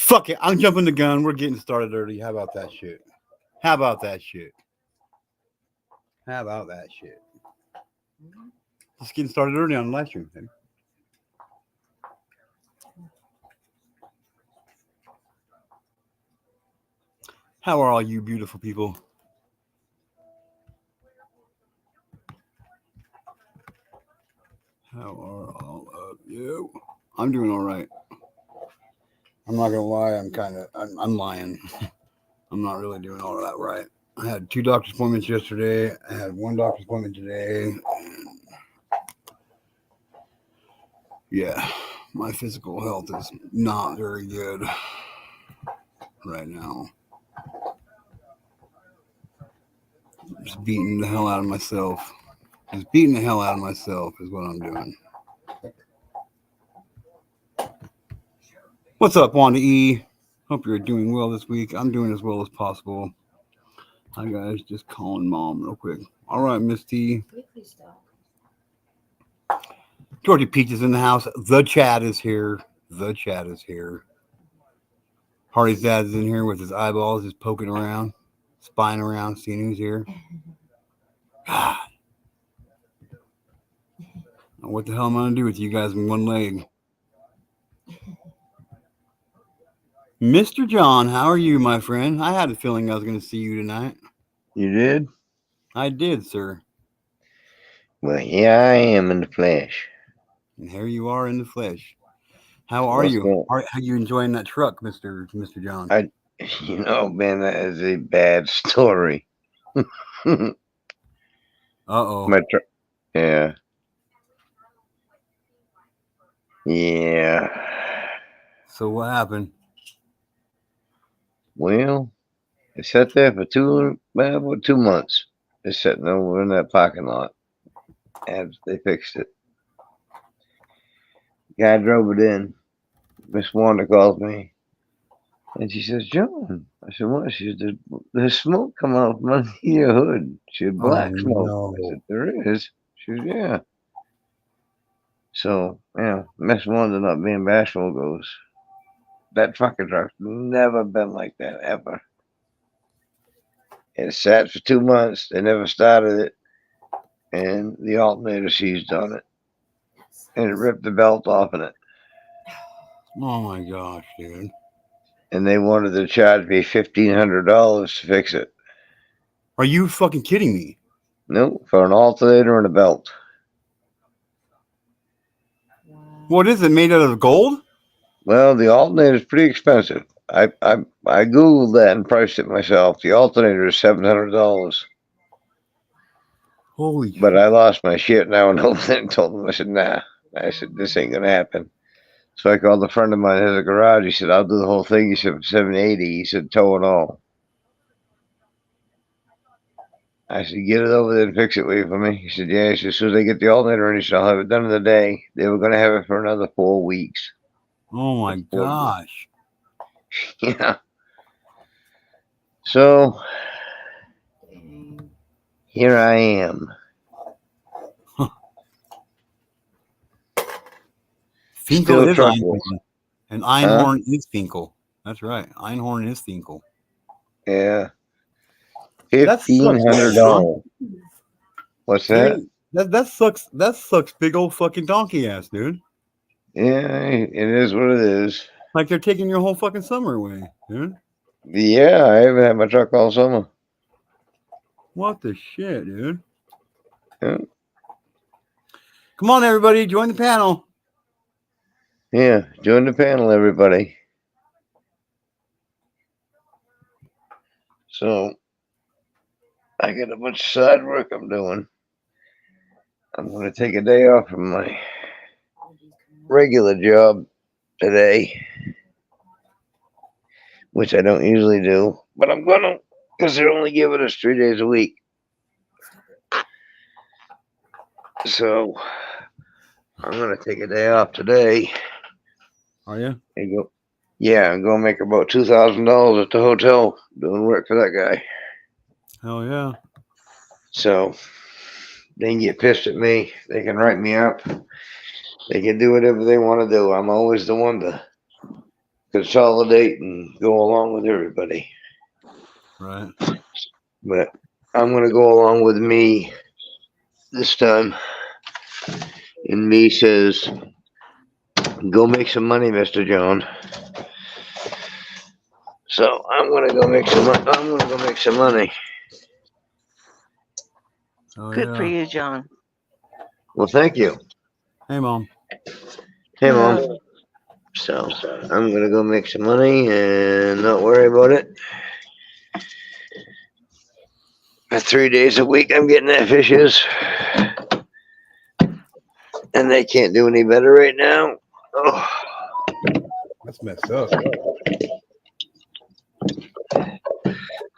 Fuck it. I'm jumping the gun. We're getting started early. How about that shit? How about that shit? How about that shit? Just getting started early on the live stream. Baby. How are all you beautiful people? How are all of you? I'm doing all right. I'm not gonna lie. I'm lying. I'm not really doing all that right. I had 2 doctor's appointments yesterday. I had 1 doctor's appointment today. And yeah, my physical health is not very good right now. Just beating the hell out of myself. Just beating the hell out of myself is what I'm doing. What's up, Wanda E? Hope you're doing well this week. I'm doing as well as possible. Hi, guys. Just calling mom real quick. All right, Miss T. Georgie Peach is in the house. The chat is here. The chat is here. Hardy's dad is in here with his eyeballs just poking around, spying around, seeing who's here. God. What the hell am I going to do with you guys in one leg? Mr. John, how are you, my friend? I had a feeling I was going to see you tonight. You did? I did, sir. Well, here I am in the flesh. And here you are in the flesh. How are you? How are you enjoying that truck, Mr. John? Man, that is a bad story. Uh-oh. Yeah. Yeah. So what happened? Well, it sat there for 2 months. It's sitting over in that parking lot. And they fixed it. Guy drove it in. Miss Wanda calls me. And she says, John. I said, what? She said, there's smoke coming off from under your hood. She said, black smoke. No. I said, there is. She said, yeah. So, yeah, Miss Wanda, not being bashful, goes, that fucking truck's never been like that, ever. It sat for 2 months. They never started it. And the alternator seized on it. And it ripped the belt off in it. Oh, my gosh, dude. And they wanted to charge me $1,500 to fix it. Are you fucking kidding me? No, for an alternator and a belt. What is it, made out of gold? Well, the alternator is pretty expensive. I Googled that and priced it myself. The alternator is $700. Holy But I lost my shit now and over there and told them, I said, nah. I said, this ain't going to happen. So I called a friend of mine who has a garage. He said, I'll do the whole thing. He said, $780. He said, tow and all. I said, get it over there and fix it, will you, for me? He said, yeah. He said, as soon as I get the alternator in, he said, I'll have it done in the day. They were going to have it for another 4 weeks. Oh, my gosh. Yeah. So, here I am. Finkel is Einhorn. And Einhorn is Finkel. That's right. Einhorn is Finkel. Yeah. $1,500. What's that? That sucks big old fucking donkey ass, dude. Yeah, it is what it is. Like they're taking your whole fucking summer away, dude. Yeah, I haven't had my truck all summer. What the shit, dude? Yeah. Come on, everybody, join the panel. Yeah, join the panel, everybody. So, I got a bunch of side work I'm doing. I'm going to take a day off from my regular job today, which I don't usually do, but I'm going to, because they're only giving us 3 days a week. So, I'm going to take a day off today. Are you? And go. Yeah, I'm going to make about $2,000 at the hotel doing work for that guy. Hell yeah. So, they can get pissed at me. They can write me up. They can do whatever they want to do. I'm always the one to consolidate and go along with everybody. Right. But I'm going to go along with me this time. And me says, go make some money, Mr. John. So I'm going to go make some money. I'm going to go make some money. Oh, Good for yeah. you, John. Well, thank you. Hey, Mom. Hey, Mom. So I'm going to go make some money and not worry about it. 3 days a week I'm getting that fishes. And they can't do any better right now. Oh. That's messed up.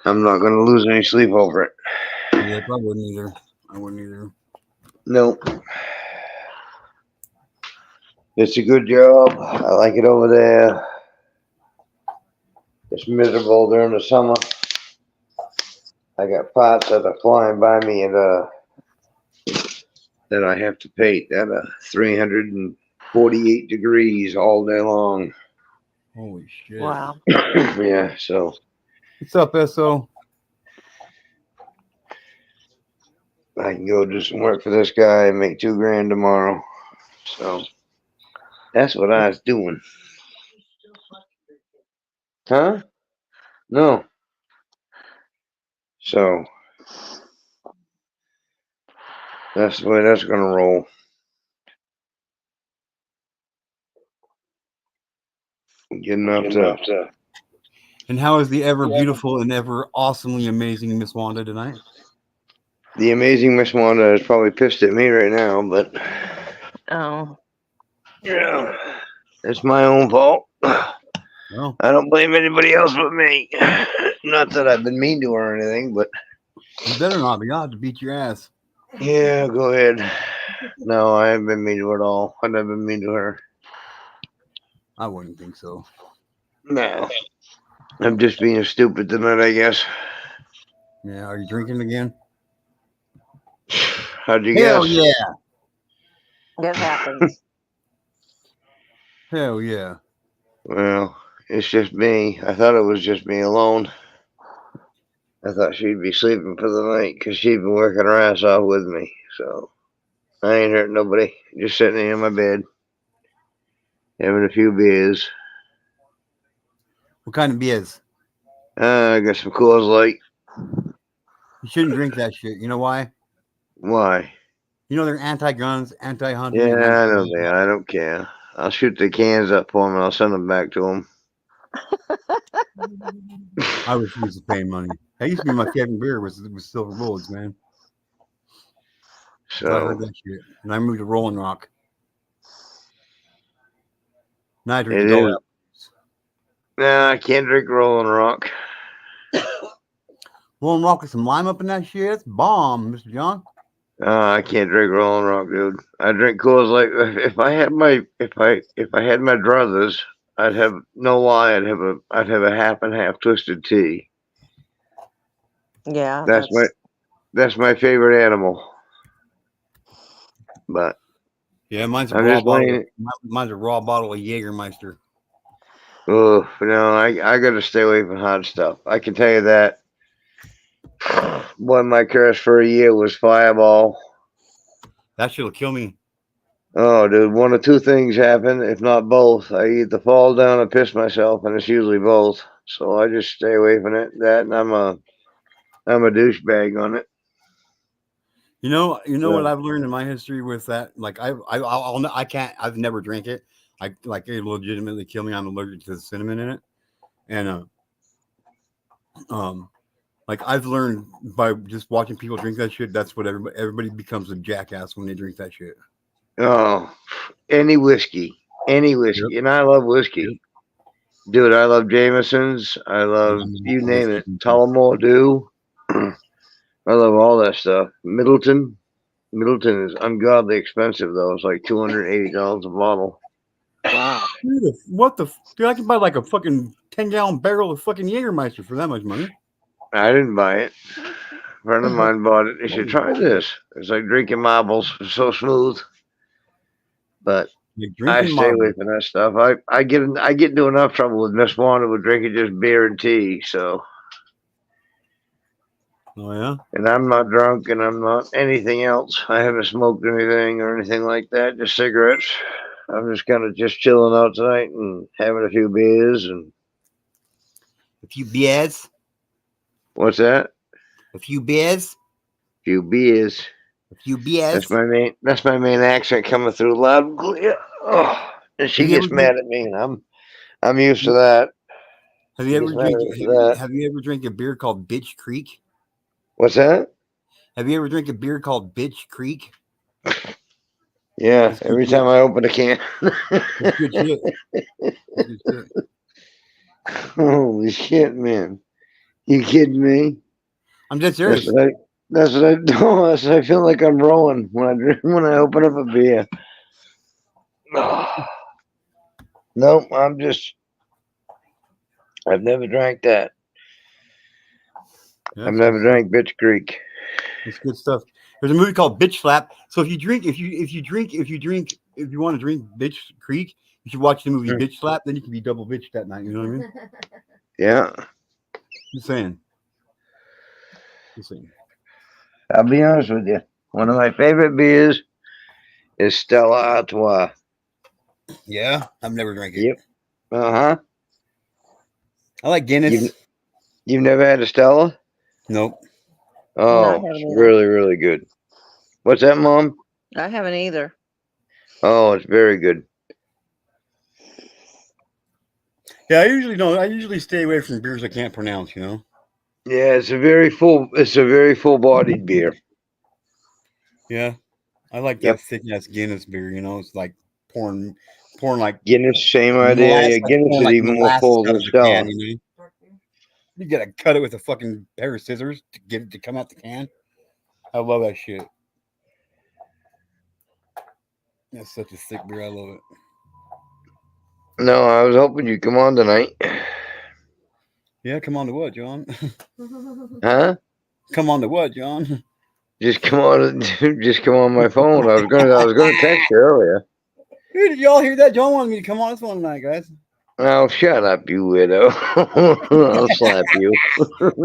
I'm not going to lose any sleep over it. Yeah, I wouldn't either. I wouldn't either. Nope. It's a good job. I like it over there. It's miserable during the summer. I got pots that are flying by me and that I have to paint at 348 degrees all day long. Holy shit. Wow. Yeah, so What's up, SO? I can go do some work for this guy and make $2,000 tomorrow. So that's what I was doing. Huh? No. So that's the way that's gonna roll. Getting up to And how is the ever beautiful and ever awesomely amazing Miss Wanda tonight? the amazing Miss Wanda is probably pissed at me right now, but Oh, yeah, it's my own fault. Well, I don't blame anybody else but me. Not that I've been mean to her or anything, but you better not be out to beat your ass. yeah, go ahead. No, I haven't been mean to her at all. I've never been mean to her. I wouldn't think so. No. I'm just being stupid tonight, I guess. Yeah, are you drinking again? How'd you Hell guess? yeah. it happens. Hell yeah. Well, it's just me. I thought it was just me alone. I thought she'd be sleeping for the night because she'd been working her ass off with me. So I ain't hurt nobody. Just sitting in my bed, having a few beers. What kind of beers? I got some Coors Light. You shouldn't drink that shit. You know why? Why? You know they're anti-guns, anti-hunting. Yeah, and I know they are. I don't care. I'll shoot the cans up for them and I'll send them back to them. I refuse to pay money. That used to be my favorite beer was Silver Bullets, man. So I heard So that shit. And I moved to Rolling Rock. Now I drink it adult is. apples. Nah, I can't drink Rolling Rock. Rolling Rock with some lime up in that shit. It's bomb, Mr. John. I can't drink Rolling Rock, dude. I drink Coors Light. If I had my druthers, I'd have no lie. I'd have a half and half twisted tea. Yeah, That's my favorite animal. But Yeah, mine's a I'm raw just bottle. laying. Mine's a raw bottle of Jägermeister. Oh no, I got to stay away from hot stuff. I can tell you that. Boy, my curse for a year was Fireball. That shit'll kill me. Oh, dude, one of two things happen, if not both. I either fall down or piss myself, and it's usually both. So I just stay away from it. That, and I'm a douchebag on it. You know Yeah. what I've learned in my history with that. Like I can't. I've never drank it. I like it legitimately kill me. I'm allergic to the cinnamon in it, and like I've learned by just watching people drink that shit. That's what everybody becomes a jackass when they drink that shit. Oh, any whiskey, Yep. and I love whiskey, Yep. dude. I love Jameson's. I love you name it, Tullamore Dew. I love all that stuff. Middleton is ungodly expensive though. It's like $280 a bottle. wow. What the? Dude, I can buy like a fucking 10-gallon barrel of fucking Jägermeister for that much money. I didn't buy it. A friend of mine bought it. He said, "Try this." It's like drinking marbles. It's so smooth. But You're I drinking stay away marbles. from that stuff. I get into enough trouble with Miss Wanda with drinking just beer and tea. So, Oh yeah. and I'm not drunk, and I'm not anything else. I haven't smoked anything or anything like that. Just cigarettes. I'm just kind of just chilling out tonight and having a few beers and A few beers. what's that? A few beers. Few beers. A few beers. That's my main accent coming through loud and clear. Oh, and she Have you ever gets mad drink? at me, and I'm used to that. Have She you ever gets mad at drink? me for that. Have you ever drank a beer called Bitch Creek? What's that? Have you ever drank a beer called Bitch Creek? Yeah, It's good every shit. time I open a can. It's good shit. It's good shit. Holy shit, man! You kidding me? I'm dead That's serious. what I. That's what I do. That's what I feel like I'm rolling when I drink when I open up a beer. No, I'm just. I've never drank that. Yeah, I've it's good never stuff. drank Bitch Creek. It's good stuff. There's a movie called Bitch Slap. So if you want to drink Bitch Creek, you should watch the movie Mm. Bitch Slap. Then you can be double bitch that night. You know what I mean? Yeah, Just saying. Just saying. I'll be honest with you. One of my favorite beers is Stella Artois. Yeah, I've never drank it. Yep. Uh huh. I like Guinness. You've never had a Stella? Nope. No, I Oh, haven't it's either. really, really good. What's that, Mom? I haven't either. Oh, it's very good. Yeah, I usually don't. I usually stay away from beers I can't pronounce. You know. Yeah, it's a very full-bodied beer. Yeah, I like Yep. that thick ass Guinness beer. You know, it's like pouring like Guinness, same idea. molasses, Yeah, Guinness is even more molasses full out than of the can. Stella. You know, you gotta cut it with a fucking pair of scissors to get it to come out the can. I love that shit. That's such a thick beer. I love it. No, I was hoping you'd come on tonight. Yeah, come on to what, John? Huh? Come on to what, John? Just come on, just come on my phone. I was gonna text you earlier. Hey, did y'all hear that? John wanted me to come on this one tonight, guys. Oh, shut up, you widow! I'll slap you.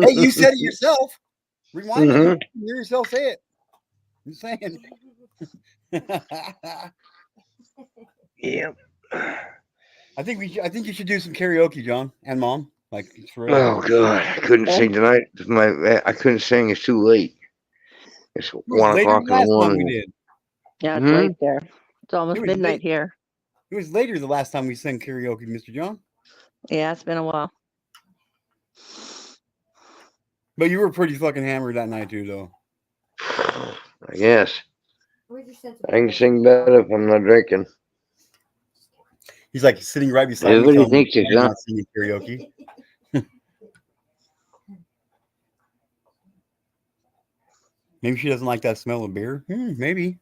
Hey, you said it yourself. Rewind it. Mhm. You hear yourself say it. I'm saying. Yep. I think you should do some karaoke, John and Mom. Like for real. Oh God, I couldn't Okay. sing tonight. I couldn't sing. It's too late. It's It was 1 later o'clock than in the last time we morning. did. Yeah, it's Hmm. late there. It's It almost was midnight late. here. It was later the last time we sang karaoke, Mr. John. Yeah, it's been a while. But you were pretty fucking hammered that night too, though. I guess I can sing better if I'm not drinking. He's like sitting right beside me, Everybody telling me thinks it's I'm not. not singing karaoke. Maybe she doesn't like that smell of beer. Maybe.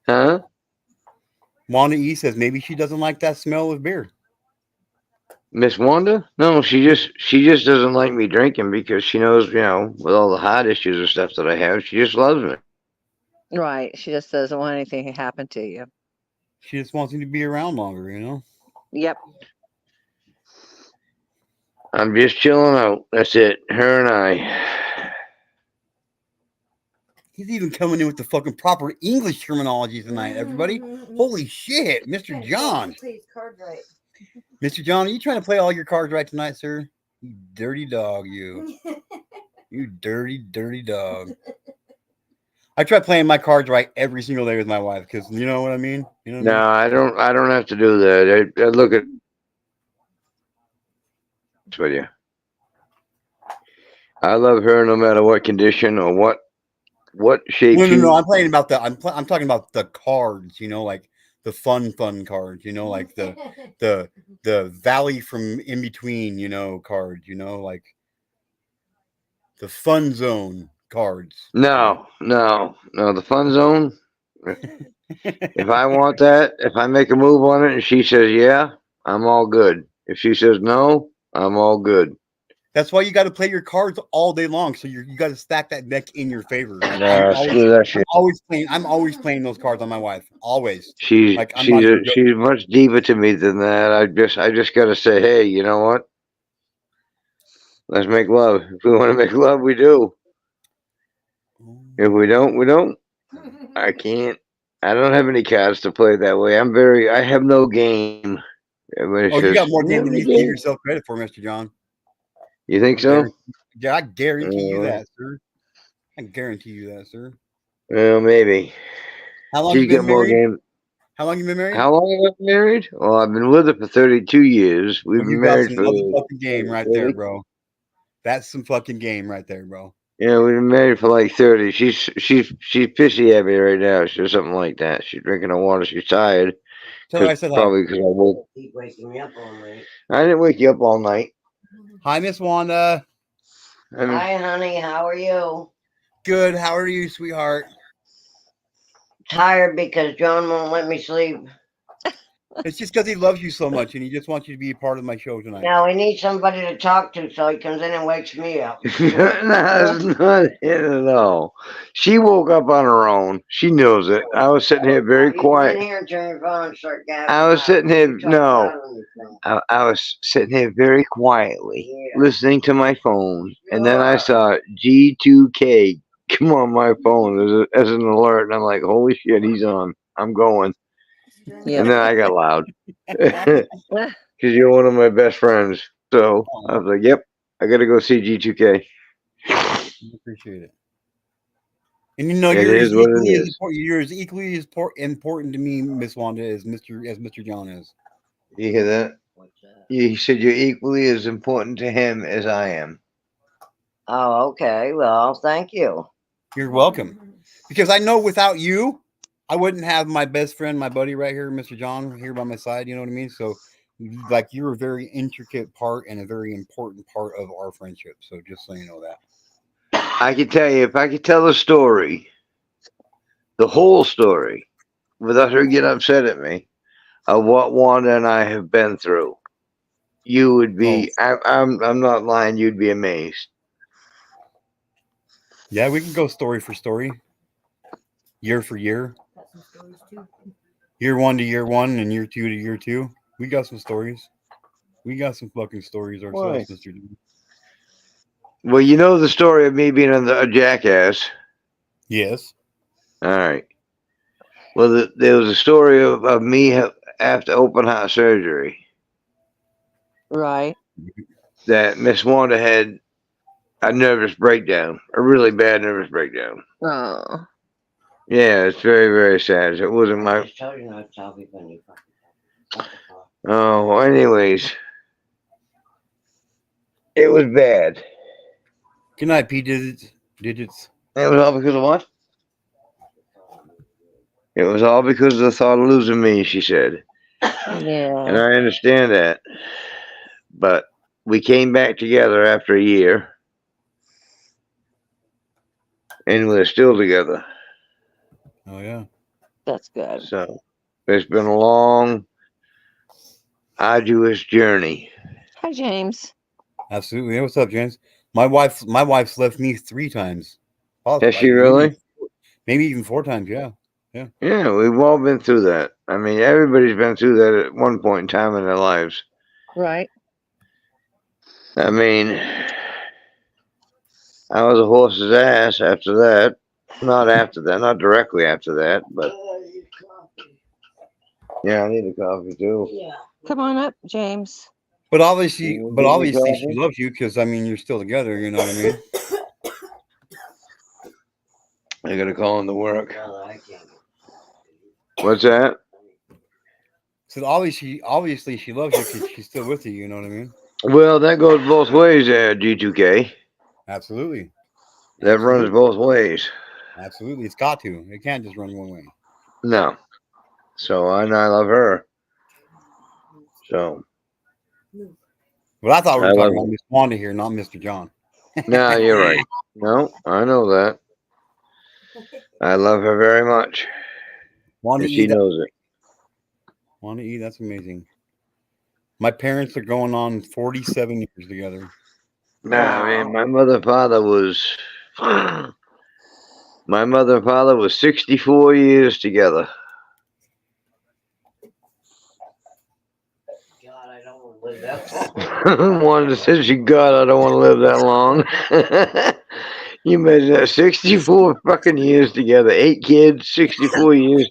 Huh? Wanda E says maybe she doesn't like that smell of beer. Miss Wanda? No, she just doesn't like me drinking because she knows, with all the heart issues and stuff that I have, she just loves me. Right. She just doesn't want anything to happen to you. She just wants me to be around longer, you know? Yep. I'm just chilling out. That's it. Her and I. He's even coming in with the fucking proper English terminology tonight, everybody. Holy shit, Mr. John. Mr. John, are you trying to play all your cards right tonight, sir? You dirty dog, you. You dirty, dirty dog. I try playing my cards right every single day with my wife because you know what I mean? You know what No, I mean? I don't have to do that. I look at with you. I love her no matter what condition or what shape No. she. I'm playing about the. I'm talking about the cards. You know, like the fun cards. You know, like the Valley from in between. You know, cards. You know, like the fun zone cards. No. The fun zone. If I want that, if I make a move on it and she says yeah, I'm all good. If she says no, I'm all good. That's why you got to play your cards all day long. So you got to stack that deck in your favor. Like, Nah, screw that shit. I'm always playing those cards on my wife. Always. She's Like I'm not even joking. she's much deeper to me than that. I just gotta say, hey, you know what? Let's make love. If we want to make love, we do. If we don't, we don't. I can't. I don't have any cards to play that way. I have no game. Everybody Oh, you got says, more "You game have than any you give game?" yourself credit for, Mr. John. You think so? I guarantee you Uh, that, sir. I guarantee you that, sir. Well, maybe. How long She's you been got more married? game. How long you been married? How long have I been married? Well, I've been with her for 32 years. We've Well, you been got married some for motherfucking game right there, 30. bro. That's some fucking game right there, bro. Yeah, we've been married for like 30. She's pissy at me right now. She's something like that. She's drinking her water. She's tired. Tell her I said hi. Probably because I woke. Keep waking me up all night. I didn't wake you up all night. Hi, Miss Wanda. I mean, Hi, honey. How are you? Good. How are you, sweetheart? Tired because John won't let me sleep. It's just because he loves you so much and he just wants you to be a part of my show tonight. Now he needs somebody to talk to, so he comes in and wakes me up. that's not it at all. She woke up on her own. She knows it. I was sitting here very You come in quiet. here and turn your phone and start gabbing. I was about sitting it. here. You talk No, loud on your phone. I was sitting here very quietly, Yeah. listening to my phone, and then I saw G2K come on my phone as an alert, and I'm like, "Holy shit, he's on! I'm going!" Yep. And then I got loud because you're one of my best friends. So I was like, "Yep, I got to go see G2K." I appreciate it. And you know, It is what it is. you're as equally as important to me, Miss Wanda, as Mr. John is. You hear that? What's that? He said you're equally as important to him as I am. Oh, okay. Well, thank you. You're welcome. Because I know without you, I wouldn't have my best friend, my buddy right here, Mr. John, here by my side. You know what I mean? So, like, you're a very intricate part and a very important part of our friendship. So, just so you know that. I can tell you, if I could tell the story, the whole story, without her getting upset at me, of what Wanda and I have been through, you would be. I'm not lying. You'd be amazed. Yeah, we can go story for story, year for year, year one to year one, and year two to year two. We got some stories. We got some fucking stories ourselves, Why? Mr. John. Well, you know the story of me being a jackass. Yes. All right. Well, there was a story of me after open heart surgery Right. that Miss Wanda had a nervous breakdown, a really bad nervous breakdown. Oh. Yeah, it's very, very sad. It wasn't I my. just told you not to tell people when you fucking talk. Oh, well, anyways, it was bad. Good night, P digits. Digits. It was all because of what? It was all because of the thought of losing me, she said. And Yeah. I understand that. But we came back together after a year. And we're still together. Oh yeah. That's good. So it's been a long, arduous journey. Hi, James. Absolutely. Hey, what's up, James? My wife's left me 3 times. Has she really? Maybe even 4 times. Yeah. Yeah, we've all been through that. I mean, everybody's been through that at one point in time in their lives. Right. I mean, I was a horse's ass after that. Not after that, not directly after that, but yeah, I need a coffee too. Yeah. Come on up, James. But obviously, You wanna give me she coffee? loves you because I mean you're still together. You know what I mean? I gotta call in to work. Well, I can't. What's that? So obviously she loves you because she's still with you. You know what I mean? Well, that goes both ways, G2K. Absolutely. That runs both ways. Absolutely. It's got to. It can't just run one way. No. So I love her. So But I thought we I were love talking about her. Miss Wanda here, not Mr. John. No, you're right. No, I know that. I love her very much. Wanda And E. she knows it. Wanda E. That's amazing. My parents are going on 47 years together. Nah, man, my mother and father was 64 years together. God, I don't want to live that long. One says, God, I don't want to live that long. You imagine that, 64 fucking years together, 8 kids, 64 years,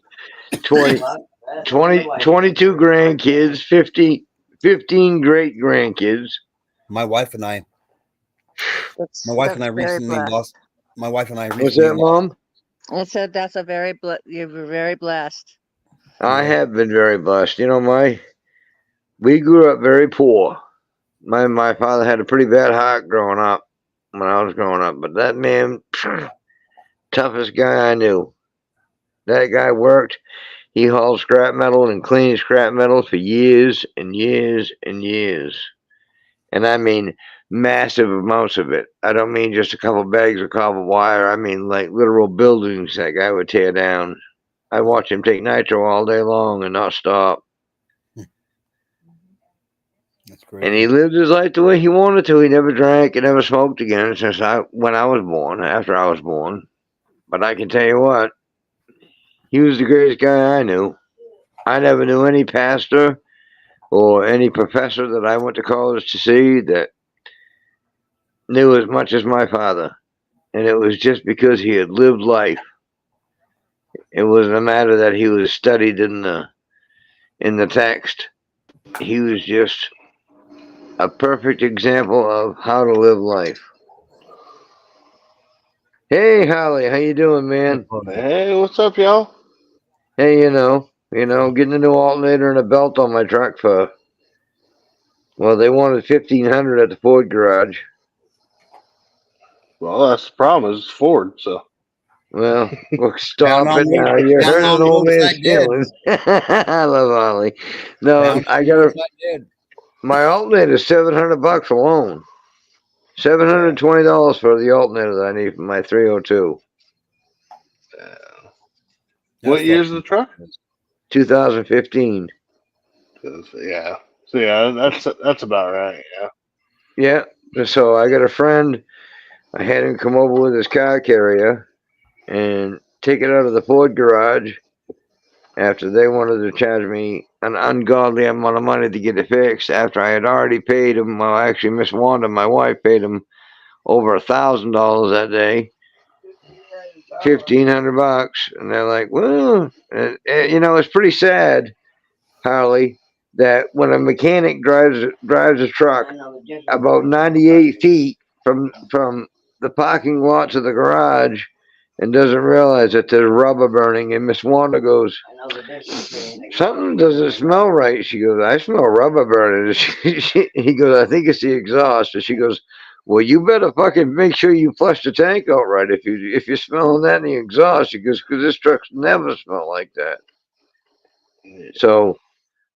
20, That's what my wife 22 grandkids, 15 great grandkids. My wife and I That's very recently blessed. lost. My wife and I What's recently that, lost. Mom? It said that's a you were very blessed. I Yeah. have been very blessed. You know, we grew up very poor. My father had a pretty bad heart growing up when I was growing up, but that man, toughest guy I knew. That guy worked. He hauled scrap metal and cleaned scrap metal for years and years and years. And I mean massive amounts of it. I don't mean just a couple bags of copper wire. I mean like literal buildings that guy would tear down. I watched him take nitro all day long and not stop. That's And he crazy. lived his life the way he wanted to. He never drank and never smoked again since when I was born, after I was born. But I can tell you what, he was the greatest guy I knew. I never knew any pastor or any professor that I went to college to see that knew as much as my father. And it was just because he had lived life. It wasn't a matter that he was studied in the text. He was just a perfect example of how to live life. Hey, Holly, how you doing, man? Hey, what's up, y'all? Hey, getting a new alternator and a belt on my truck for, well, they wanted 1,500 at the Ford garage. Well, that's the problem. It's Ford, so. Well, stop it now. You're Down hurting on an the old man's roadside dead. feelings. I love Holly. No, Down I on the got roadside dead. my alternator is $700 alone. $720 for the alternator that I need for my 302. What That's year's the fucking truck? 2015. Yeah. So yeah, that's about right. Yeah. Yeah. So I got a friend. I had him come over with his car carrier and take it out of the Ford garage after they wanted to charge me an ungodly amount of money to get it fixed after I had already paid him. Well, actually, Miss Wanda, my wife, paid him over $1,000 that day. $1,500, and they're like, well, it's pretty sad, Harley, that when a mechanic drives a truck about 98 feet from the parking lot to the garage and doesn't realize that there's rubber burning, and Miss Wanda goes, something doesn't smell right. She goes, I smell rubber burning. He goes, I think it's the exhaust. And she goes, well, you better fucking make sure you flush the tank out right if you're smelling that in the exhaust. She goes, because this truck's never smelled like that. So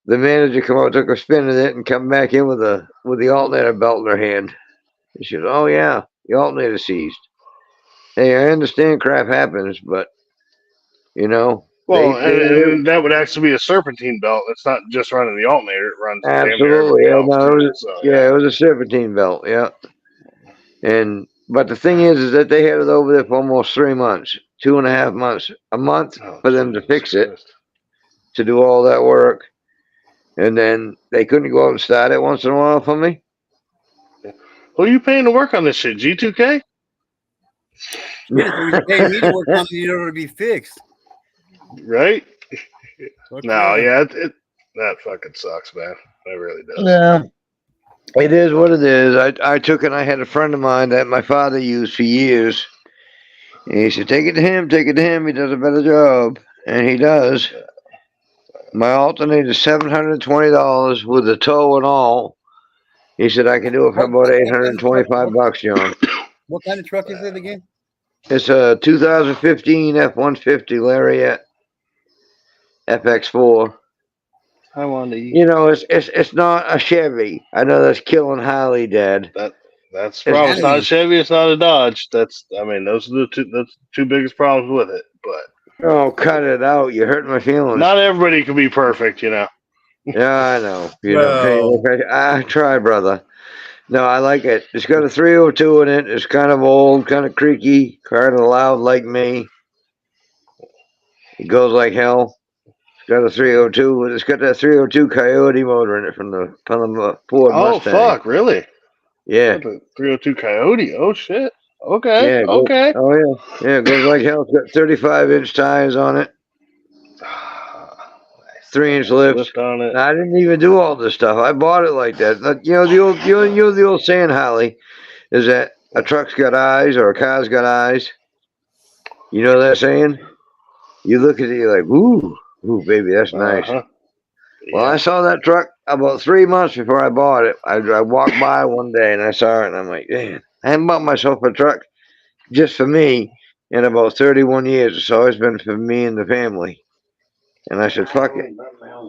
the manager come out, took a spin at it, and come back in with the alternator belt in her hand. And she goes, oh yeah, the alternator seized. Hey, I understand crap happens, but Well, they and that would actually be a serpentine belt. It's not just running the alternator; it runs damn near absolutely. everything Yeah, else no, too. So it was a serpentine belt. Yeah. But the thing is that they had it over there for almost 3 months, 2.5 months, a month Oh, for them to Jesus fix it, Christ. to do all that work. And then they couldn't go out and start it once in a while for me. Who are you paying to work on this shit? G2K? Shit, if you pay me to work on it, in order to be fixed. Right? Fuck No, yeah. yeah, that fucking sucks, man. It really does. Yeah. It is what it is. I took it. I had a friend of mine that my father used for years. And he said, take it to him, take it to him. He does a better job. And he does. My alternator is $720 with the tow and all. He said, I can do it for about $825, John. What kind of truck is it again? It's a 2015 F-150 Lariat FX4. I want to eat. It's not a Chevy. I know that's killing Harley, Dad. That's the problem. It's not a Chevy. It's not a Dodge. Those are the two biggest problems with it. But Oh, cut it out! You're hurting my feelings. not everybody can be perfect, Yeah, I know. Well, I try, brother. No, I like it. It's got a 302 in it. It's kind of old, kind of creaky, kind of loud like me. It goes like hell. It's got a 302, but it's got that 302 Coyote motor in it from the Ford Oh Mustang. fuck, really? Yeah. The 302 Coyote. Oh shit. Okay. Yeah. Okay. Oh yeah. Yeah, it goes like hell. It's got 35-inch tires on it. 3-inch lifts. Lift on it. I didn't even do all this stuff. I bought it like that. You know the old saying, Holly, is that a truck's got eyes or a car's got eyes. You know that saying? You look at it, you're like, ooh, baby, that's nice. Uh-huh. Well, I saw that truck about 3 months before I bought it. I walked by one day and I saw it, and I'm like, man, I haven't bought myself a truck just for me in about 31 years. It's always been for me and the family. And I said, fuck it.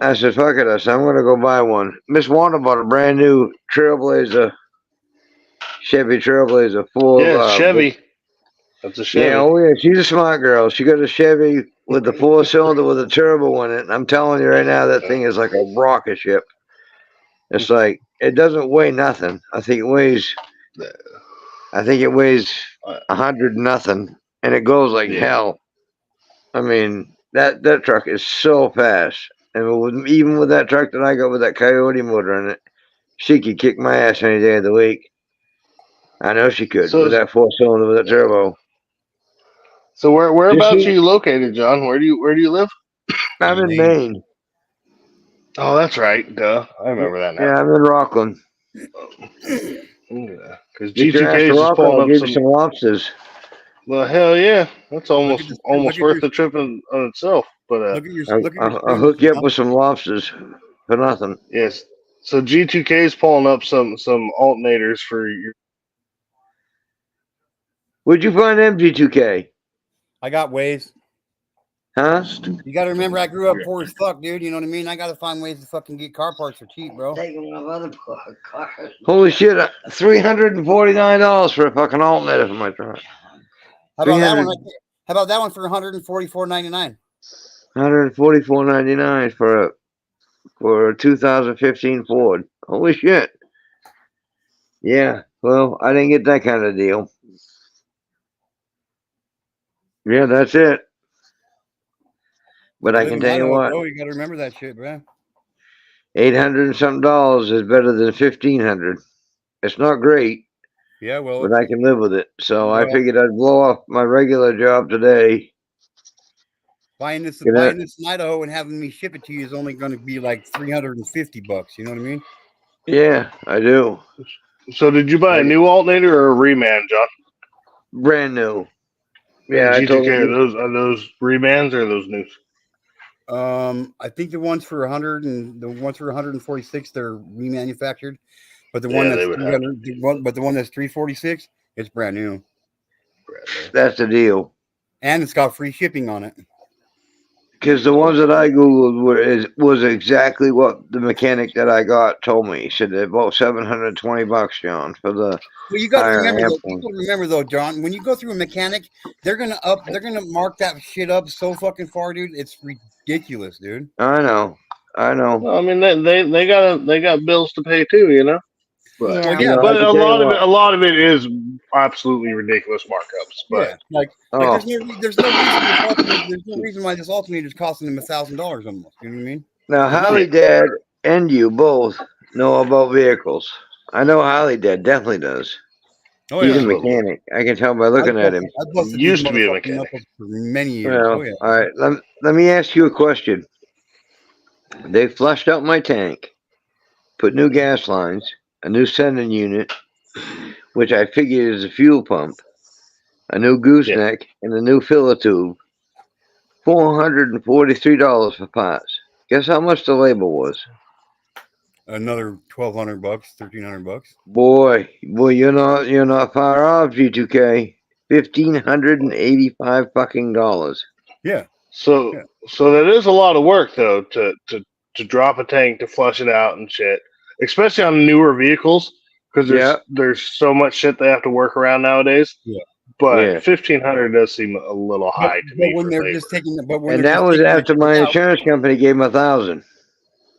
I said, I'm going to go buy one. Miss Wanda bought a brand new Trailblazer, Chevy Trailblazer full Yeah, of. Chevy. That's a Chevy. Yeah, oh yeah, she's a smart girl. She got a Chevy with the 4-cylinder with a turbo in it. And I'm telling you right now, that thing is like a rocket ship. It's like, it doesn't weigh nothing. I think it weighs 100 nothing, and it goes like hell. I mean, that truck is so fast. And even with that truck that I got with that Coyote motor in it, she could kick my ass any day of the week. I know she could with that 4-cylinder with a turbo. So whereabouts are you located, John? Where do you live? I'm in Maine. Oh, that's right. Duh. I remember that now. Yeah, I'm in Rockland. Yeah, because Get your ass G2K to is just Rockland, I'll pulling give up you some lobsters. Well, hell yeah, that's almost look at worth your- the trip on itself. But Look at your I'll hook you up with some lobsters for nothing. yes, so G2K is pulling up some alternators for your. Where'd you find MG2K? I got ways. Huh? You got to remember, I grew up poor as fuck, dude. You know what I mean? I got to find ways to fucking get car parts for cheap, bro. Taking one of other cars. Holy shit, $349 for a fucking alternator for my truck. How about that one? How about that one for $144.99? $144.99 for a 2015 Ford. Holy shit. Yeah, well, I didn't get that kind of deal. Yeah, that's it. But I can tell you what, bro, you got to remember that shit, bro. $800 and something is better than $1,500. It's not great. Yeah, well, but I can live with it. So I figured I'd blow off my regular job today. Buying this in Idaho and having me ship it to you is only going to be like $350. You know what I mean? Yeah, I do. So did you buy a new alternator or a reman, John? Brand new. Yeah, G2K, are those remans or are those news? I think the ones for 100 and the ones for 146 they're remanufactured, but the one that's 300, but the one that's 346 it's brand new. That's the deal. And it's got free shipping on it. Because the ones that I googled was exactly what the mechanic that I got told me. He said they're about $720, John, for the. Well, you got to remember though, John. When you go through a mechanic, they're gonna mark that shit up so fucking far, dude. It's ridiculous, dude. I know. Well, I mean, they got bills to pay too, you know. But but a lot of it is absolutely ridiculous markups. But there's no reason why this alternator is costing them $1,000 almost. You know what I mean? Now, Holly Dad and you both know about vehicles. I know Holly Dad definitely does. Oh, he's a mechanic. I can tell by looking at him. He used to be a mechanic for many years. Well, all right. Let me ask you a question. They flushed out my tank, put new gas lines, a new sending unit, which I figured is a fuel pump, a new gooseneck, and a new filler tube. $443 for parts. Guess how much the labor was? Another $1,200, $1,300. Boy, you're not far off, G2K. $1,585 fucking dollars. Yeah. So that is a lot of work though to drop a tank, to flush it out and shit, especially on newer vehicles because there's so much shit they have to work around nowadays. Yeah. But $1,500 does seem a little high to me. When they're just taking and that was after my insurance company gave me $1,000.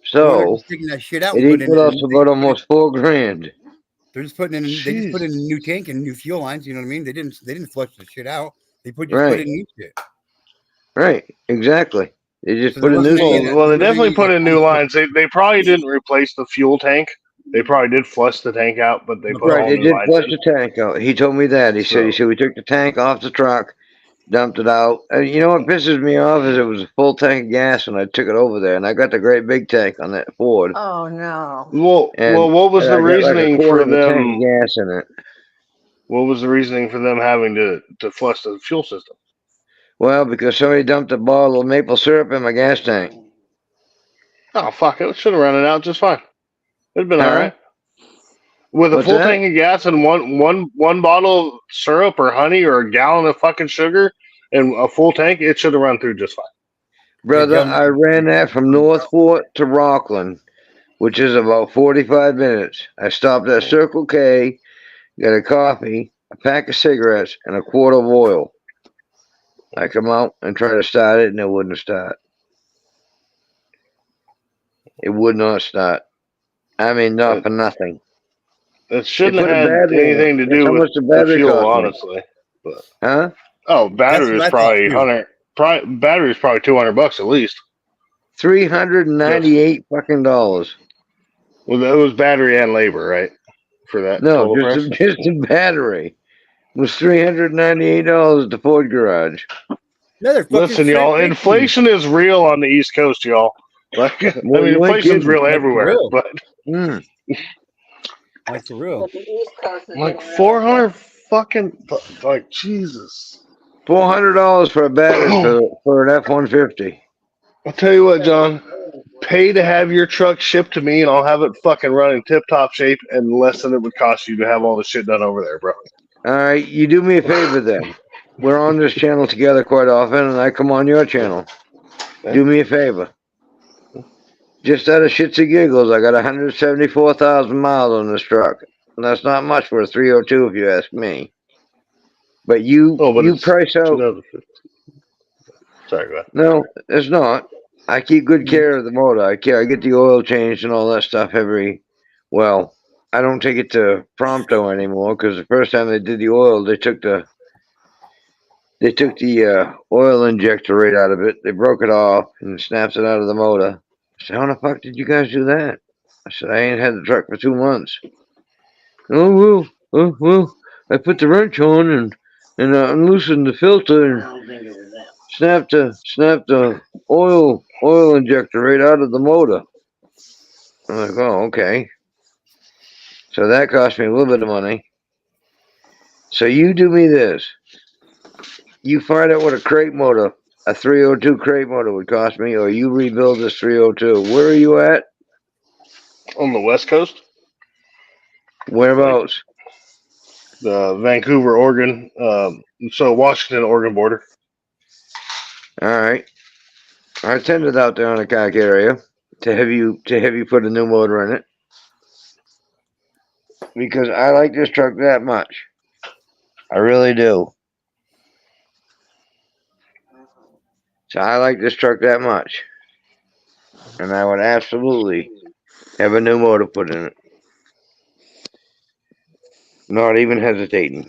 So taking that shit out, it equaled us about almost $4,000. They're just putting in. They just put in a Jesus. new tank and new fuel lines. You know what I mean? They didn't flush the shit out. They just put Right. in new shit. Right. Exactly. They just So put there a new wasn't any of shit. that. Well, There they wasn't definitely any of put that in new lines. They probably didn't replace the fuel tank. They probably did flush the tank out, but they put Right. all They new did lines flush in. the tank out. He told me that. He said we took the tank off the truck, dumped it out. And you know what pisses me off is it was a full tank of gas when I took it over there, and I got the great big tank on that Ford. Oh no. And what was the I got like a reasoning quarter for of a tank them? of gas in it. What was the reasoning for them having to flush the fuel system? Well, because somebody dumped a bottle of maple syrup in my gas tank. Oh fuck! It should have run it out just fine. It'd been all Huh? right. With a What's full that? tank of gas and one bottle of syrup or honey or a gallon of fucking sugar and a full tank, it should have run through just fine. Brother, I ran that from Northport to Rockland, which is about 45 minutes. I stopped at Circle K, got a coffee, a pack of cigarettes, and a quart of oil. I come out and try to start it, and it wouldn't start. It would not start. I mean, not for nothing. It shouldn't They put have a had battery in anything it. to That's do how with much the the battery fuel, cost me. honestly. But Huh? battery That's is what I thought, probably too. battery is probably $200 at least. $398 fucking dollars. Well, that was battery and labor, right? For that No, total price. just a battery. It was $398 at the Ford garage. Yeah, they're fucking Listen, y'all, straight inflation is real on the East Coast, y'all. Like, Well, I mean, you ain't inflation's kidding. real Like, for everywhere, real. but Like for real. But the East Coast is like in 400 fucking like Jesus. $400 for a battery for an F-150. I'll tell you what, John. Pay to have your truck shipped to me, and I'll have it fucking running tip-top shape and less than it would cost you to have all the shit done over there, bro. All right, you do me a favor then. We're on this channel together quite often, and I come on your channel. Do me a favor. Just out of shits and giggles, I got 174,000 miles on this truck. And that's not much for a 302 if you ask me. But you it's price out. 2015. Sorry, go ahead. No, it's not. I keep good care of the motor. I get the oil changed and all that stuff well, I don't take it to Prompto anymore because the first time they did the oil, they took the oil injector right out of it. They broke it off and snapped it out of the motor. I said, how the fuck did you guys do that? I said, I ain't had the truck for 2 months. Oh, well, I put the wrench on and unloosened the filter and snapped the oil injector right out of the motor. I'm like, oh, okay. So that cost me a little bit of money. So you do me this. You find out what a crate motor, a 302 crate motor would cost me, or you rebuild this 302. Where are you at? On the West Coast, Whereabouts? the Vancouver, Oregon, so Washington, Oregon border. All right. I attended out there in the Cock area to have you put a new motor in it. Because I like this truck that much. I really do. So I like this truck that much. And I would absolutely have a new motor put in it. Not even hesitating.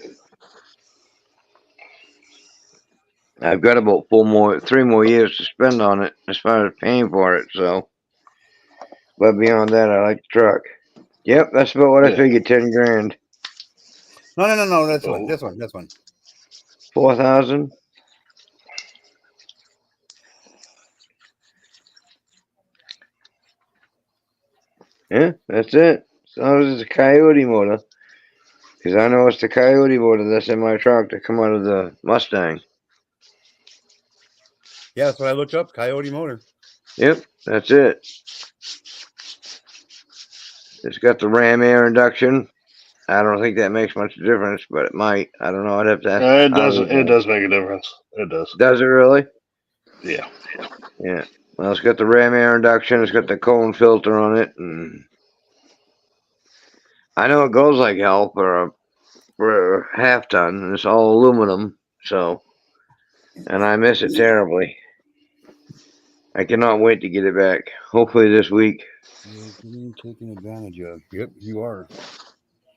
I've got about 3 more years to spend on it as far as paying for it, so. But beyond that, I like the truck. Yep, that's about what I figured, 10 grand. No. This one. 4,000. Yeah, that's it. As long as it's a Coyote motor. Because I know it's the Coyote motor that's in my truck to come out of the Mustang. Yeah, that's what I looked up. Coyote motor. Yep, that's it. It's got the ram air induction. I don't think that makes much difference, but it might. I don't know. I'd have to ask. It doesn't. It does make a difference. It does. Does it really? Yeah. Yeah. Well, it's got the ram air induction. It's got the cone filter on it, and I know it goes like hell for a half ton. And it's all aluminum, so. And I miss it terribly. I cannot wait to get it back. Hopefully this week. You're taking advantage of. Yep, you are.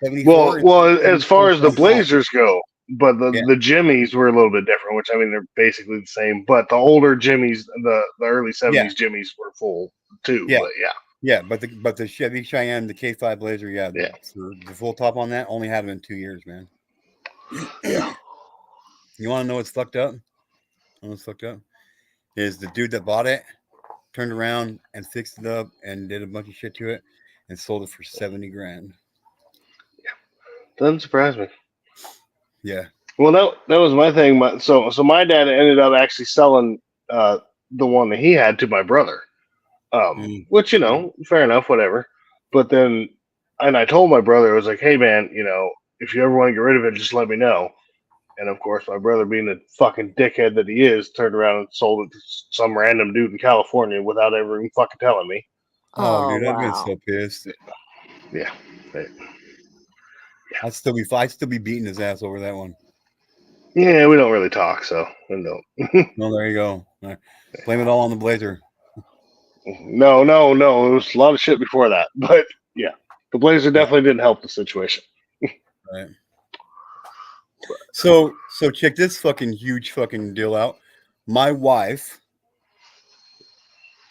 74. Well, as far as the 74.5. Blazers go, but Yeah. the Jimmies were a little bit different. Which I mean, they're basically the same. But the older Jimmies, the early '70s Jimmies were full too. Yeah. But yeah. Yeah, but the Chevy Cheyenne, the K5 Blazer, Yeah. the full top on that only had them in 2 years, man. Yeah. You want to know what's fucked up? What's fucked up is the dude that bought it turned around and fixed it up and did a bunch of shit to it and sold it for $70,000. Doesn't surprise me. Yeah. Well, that was my thing. So my dad ended up actually selling the one that he had to my brother. Which, you know, fair enough, whatever. But then, and I told my brother, I was like, hey, man, you know, if you ever want to get rid of it, just let me know. And of course, my brother, being the fucking dickhead that he is, turned around and sold it to some random dude in California without ever even fucking telling me. Oh, dude, I've been wow. so pissed. Yeah. I'd still be beating his ass over that one. Yeah, we don't really talk, so we don't. No, there you go. Blame it all on the Blazer. No. It was a lot of shit before that. But yeah, the Blazer definitely didn't help the situation. Right. So check this fucking huge fucking deal out. My wife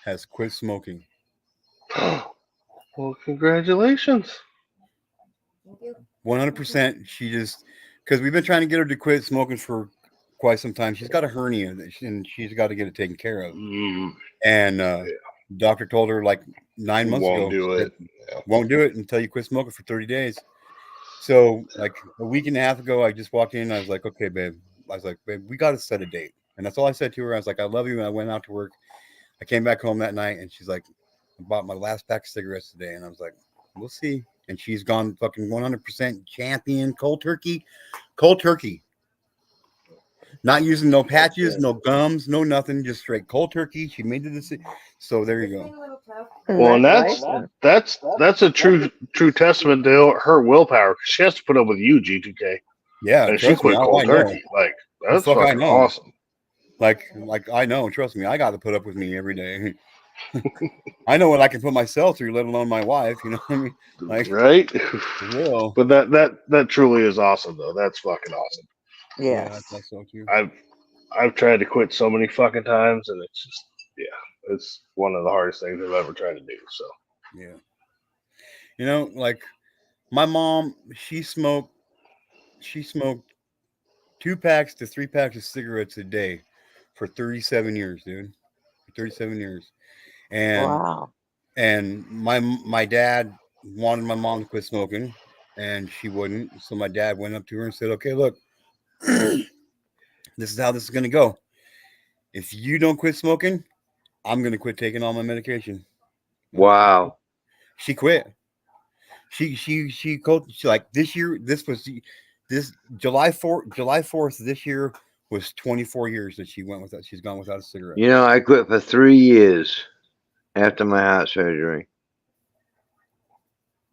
has quit smoking. Well, congratulations. 100%. She just, because we've been trying to get her to quit smoking for quite some time. She's got a hernia and she's got to get it taken care of. And doctor told her like 9 months ago, Won't do it. Won't do it until you quit smoking for 30 days. So like a week and a half ago, I just walked in and I was like, okay, babe. I was like, babe, we got to set a date. And that's all I said to her. I was like, I love you. And I went out to work. I came back home that night and she's like, I bought my last pack of cigarettes today. And I was like, we'll see. And she's gone fucking 100% champion cold turkey. Not using no patches, no gums, no nothing, just straight cold turkey. She made the decision. So there you go. Well, and that's a true testament to her willpower. She has to put up with you, G2K. Yeah, and she quit cold turkey. Like that's fucking awesome. Like I know. Trust me, I got to put up with me every day. I know what I can put myself through, let alone my wife. You know what I mean? Like, right? Real. But that truly is awesome, though. That's fucking awesome. Yes. Yeah, that's so too. I've tried to quit so many fucking times, and it's just it's one of the hardest things I've ever tried to do. So yeah, you know, like my mom, she smoked 2 packs to 3 packs of cigarettes a day for 37 years, dude. 37 years. And Wow. and my dad wanted my mom to quit smoking and she wouldn't. So my dad went up to her and said, okay, look, this is how this is going to go. If you don't quit smoking, I'm going to quit taking all my medication. Wow. She quit. She like this year, this July 4th this year was 24 years that she's gone without a cigarette. You know, I quit for 3 years after my heart surgery.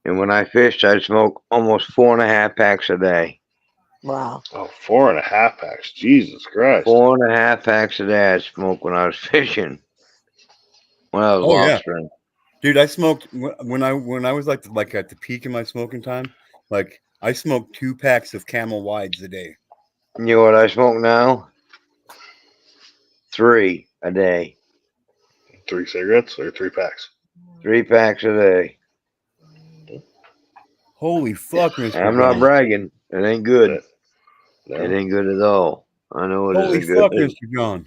And when I fished, I'd smoke almost 4.5 packs a day. Wow. Oh, 4.5 packs. Jesus Christ. 4.5 packs a day I smoked when I was fishing. When I was lobstering. Dude, I smoked when I was like at the peak of my smoking time. Like I smoked 2 packs of Camel Wides a day. You know what I smoke now? 3 a day. 3 cigarettes or 3 packs? 3 packs a day. Holy fuck, Mr. I'm not bragging. It ain't good. No. It ain't good at all. I know it Holy isn't fuck, good. Mr. John.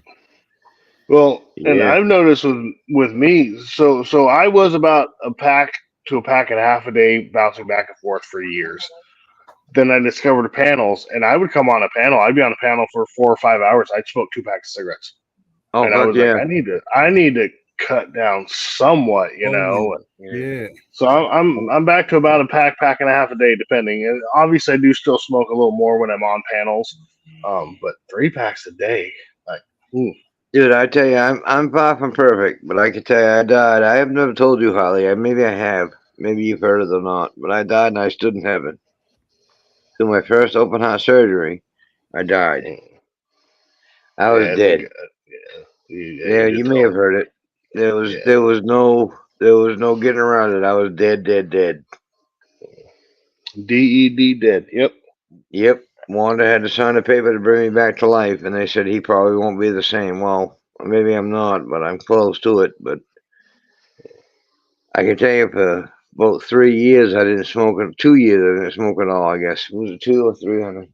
Well, and Yeah. I've noticed with me, so I was about a pack to a pack and a half a day, bouncing back and forth for years. Then I discovered panels, and I would come on a panel. I'd be on a panel for 4 or 5 hours. I'd smoke 2 packs of cigarettes, Oh, and I fuck was yeah. like, I need to cut down somewhat, you know. Yeah. So I'm back to about a pack and a half a day, depending. And obviously, I do still smoke a little more when I'm on panels, but 3 packs a day, like. Dude, I tell you, I'm far from perfect, but I can tell you I died. I have never told you, Holly. Maybe I have. Maybe you've heard it or not. But I died and I stood in heaven. Through my first open heart surgery, I died. I was dead. You may have heard it. There was no getting around it. I was dead. DED dead. Yep. Yep. Wanda had to sign a paper to bring me back to life, and they said he probably won't be the same. Well, maybe I'm not, but I'm close to it. But I can tell you for about 3 years I didn't smoke. 2 years I didn't smoke at all. I guess was it 2 or 3? I don't know.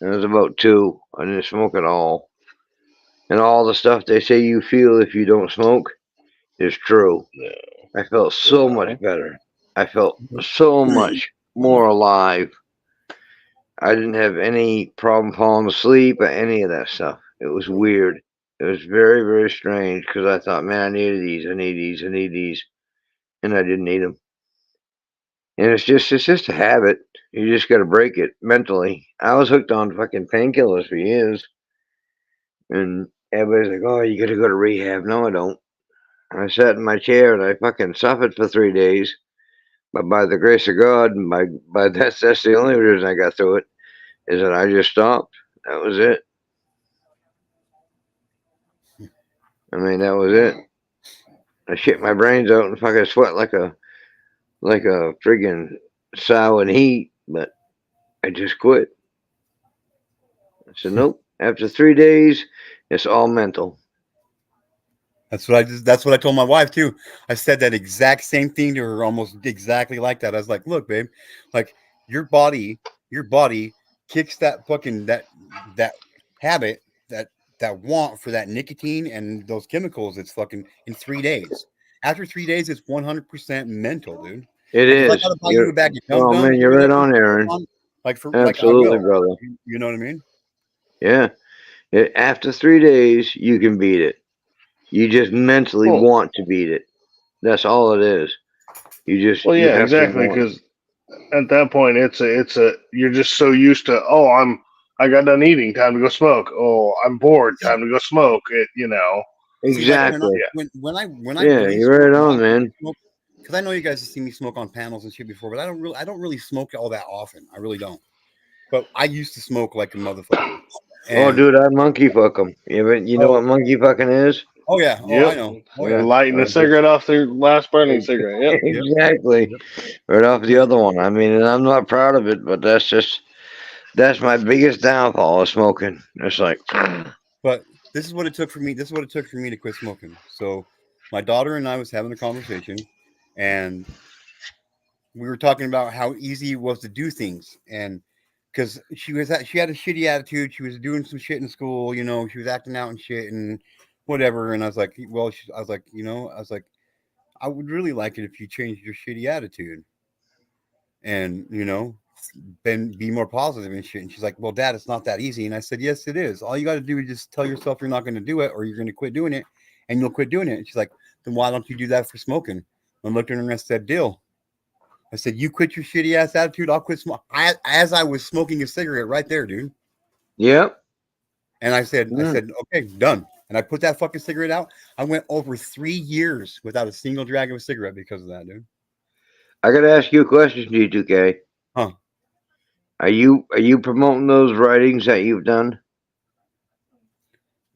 It was about 2. I didn't smoke at all. And all the stuff they say you feel if you don't smoke is true. Yeah. I felt so much better. I felt so much more alive. I didn't have any problem falling asleep or any of that stuff. It was weird. It was very, very strange because I thought, man, I need these, I need these, I need these, and I didn't need them. And it's just a habit. You just got to break it mentally. I was hooked on fucking painkillers for years, and everybody's like, "Oh, you got to go to rehab." No, I don't. I sat in my chair and I fucking suffered for 3 days, but by the grace of God, and by that's the only reason I got through it is that I just stopped. That was it. I mean, that was it. I shit my brains out and fucking sweat like a friggin' sow in heat, but I just quit. I said, nope. After 3 days, it's all mental. That's what I told my wife too. I said that exact same thing to her, almost exactly like that. I was like, look, babe, like your body kicks that fucking that habit, that want for that nicotine and those chemicals. It's fucking in 3 days. After 3 days, it's 100% mental, dude. It Like if I is. gotta buy you a bag of Oh Dum man, Dums you're or right whatever, on, Aaron. like I Absolutely, will. brother. You know what I mean? Yeah. After 3 days, you can beat it. You just mentally Well, want to beat it. That's all it is. You yeah, have to exactly. want. Because at that point, it's a. You're just so used to. Oh, I got done eating. Time to go smoke. Oh, I'm bored. Time to go smoke. It. See, like Exactly. when I Yeah, really you're right smoke, on, man. because I know you guys have seen me smoke on panels and shit before, but I don't really smoke all that often. I really don't. But I used to smoke like a motherfucker. Oh, And dude, I monkey fuck them. You know oh, what monkey fucking is? oh yeah, oh I Yep. know, oh yeah, Lighting a cigarette off the last burning cigarette. Yep. yep, Exactly. yep. Right off the other one. I mean, and I'm not proud of it, but that's my biggest downfall of smoking. It's like, But this is what it took for me. This is what it took for me to quit smoking. So my daughter and I was having a conversation, and we were talking about how easy it was to do things, and because she had a shitty attitude, she was doing some shit in school, she was acting out and shit and whatever. And I was like, well, I was like, I would really like it if you changed your shitty attitude, and then be more positive and shit. And she's like, well, Dad, it's not that easy. And I said, yes, it is. All you got to do is just tell yourself you're not going to do it, or you're going to quit doing it, and you'll quit doing it. And she's like, then why don't you do that for smoking? I looked at her and I said, deal. I said, you quit your shitty ass attitude, I'll quit smoking. As I was smoking a cigarette right there, dude. yep. And I said, okay, done. And I put that fucking cigarette out. I went over 3 years without a single drag of a cigarette because of that, dude. I gotta ask you a question, G2K. Huh? Are you promoting those writings that you've done?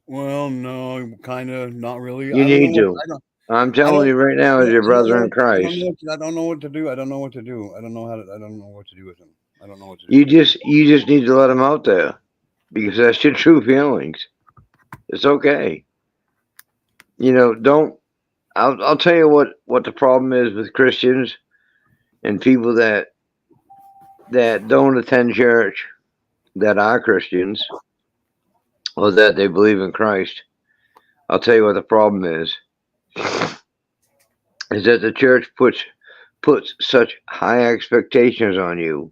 Well, no, kind of, not really. You I don't know need what to. I'm telling you right now, as your brother in Christ. I don't know what to do. I don't know what to do. I don't know what to do with him. I don't know what to do. You just need to let them out there because that's your true feelings. It's okay. Don't. I'll tell you what the problem is with Christians and people that don't attend church that are Christians or that they believe in Christ. I'll tell you what the problem is that the church puts such high expectations on you.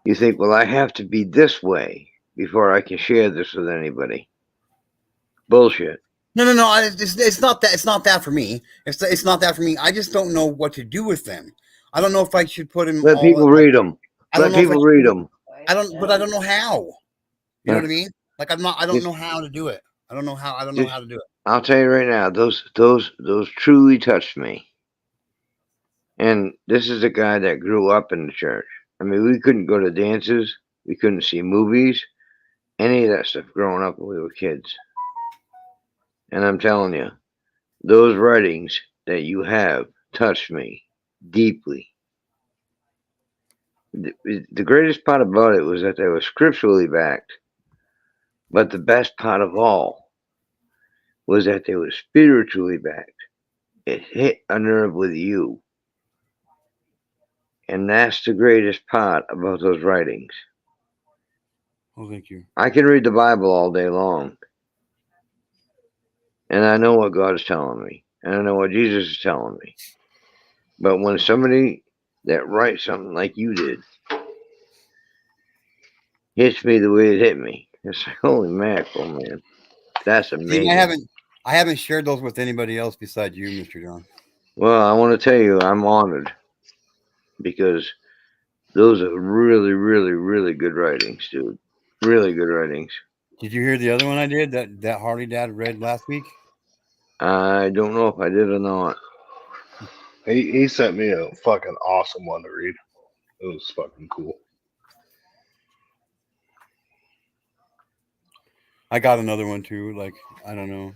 You think, well, I have to be this way before I can share this with anybody. Bullshit. No. It's not that. It's not that for me. It's not that for me. I just don't know what to do with them. I don't know if I should put them. Let people read them. Let people read them. But I don't know how. You know what I mean? Like I don't know how to do it. I don't know how to do it. I'll tell you right now, those truly touched me. And this is a guy that grew up in the church. I mean, we couldn't go to dances, we couldn't see movies, any of that stuff growing up when we were kids. And I'm telling you, those writings that you have touched me deeply. the greatest part about it was that they were scripturally backed. But the best part of all was that they were spiritually backed. It hit a nerve with you. And that's the greatest part about those writings. Oh, thank you. I can read the Bible all day long. And I know what God is telling me. And I know what Jesus is telling me. But when somebody that writes something like you did hits me the way it hit me, it's like, holy mackerel, man. That's amazing. I haven't shared those with anybody else besides you, Mr. John. Well, I want to tell you, I'm honored because those are really, really, really good writings, dude. Really good writings. Did you hear the other one I did that Harley Dad read last week? I don't know if I did or not. He sent me a fucking awesome one to read. It was fucking cool. I got another one too. Like, I don't know.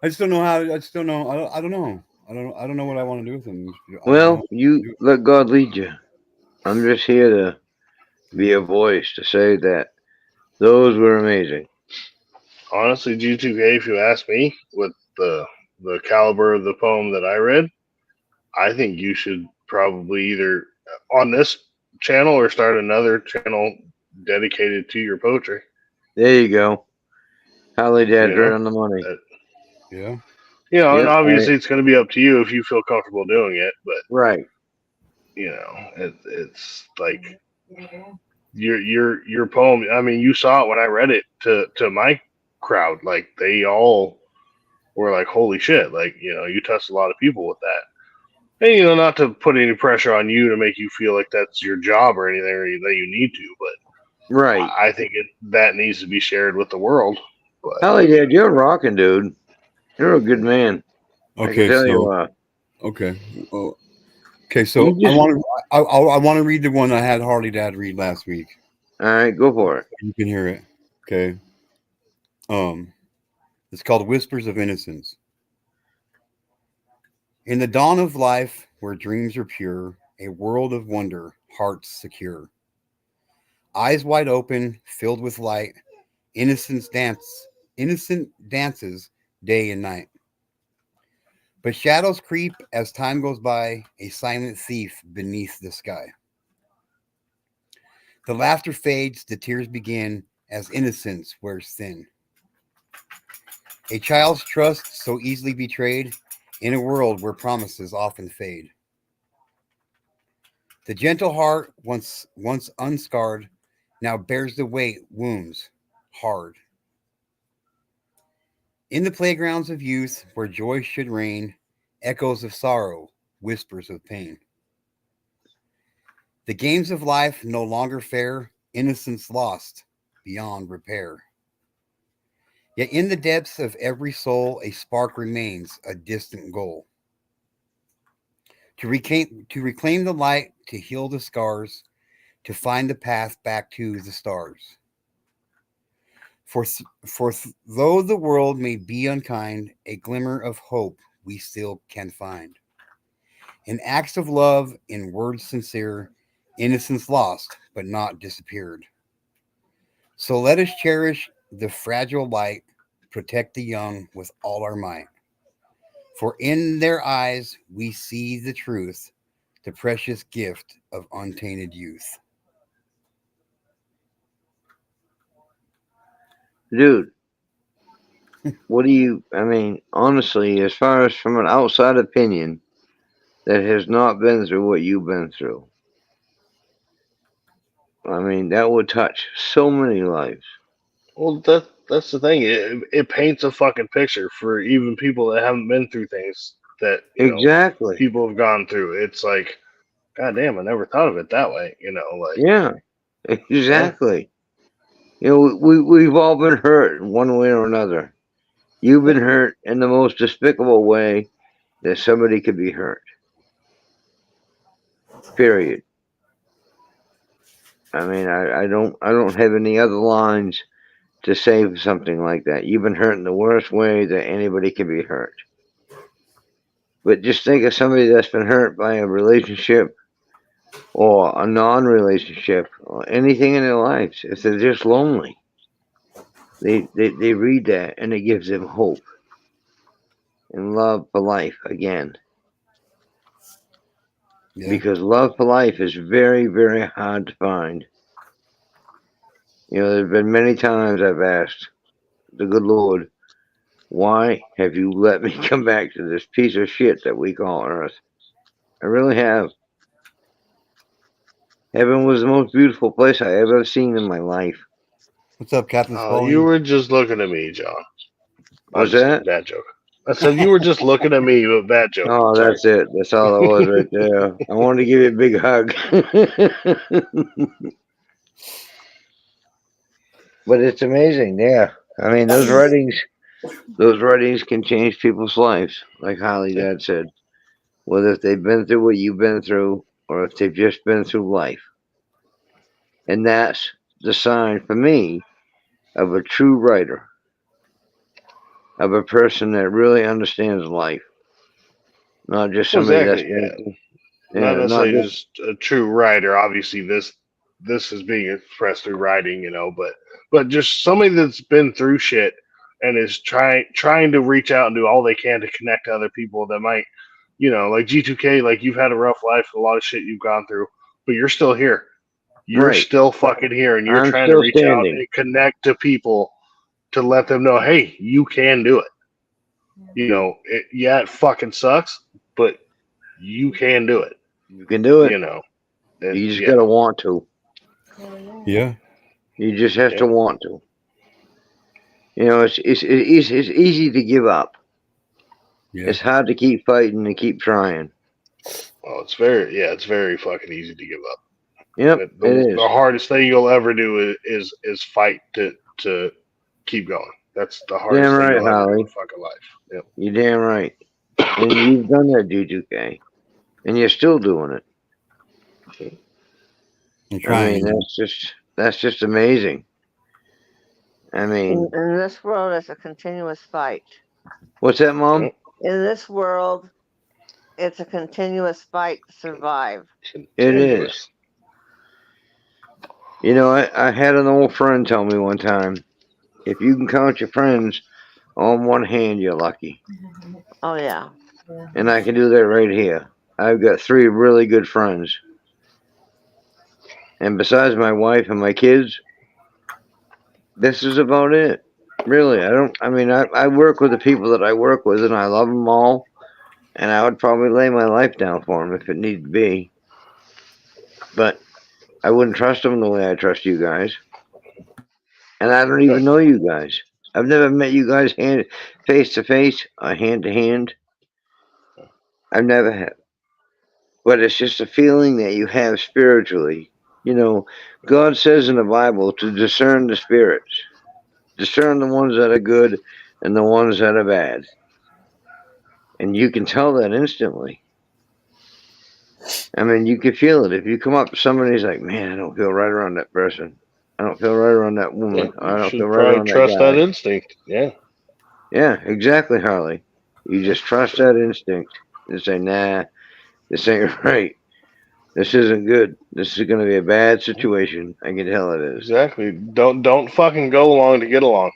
I just don't know how. I just don't know. I don't know. I don't know what I want to do with them. Well, you let God lead you. I'm just here to be a voice to say that those were amazing. Honestly, G2K, if you ask me, with the caliber of the poem that I read, I think you should probably either on this channel or start another channel dedicated to your poetry. There you go. Harley Dad's right on the money. Yeah. You know, and Yep, obviously it's going to be up to you if you feel comfortable doing it, but right. you know, it's like your poem. I mean, you saw it when I read it to my crowd. Like they all were like, "Holy shit!" Like, you know, you touched a lot of people with that. And you know, not to put any pressure on you to make you feel like that's your job or anything or that you need to, but right. I think that needs to be shared with the world. But Harley Dad, you're rocking, dude. You're a good man. Okay, I can tell you. Okay. Well, okay, so I want to read the one I had Harley Dad read last week. All right, go for it. You can hear it. Okay. It's called Whispers of Innocence. In the dawn of life, where dreams are pure, a world of wonder, hearts secure. Eyes wide open, filled with light, innocent dances day and night. But shadows creep as time goes by, a silent thief beneath the sky. The laughter fades, the tears begin, as innocence wears thin. A child's trust so easily betrayed, in a world where promises often fade. The gentle heart, once unscarred, now bears the weight, wounds hard. In the playgrounds of youth, where joy should reign, echoes of sorrow, whispers of pain. The games of life no longer fair, innocence lost beyond repair. Yet in the depths of every soul, a spark remains, a distant goal. To reclaim the light, to heal the scars, to find the path back to the stars. For though the world may be unkind, a glimmer of hope we still can find. In acts of love, in words sincere, innocence lost, but not disappeared. So let us cherish the fragile light, protect the young with all our might. For in their eyes we see the truth, the precious gift of untainted youth. Dude, what do you, I mean, honestly, as far as from an outside opinion that has not been through what you've been through, I mean, that would touch so many lives. well, that's the thing. It paints a fucking picture for even people that haven't been through things that Exactly. people have gone through. It's like, God damn, I never thought of it that way. You know, like Yeah, exactly. You know, we've all been hurt in one way or another. You've been hurt in the most despicable way that somebody could be hurt. Period. I mean, I don't have any other lines to say something like that. You've been hurt in the worst way that anybody can be hurt. But just think of somebody that's been hurt by a relationship or a non-relationship or anything in their lives. If they're just lonely, they read that and it gives them hope and love for life again. Yeah. Because love for life is very, very hard to find. You know, there's been many times I've asked the good Lord, why have you let me come back to this piece of shit that we call Earth? I really have. Heaven was the most beautiful place I ever seen in my life. What's up, Captain Oh, Spaulding? you were just looking at me, John. What's that? Bad joke. I said you were just looking at me, but bad joke. Oh, Sorry. that's it. That's all it was right there. I wanted to give you a big hug. But it's amazing, yeah. I mean, those writings can change people's lives, like Holly Dad said. Whether if they've been through what you've been through, or if they've just been through life. And that's the sign for me of a true writer, of a person that really understands life, not just somebody Exactly, that's not not necessarily just just a true writer. Obviously, this is being expressed through writing, but just somebody that's been through shit and is trying to reach out and do all they can to connect to other people that might, like G2K, like you've had a rough life, a lot of shit you've gone through, but you're still here. You're right. still fucking here, and you're I'm trying to still reach out standing. and connect to people to let them know, hey, you can do it. It fucking sucks, but you can do it. You can do it. And, You just gotta want to. Yeah. You just have to want to. It's easy to give up. Yeah. It's hard to keep fighting and keep trying. Well, it's very fucking easy to give up. Yep, it is. The hardest thing you'll ever do is fight to keep going. That's the hardest Damn thing right, you'll ever do Holly. in fucking life. Yep. You're damn right. And you've done that, G2K. And you're still doing it. I'm I trying. mean, that's just amazing. I mean, In this world, it's a continuous fight. what's that, Mom? In this world, it's a continuous fight to survive. It is. I had an old friend tell me one time, if you can count your friends on one hand, you're lucky. Oh, yeah. And I can do that right here. I've got 3 really good friends. And besides my wife and my kids, this is about it. Really, I work with the people that I work with, and I love them all. And I would probably lay my life down for them if it needed to be. But I wouldn't trust them the way I trust you guys. And I don't even know you guys. I've never met you guys face to face or hand to hand. I've never had. But it's just a feeling that you have spiritually. God says in the Bible to discern the spirits. Discern the ones that are good and the ones that are bad. And you can tell that instantly. I mean, you can feel it. If you come up to somebody who's like, man, I don't feel right around that person. I don't feel right around that woman. Yeah, I don't should feel right probably around trust that guy. that instinct. Yeah. Yeah, exactly, Harley. You just trust that instinct and say, nah, this ain't right. This isn't good. This is going to be a bad situation. I can tell it is. Exactly. Don't fucking go along to get along.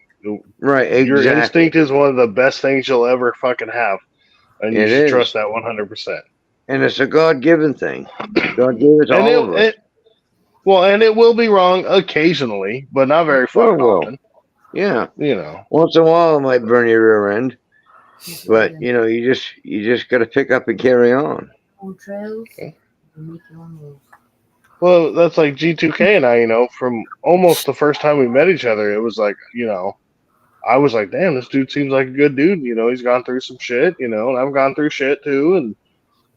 Right, exactly. Your instinct is one of the best things you'll ever fucking have. And you should trust that 100%. And it's a God-given thing. God gave it to all of us. And it will be wrong occasionally, but not very fucking often. Yeah. Once in a while it might burn your rear end. But you just gotta pick up and carry on. Okay. Well, that's like G2K and I, from almost the first time we met each other, it was like, I was like, damn, this dude seems like a good dude. He's gone through some shit, and I've gone through shit too, and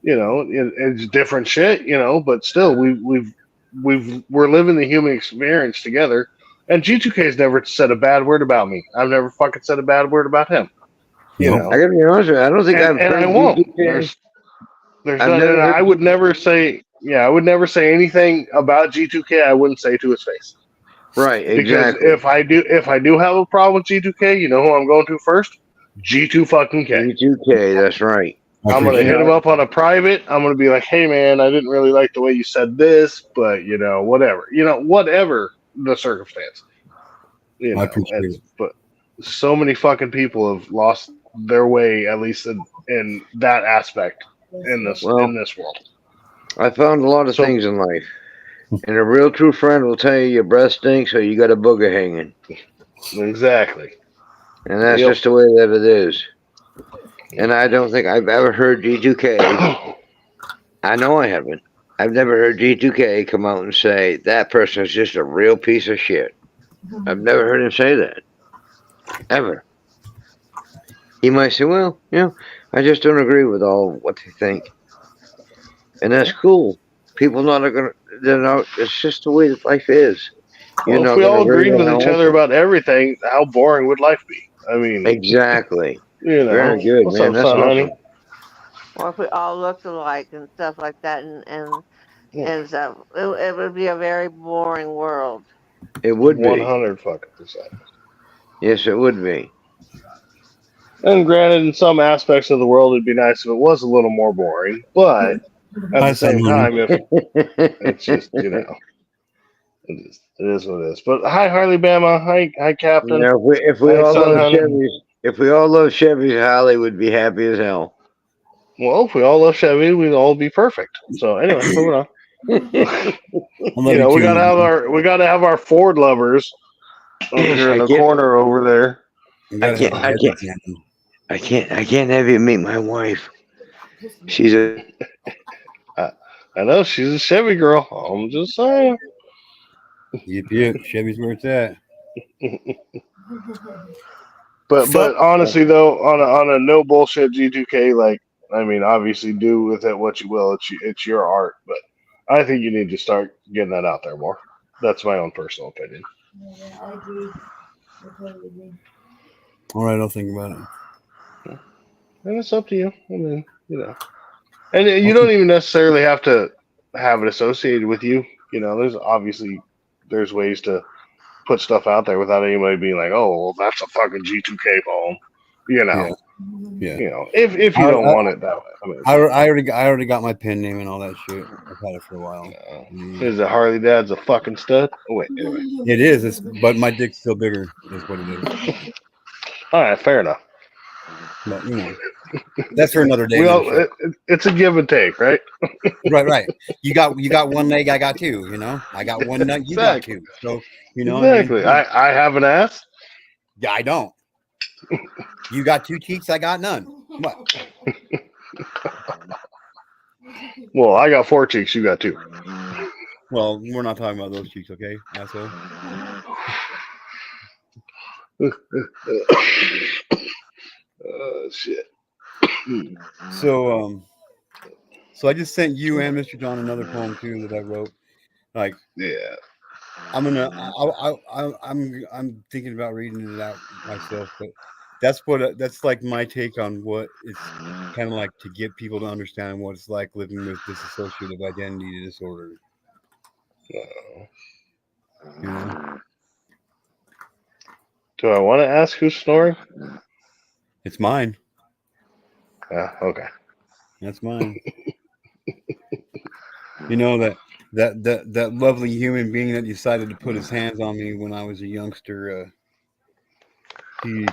it's different shit, but still we're living the human experience together. And G2K's never said a bad word about me. I've never fucking said a bad word about him. I gotta be honest with you, I don't think I've and I won't. There's nothing. I would never say. Yeah, I would never say anything about G2K. I wouldn't say to his face. Right, exactly. Because if I do have a problem with G2K, you know who I'm going to first? G2 fucking K. G2K, that's right. I'm gonna hit him up on a private. I'm gonna be like, "Hey, man, I didn't really like the way you said this, but whatever. Whatever the circumstance. I appreciate it. But so many fucking people have lost their way, at least in that aspect in this world. I found a lot of things in life, and a real true friend will tell you your breath stinks or you got a booger hanging. Exactly. And that's just the way that it is. And I don't think I've ever heard G2K. I know I haven't. I've never heard G2K come out and say that person is just a real piece of shit. I've never heard him say that. Ever. He might say, well, I just don't agree with all what they think. And that's cool. People it's just the way that life is. Well, if we all agreed with each other about everything, how boring would life be? I mean, exactly. Very good, What's man. up, That's son, awesome. honey? Or if we all looked alike and stuff like that, and stuff, it would be a very boring world. It would be 100%. Yes, it would be. And granted, in some aspects of the world, it'd be nice if it was a little more boring. But at the same time, if it's just it is what it is. But hi, Harley Bama. Hi, Captain. If we all love Chevys, Holly would be happy as hell. Well, if we all love Chevy, we'd all be perfect. So anyway, moving on. we gotta have our Ford lovers over here in the corner over there. I can't have you meet my wife. She's a. I know she's a Chevy girl. I'm just saying. Yep. Chevy's where it's at. But honestly though, on a no bullshit G2K, like, I mean, obviously do with it what you will. It's your art, but I think you need to start getting that out there more. That's my own personal opinion. Yeah, I agree. I totally agree. All right, I'll think about it. And it's up to you. I mean, and you don't even necessarily have to have it associated with you. There's ways to put stuff out there without anybody being like, "Oh, well, that's a fucking G2K poem." Yeah. If you don't want it that way. I mean, I already got my pen name and all that shit. I've had it for a while. Is it Harley Dad's a fucking stud? Oh wait, anyway. It is, but my dick's still bigger. Is what it is. All right, fair enough. But that's for another day. It's a give and take, right? Right. You got one leg, I got two. I got one nut, you got two. So exactly. I have an ass. Yeah, I don't. You got two cheeks, I got none. What? Well, I got 4 cheeks, you got 2. Well, we're not talking about those cheeks, okay, asshole? Shit. So I just sent you and Mr. John another poem too that I wrote. Like, yeah, I'm thinking about reading it out myself, but that's like my take on what it's kind of like to get people to understand what it's like living with dissociative identity disorder. Do I want to ask who's snoring? It's mine. Okay. That's mine. that lovely human being that decided to put his hands on me when I was a youngster.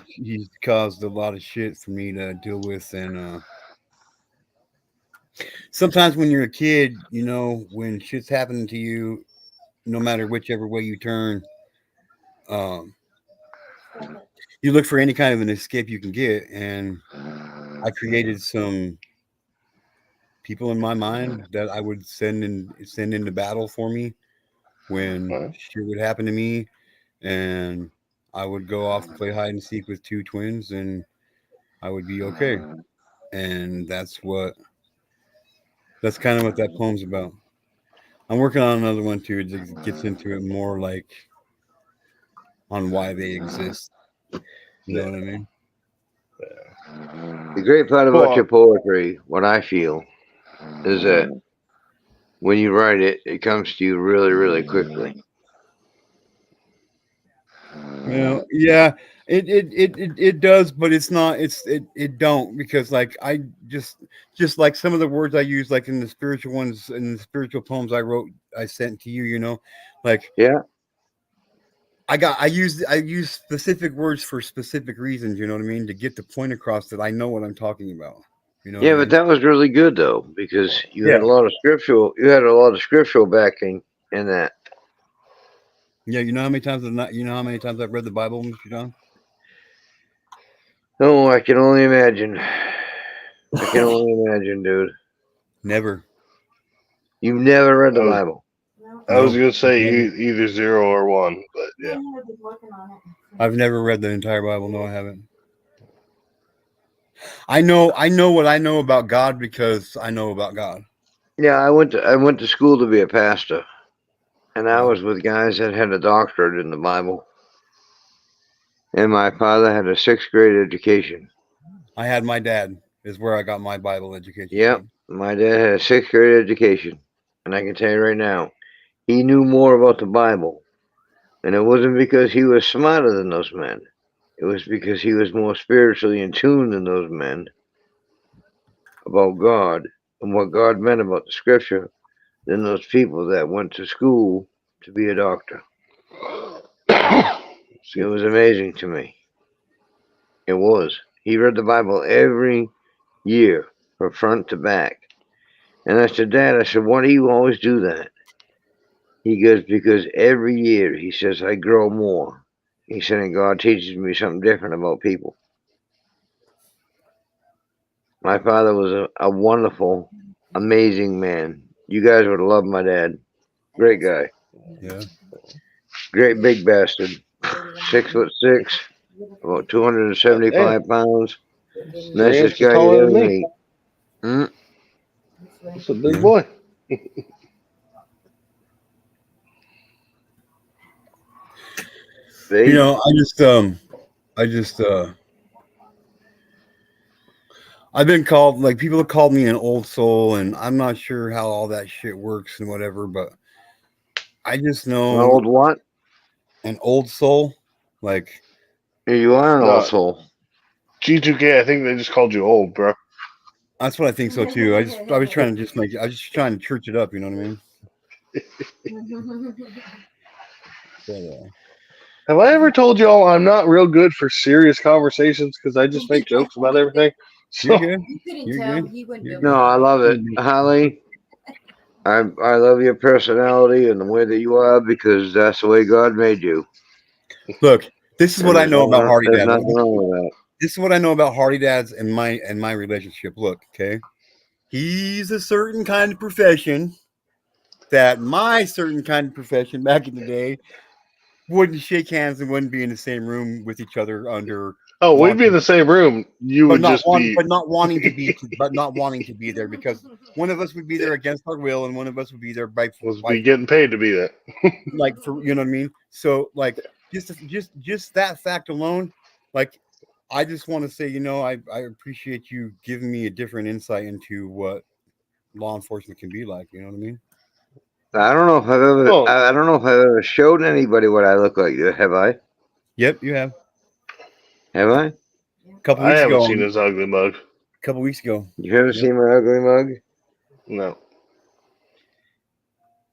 He's caused a lot of shit for me to deal with, and sometimes when you're a kid, when shit's happening to you, no matter whichever way you turn, you look for any kind of an escape you can get, and I created some people in my mind that I would send into battle for me when shit would happen to me, and I would go off and play hide and seek with 2 twins, and I would be okay. And that's kind of what that poem's about. I'm working on another one too that gets into it more, like on why they exist. You know what I mean? The great part about your poetry, what I feel, is that when you write it, it comes to you really, really quickly. Well, yeah, It does, but it's not. It don't, because like I just like some of the words I use, like in the spiritual ones, in the spiritual poems I wrote, I sent to you. You know, like Yeah. I use specific words for specific reasons. You know what I mean? To get the point across that I know what I'm talking about. You know what Yeah, I but mean? that was really good though, because you had Yeah. a lot of scriptural. You had a lot of scriptural backing in that. Yeah. You know how many times you know how many times I've read the Bible, Mr. John? Oh, I can only imagine. I can only imagine, dude. Never. You've never read the I was, Bible. No, I was No. gonna say Never. either 0 or 1, but yeah. Dan was working on it. I've never read the entire Bible. No, I haven't. I know what I know about God because I know about God. Yeah, I went to school to be a pastor, and I Yeah. was with guys that had a doctorate in the Bible. And my father had a 6th-grade education. I had my dad is where I got my Bible education Yep, from. my dad had a 6th-grade education, and I can tell you right now, he knew more about the Bible, and it wasn't because he was smarter than those men. It was because he was more spiritually in tune than those men about God and what God meant about the Scripture than those people that went to school to be a doctor. It was amazing to me. It was. He read the Bible every year from front to back. And I said, Dad, I said, why do you always do that? He goes, because every year, he says, I grow more. He said, and God teaches me something different about people. My father was a wonderful, amazing man. You guys would have loved my dad. Great guy. Yeah. Great big bastard. 6'6", about 275 pounds. Three Nicest inches guy you'd taller ever than me. meet. Hmm? That's a big Yeah. boy. You See? know, I just I've been called, like, people have called me an old soul, and I'm not sure how all that shit works and whatever, but I just An know old what? an old soul, like, You are an old No, soul. G2K, I think they just called you old, bro. that's what I think so too. I was trying to just make I was just trying to church it up, you know what I mean? But, Have I ever told y'all I'm not real good for serious conversations because I just make jokes about everything? you're So good. You couldn't You're tell good. he wouldn't You're be able No, to. I love it. good. Holly, I love your personality and the way that you are because that's the way God made you. Look, this is And what I know about Hardy there's Dad. nothing wrong with that. This is what I know about Hardy Dads and my relationship. Look, okay, he's a certain kind of profession that my certain kind of profession back in the day wouldn't shake hands and wouldn't be in the same room with each other under oh, we'd be in wanting, the same room. You would just be but not wanting to be there, because one of us would be there against our will and one of us would be there by getting paid to be there. like, for, you know what I mean? So like just that fact alone, like, I just want to say, you know, I appreciate you giving me a different insight into what law enforcement can be like, you know what I mean? I don't know if I've ever. Well, I don't know if I've ever showed anybody what I look like. Have I? Yep, you have. Have I? A couple I weeks haven't ago. seen his ugly mug. Couple weeks ago. You haven't Yep. seen my ugly mug? No.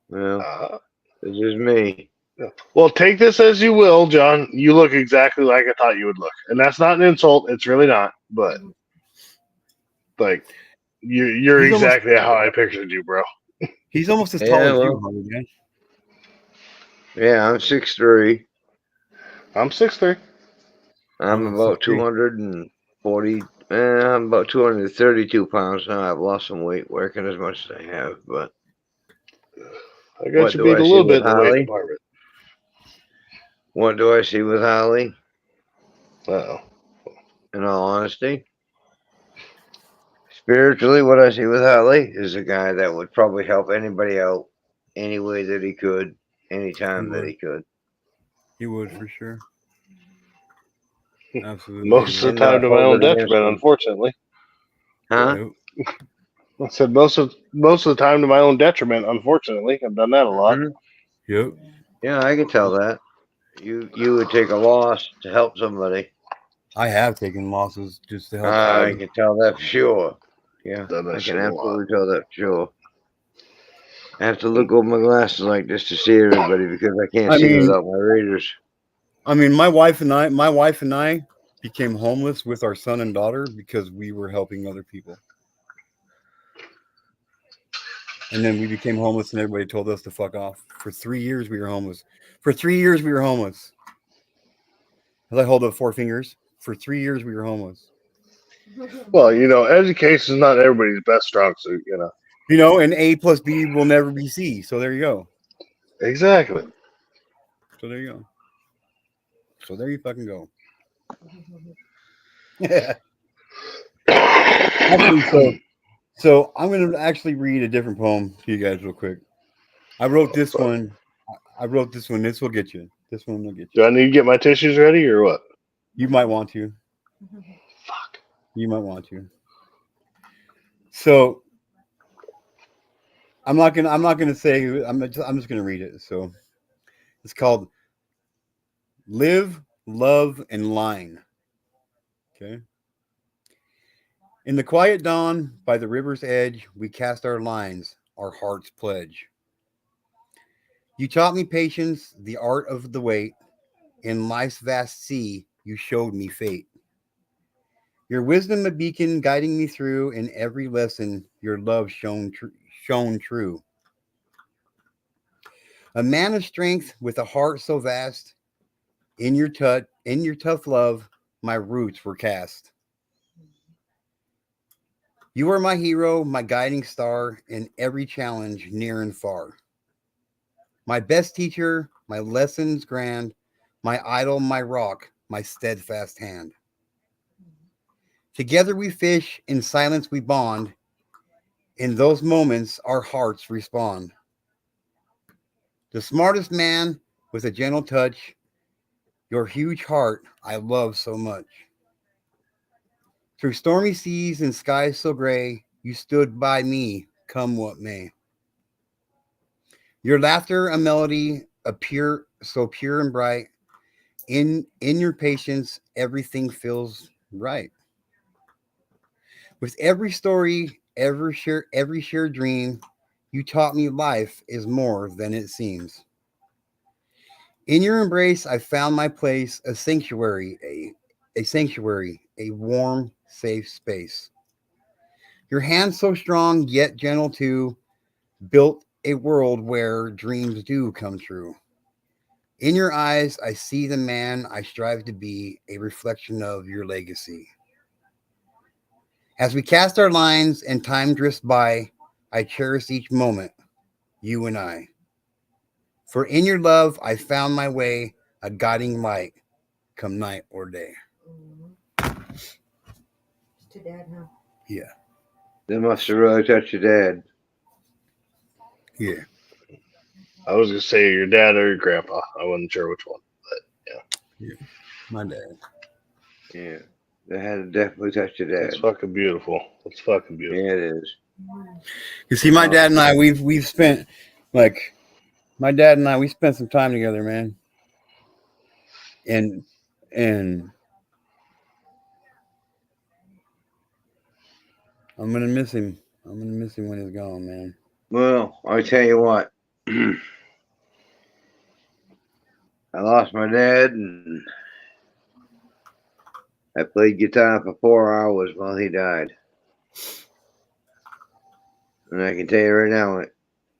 Well, it's just me. Well, take this as you will, John. You look exactly like I thought you would look, and that's not an insult. It's really not. But like, you're He's almost exactly how I pictured you, bro. he's almost as tall Yeah, as you, well, Harvey, man. yeah, I'm 6'3". I'm 6'3". I'm about 240. I'm about 232 pounds now. I've lost some weight working as much as I have. But I got what you do beat I a see little bit with in the weight Holly? department. What do I see with Holly? Uh-oh. In all honesty, spiritually, what I see with Holly is a guy that would probably help anybody out any way that he could, anytime that he could. He would, for sure. Absolutely. Most of And the time not to my hold own it against detriment, him. unfortunately. Huh? Yep. I said most of the time to my own detriment, unfortunately. I've done that a lot. Mhm. Yep. Yeah, I can tell that. You would take a loss to help somebody. I have taken losses just to help I out. can tell that for sure. Yeah, Done that I shit can a lot. absolutely tell that for sure. I have to look over my glasses like this to see everybody because I can't I see mean, without my readers. my wife and I became homeless with our son and daughter because we were helping other people. And then we became homeless and everybody told us to fuck off. For 3 years we were homeless. For 3 years we were homeless. As I hold up 4 fingers. For 3 years we were homeless. Well, education is not everybody's best strong suit. And A plus B will never be C. So there you go. Exactly. So there you go. So there you fucking go. Actually, so I'm going to actually read a different poem to you guys real quick. I wrote this one. This will get you. This one will get Do you. I need to get my tissues ready or what? You might want to. Fuck. You might want to. So I'm not gonna say. I'm just gonna read it. So it's called "Live, Love, and Line." Okay. In the quiet dawn, by the river's edge, we cast our lines, our hearts pledge. You taught me patience, the art of the wait. In life's vast sea, you showed me fate. Your wisdom a beacon guiding me through. In every lesson, your love shone true. A man of strength with a heart so vast. In your tough love, my roots were cast. You are my hero, my guiding star in every challenge, near and far. My best teacher, my lessons grand, my idol, my rock, my steadfast hand. Together we fish, in silence we bond. In those moments, our hearts respond. The smartest man with a gentle touch, your huge heart I love so much. Through stormy seas and skies so gray, you stood by me, come what may. Your laughter a melody, so pure and bright. In your patience, everything feels right. With every story, every shared dream, you taught me life is more than it seems. In your embrace, I found my place, a sanctuary, a warm, safe space. Your hand so strong yet gentle too, built a world where dreams do come true. In your eyes, I see the man I strive to be, a reflection of your legacy. As we cast our lines and time drifts by, I cherish each moment, you and I. For in your love, I found my way, a guiding light, come night or day. To Dad now. Yeah. That must have really touched your dad. Yeah. I was gonna say your dad or your grandpa. I wasn't sure which one, but Yeah. My dad. Yeah, that had to definitely touch your it's dad. fucking beautiful. It's fucking beautiful. Yeah, it is. You see, my dad and I, we've spent we spent some time together, man. And I'm gonna miss him. I'm gonna miss him when he's gone, man. Well, I tell you what. I lost my dad, and I played guitar for 4 hours while he died. And I can tell you right now,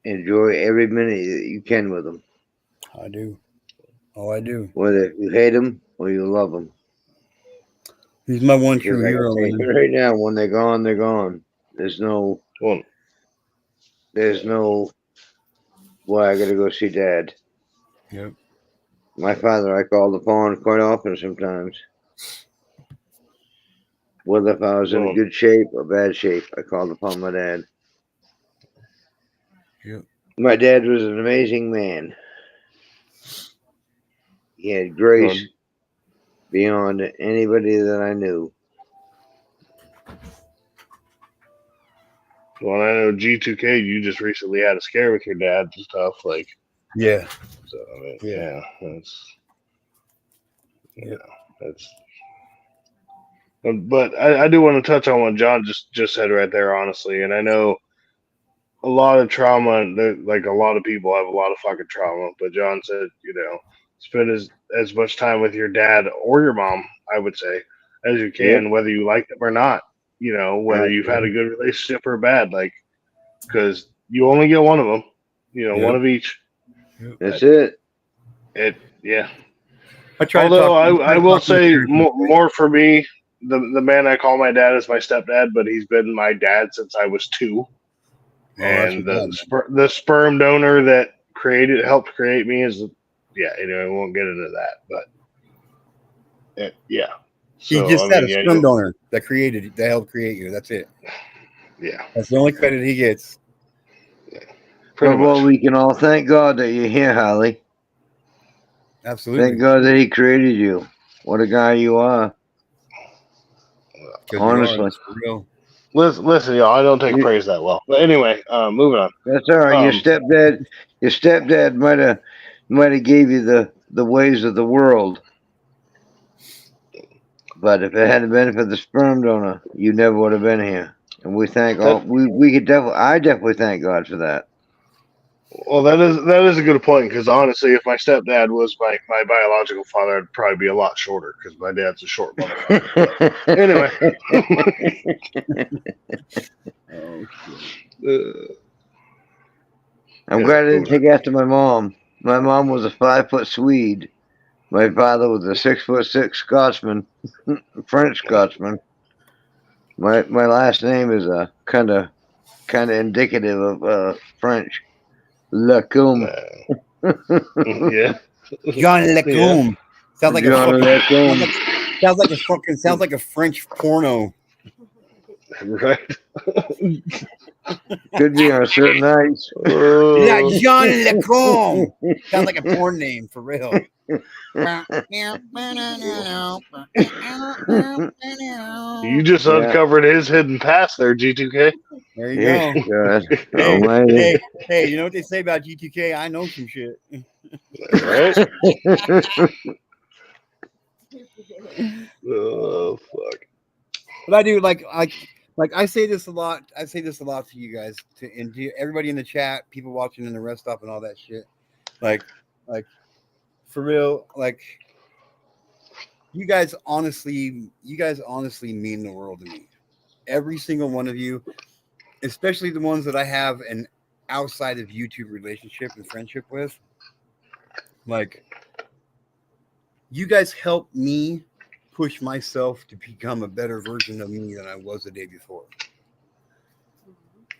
enjoy every minute that you can with him. I do. Oh, I do. Whether you hate him or you love him. He's my one Because true I can hero, tell you man. right now, when they're gone, they're gone. There's no Well, why I gotta go see Dad. Yep. My father I called upon quite often sometimes. Whether if I was in a good shape or bad shape, I called upon my dad. Yep. My dad was an amazing man. He had grace beyond anybody that I knew. Well, I know G2K. You just recently had a scare with your dad and stuff. Like, Yeah. so I mean, Yeah. that's Yep. that's But I do want to touch on what John just said right there, honestly. And I know a lot of trauma, like a lot of people have a lot of fucking trauma. But John said, spend as much time with your dad or your mom, I would say, as you can, Yep. whether you like them or not. Whether you've had a good relationship or bad, like, because you only get one of them. One of each. That's it. Yeah. I try Although to I will talk to my say parents. more for me, the man I call my dad is my stepdad, but he's been my dad since I was 2. That's And your dad, the sperm donor that helped create me is, anyway, I won't get into that, but yeah. He So just I said mean, a sperm donor that helped create you. That's it. yeah, That's the only credit he gets. pretty Well, much. we can all thank God that you're here, Holly. Absolutely. Thank God that He created you. What a guy you are. 'Cause Honestly. you are, it's for real. Listen, y'all, I don't take You- praise that well. But anyway, moving on. That's all right. Your Um, stepdad might have gave you the ways of the world. But if it hadn't been for the sperm donor, you never would have been here. And we thank all we could I definitely thank God for that. Well, that is a good point, because honestly, if my stepdad was my biological father, I'd probably be a lot shorter, because my dad's a short motherfucker. But anyway. Oh, shit. I'm glad I didn't take after my mom. My mom was a 5-foot Swede. My father was a 6'6" Scotsman, French Scotsman. My last name is kind of indicative of French. Lacombe. Yeah. John Lecombe. Sounds like John Lacombe. sounds like a French porno. Right. Could be on certain nights. Yeah, John Lecombe. Sounds like a porn name for real. You just uncovered his hidden past there, G2K. There you go. God. Hey, Almighty. hey, you know what they say about G2K? I know some shit. Right? Oh fuck. But I do like I say this a lot. I say this a lot to you guys, and to everybody in the chat, people watching in the rest stop, and all that shit. Like for real, like you guys honestly mean the world to me. Every single one of you, especially the ones that I have an outside of YouTube relationship and friendship with. Like you guys help me push myself to become a better version of me than I was the day before.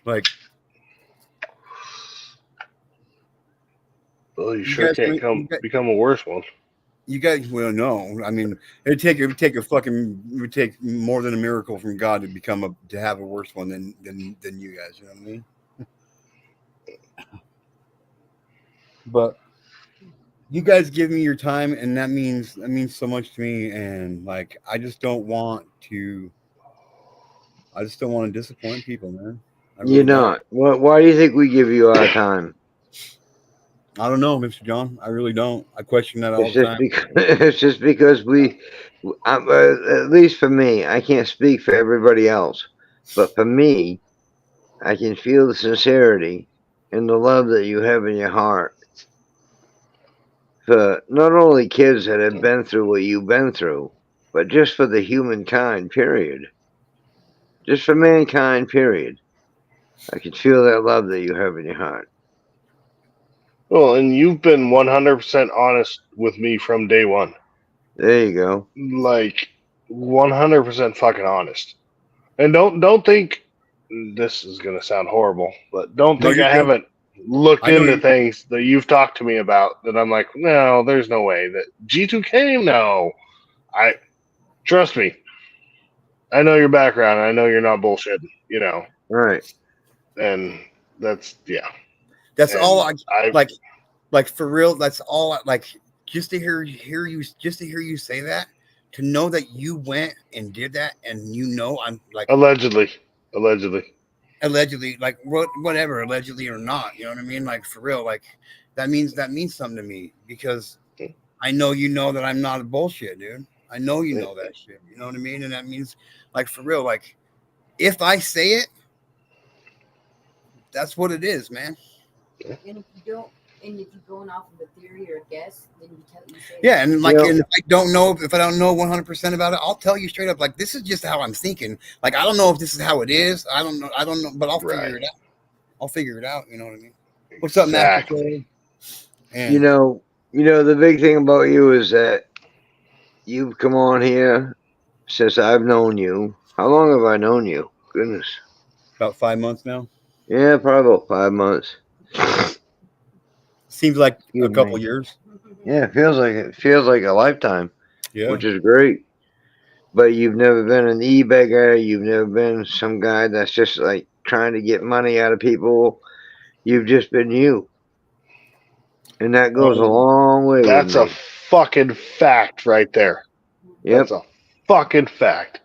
Like, well, you sure can't become a worse one. You guys, well, no. I mean, it would take more than a miracle from God to have a worse one than you guys. You know what I mean? But you guys give me your time, and that means so much to me. And like, I just don't want to disappoint people, man. You're not. Why do you think we give you our time? I don't know, Mr. John. I really don't. I question that all the time. It's just because at least for me, I can't speak for everybody else, but for me, I can feel the sincerity and the love that you have in your heart for not only kids that have been through what you've been through, but just for the humankind, period. Just for mankind, period. I can feel that love that you have in your heart. Well, and you've been 100% honest with me from day one. There you go. Like 100% fucking honest. And don't think this is gonna sound horrible, but don't think I haven't looked into things that you've talked to me about that I'm like, no, there's no way that G2K. No, trust me. I know your background. I know you're not bullshitting. Right. And that's That's and all I like for real. That's all like just to hear you say that, to know that you went and did that, and I'm like allegedly, like whatever, allegedly or not, you know what I mean? Like for real, like that means something to me, because I know that I'm not a bullshit, dude. I know you know that shit. You know what I mean? And that means, like, for real, like, if I say it, that's what it is, man. And if you don't, and if you're going off of a theory or a guess, then you say Yeah, and like, You know, and if I don't know 100% about it, I'll tell you straight up. Like, this is just how I'm thinking. Like, I don't know if this is how it is. I don't know, but I'll figure it out. I'll figure it out. You know what I mean? What's up, Master Exactly. K? you know, the big thing about you is that you've come on here since I've known you. How long have I known you? Goodness. About 5 months now. Yeah, probably about 5 months. Seems like a Excuse couple me. years. Yeah, it feels like a lifetime, Yeah. which is great. But you've never been an e-beggar. You've never been some guy that's just like trying to get money out of people. You've just been you. And that goes a long way That's with a me. fucking fact right there. Yep. That's a fucking fact.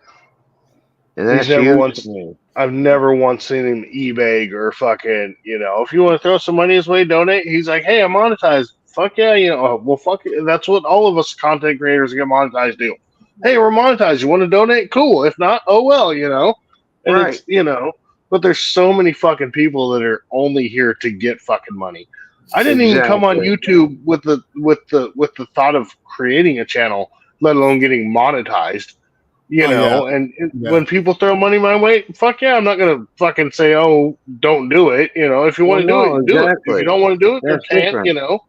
And He's that's never huge once. to me. I've never once seen him eBay or fucking. If you want to throw some money his way, donate. He's like, hey, I'm monetized. Fuck yeah, well, fuck it. That's what all of us content creators that get monetized do. Hey, we're monetized. You want to donate? Cool. If not, oh well, And Right. it's but there's so many fucking people that are only here to get fucking money. I didn't even come on Exactly. YouTube with the thought of creating a channel, let alone getting monetized. Oh yeah. And Yeah. when people throw money my way, fuck yeah, I'm not gonna fucking say, oh, don't do it. If you Well, want to do no, it, do it. If you exactly. don't want to do it, or That's can't, different.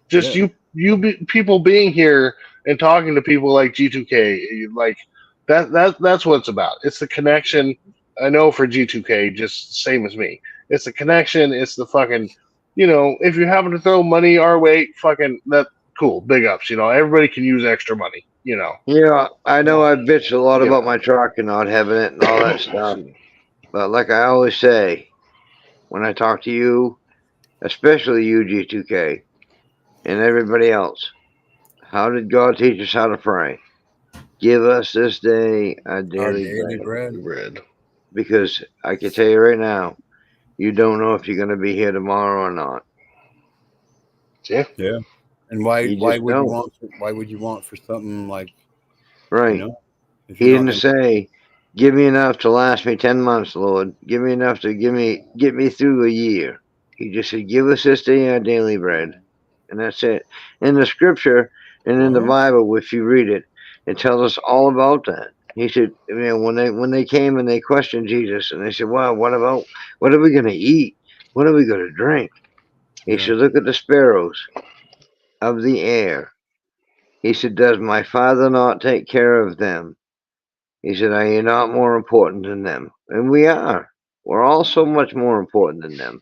just Yeah. people being here and talking to people like G2K, like that's what it's about. It's the connection. I know for G2K, just same as me. It's the connection. It's the fucking, if you happen to throw money our way, fucking that cool, big ups. Everybody can use extra money. Yeah, I know I bitched a lot You about know. my truck and not having it and all that stuff. But like I always say, when I talk to you, especially you, G2K, and everybody else, how did God teach us how to pray? Give us this day our Our daily daily bread. bread. Because I can tell you right now, you don't know if you're going to be here tomorrow or not. Yeah. Yeah. And why You why just would you don't. want for something like, Right. if He you're not didn't gonna. say, give me enough to last me 10 months, Lord. Give me enough to get me through a year. He just said, give us this day our daily bread. And that's it. In the scripture and in the Bible, if you read it, it tells us all about that. He said, when they came and they questioned Jesus and they said, well, what are we going to eat? What are we going to drink? He Yeah. said, look at the sparrows of the air. He said, does my Father not take care of them? He said, are you not more important than them? And we are. We're all so much more important than them.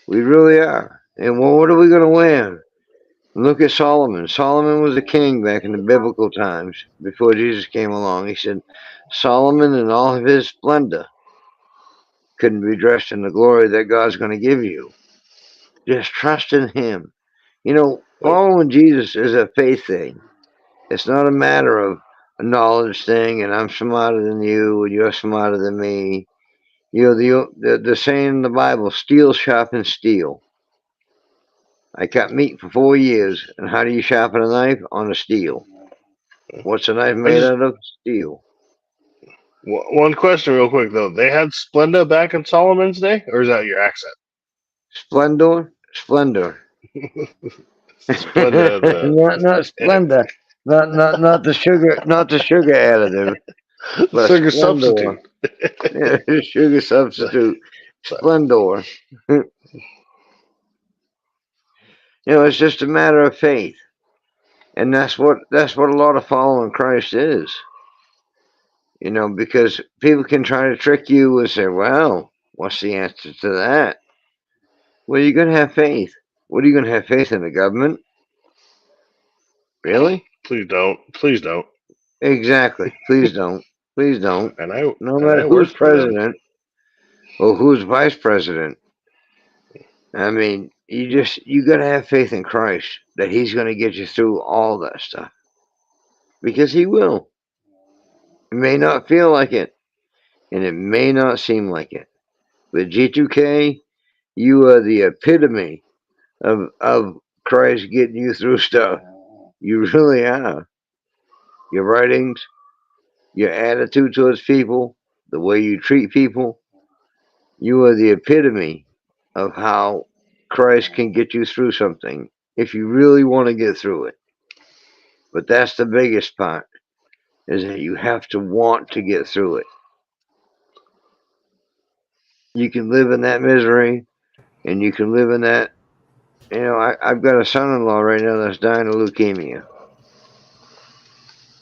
We really are. And well, what are we going to wear? Look at Solomon. Solomon was a king back in the biblical times before Jesus came along. He said, Solomon in all of his splendor couldn't be dressed in the glory that God's going to give you. Just trust in him. Following Jesus is a faith thing. It's not a matter of a knowledge thing and I'm smarter than you and you're smarter than me. The saying in the Bible, steel sharpens steel. I cut meat for 4 years, and how do you sharpen a knife? On a steel. What's a knife I made just out of? Steel. one question real quick though. They had Splenda back in Solomon's day, or is that your accent? Splendor. Splenda, not splendor. Not the sugar additive, the but sugar substitute. splendor. Sugar substitute. Splendor. It's just a matter of faith. And that's what a lot of following Christ is. Because people can try to trick you and say, well, what's the answer to that? Well, you're going to have faith. What are you going to have faith in, the government? Really? Please don't. Please don't. Exactly. Please don't. Please don't. And I No matter work who's for them. president or who's vice president. I mean, you got to have faith in Christ that he's going to get you through all that stuff. Because he will. It may not feel like it, and it may not seem like it. But G2K, you are the epitome of Christ getting you through stuff. You really are. your writings, your attitude towards people, the way you treat people. You are the epitome of how Christ can get you through something if you really want to get through it. But that's the biggest part, is that you have to want to get through it. You can live in that misery, and you can live in that. You know, I've got a son-in-law right now that's dying of leukemia.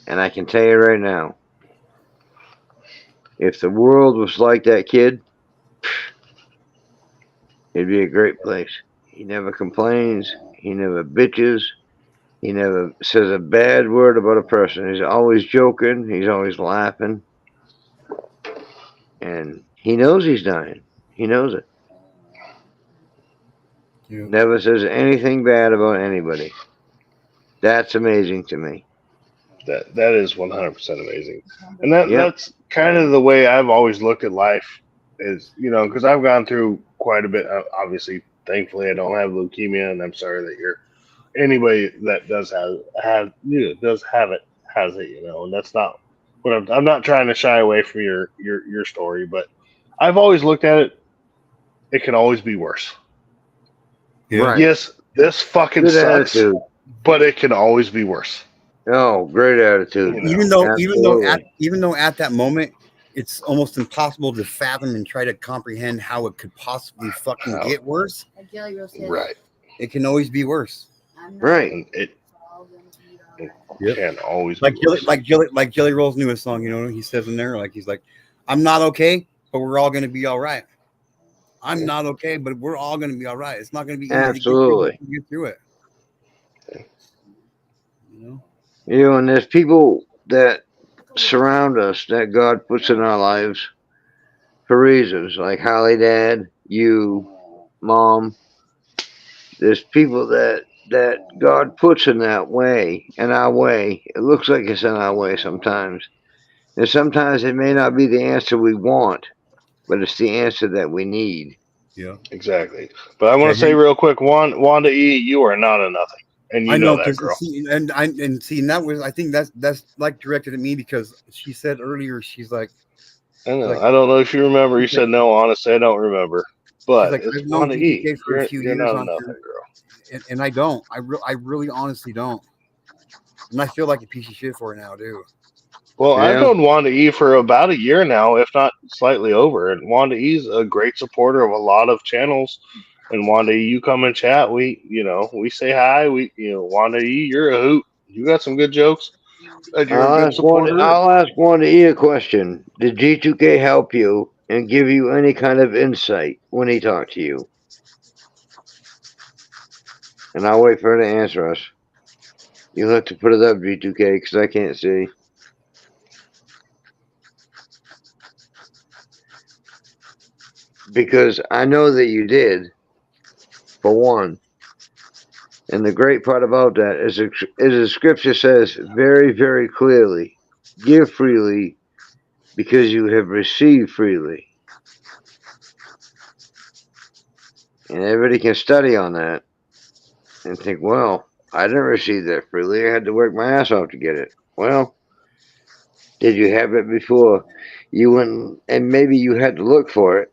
And I can tell you right now, if the world was like that kid, it'd be a great place. He never complains. He never bitches. He never says a bad word about a person. He's always joking. He's always laughing. And he knows he's dying. He knows it. Yeah. Never says anything bad about anybody. That's amazing to me. That is 100% amazing, and Yep. that's kind of the way I've always looked at life. Is, you know, because I've gone through quite a bit. Obviously, thankfully, I don't have leukemia, and I'm sorry that you're anybody that does have does have it has it. You know, and that's not what I'm not trying to shy away from your story, but I've always looked at it. It can always be worse. Yeah. Right. Yes, this fucking Good sucks, attitude. but it can always be worse. Oh, great attitude. You know. Even though at that moment it's almost impossible to fathom and try to comprehend how it could possibly fucking get worse. Like Jelly Roll said, Right. It can always be worse. I'm not Right. And it all gonna be all right. Yep. can always Like be worse. Jelly Roll's newest song, you know, he says in there, like, he's like, I'm not okay, but we're all gonna be all right. I'm not okay, but we're all gonna be all right. It's not gonna be easy Absolutely. to get through it. You know? You know, and there's people that surround us that God puts in our lives for reasons, like Holly, Dad, you, Mom. There's people that God puts in that way, in our way. It looks like it's in our way sometimes. And sometimes it may not be the answer we want, but it's the answer that we need. Yeah. Exactly. But I want to say real quick, Wanda E, you are not a nothing, and you I know know, that, girl. and that was, I think that's like directed at me, because she said earlier, she's like, I know. like, I don't know if you remember. You said no. Honestly, I don't remember. But like, it's I've known Wanda E. VGK for a few You're years not a on nothing, here, girl. and I don't. I really honestly don't. And I feel like a piece of shit for it now, too. Well, I've Yeah. known Wanda E for about a year now, if not slightly over. And Wanda E's a great supporter of a lot of channels. And Wanda E, you come and chat. We say hi. Wanda E, you're a hoot. You got some good jokes. And you're a good supporter. I'll ask Wanda E a question. Did G2K help you and give you any kind of insight when he talked to you? And I'll wait for her to answer us. You'll have to put it up, G2K, because I can't see. Because I know that you did, for one. And the great part about that is the scripture says very, very clearly, give freely because you have received freely. And everybody can study on that and think, well, I didn't receive that freely. I had to work my ass off to get it. Well, did you have it before you went, and maybe you had to look for it,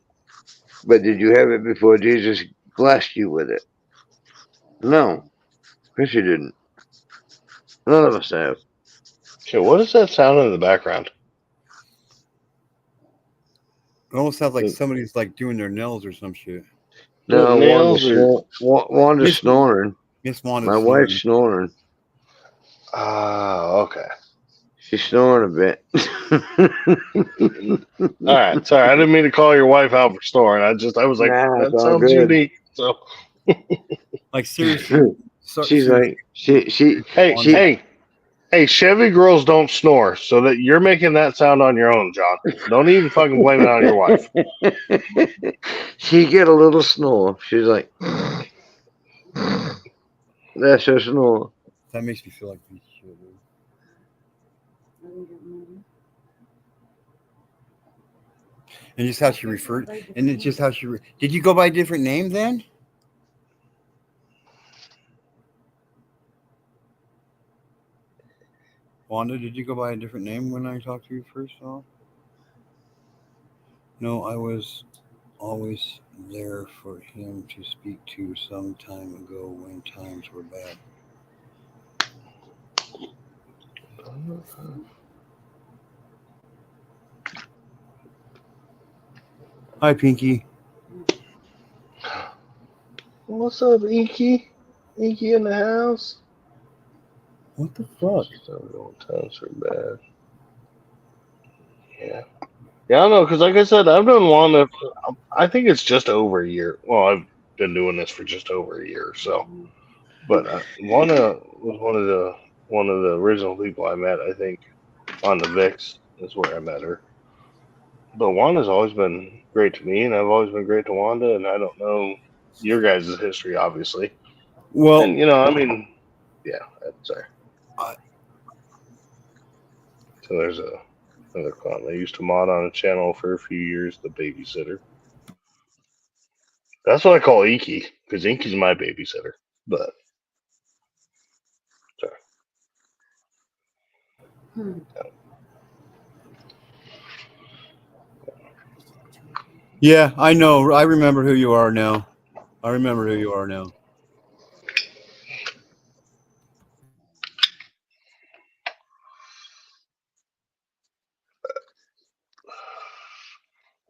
but did you have it before Jesus blessed you with it? No, of course you didn't. None of us have. Okay, what is that sound in the background? It almost sounds like somebody's like doing their nails or some shit. No, nails Wanda's snoring. Miss Wanda's My wife's snoring. Okay. She's snoring a bit. All right. Sorry, I didn't mean to call your wife out for snoring. I was like, Nah, that it's all sounds good. unique. So, like, seriously. She's like, hey, Chevy girls don't snore, so that you're making that sound on your own, John. Don't even fucking blame it on your wife. She get a little snore. She's like, that's her snore. That makes me feel like shit. And just how she referred, and it's just how she. Did you go by a different name then? Wanda, did you go by a different name when I talked to you first off? No, I was always there for him to speak to some time ago when times were bad. Hi, Pinky. What's up, Inky? Inky in the house? What the fuck? Times are bad. Yeah. Yeah, I don't know, because like I said, I've done Wanda. I think it's just over a year. Well, I've been doing this for just over a year or so. But Wanda was one of the original people I met. I think on the VIX is where I met her. But Wanda's always been great to me, and I've always been great to Wanda. And I don't know your guys' history, obviously. Well, And I mean, yeah, sorry. I- So there's another clown. I used to mod on a channel for a few years, the babysitter. That's what I call Inky, because Inky's my babysitter. But sorry. Hmm. yeah, I know. I remember who you are now. I remember who you are now.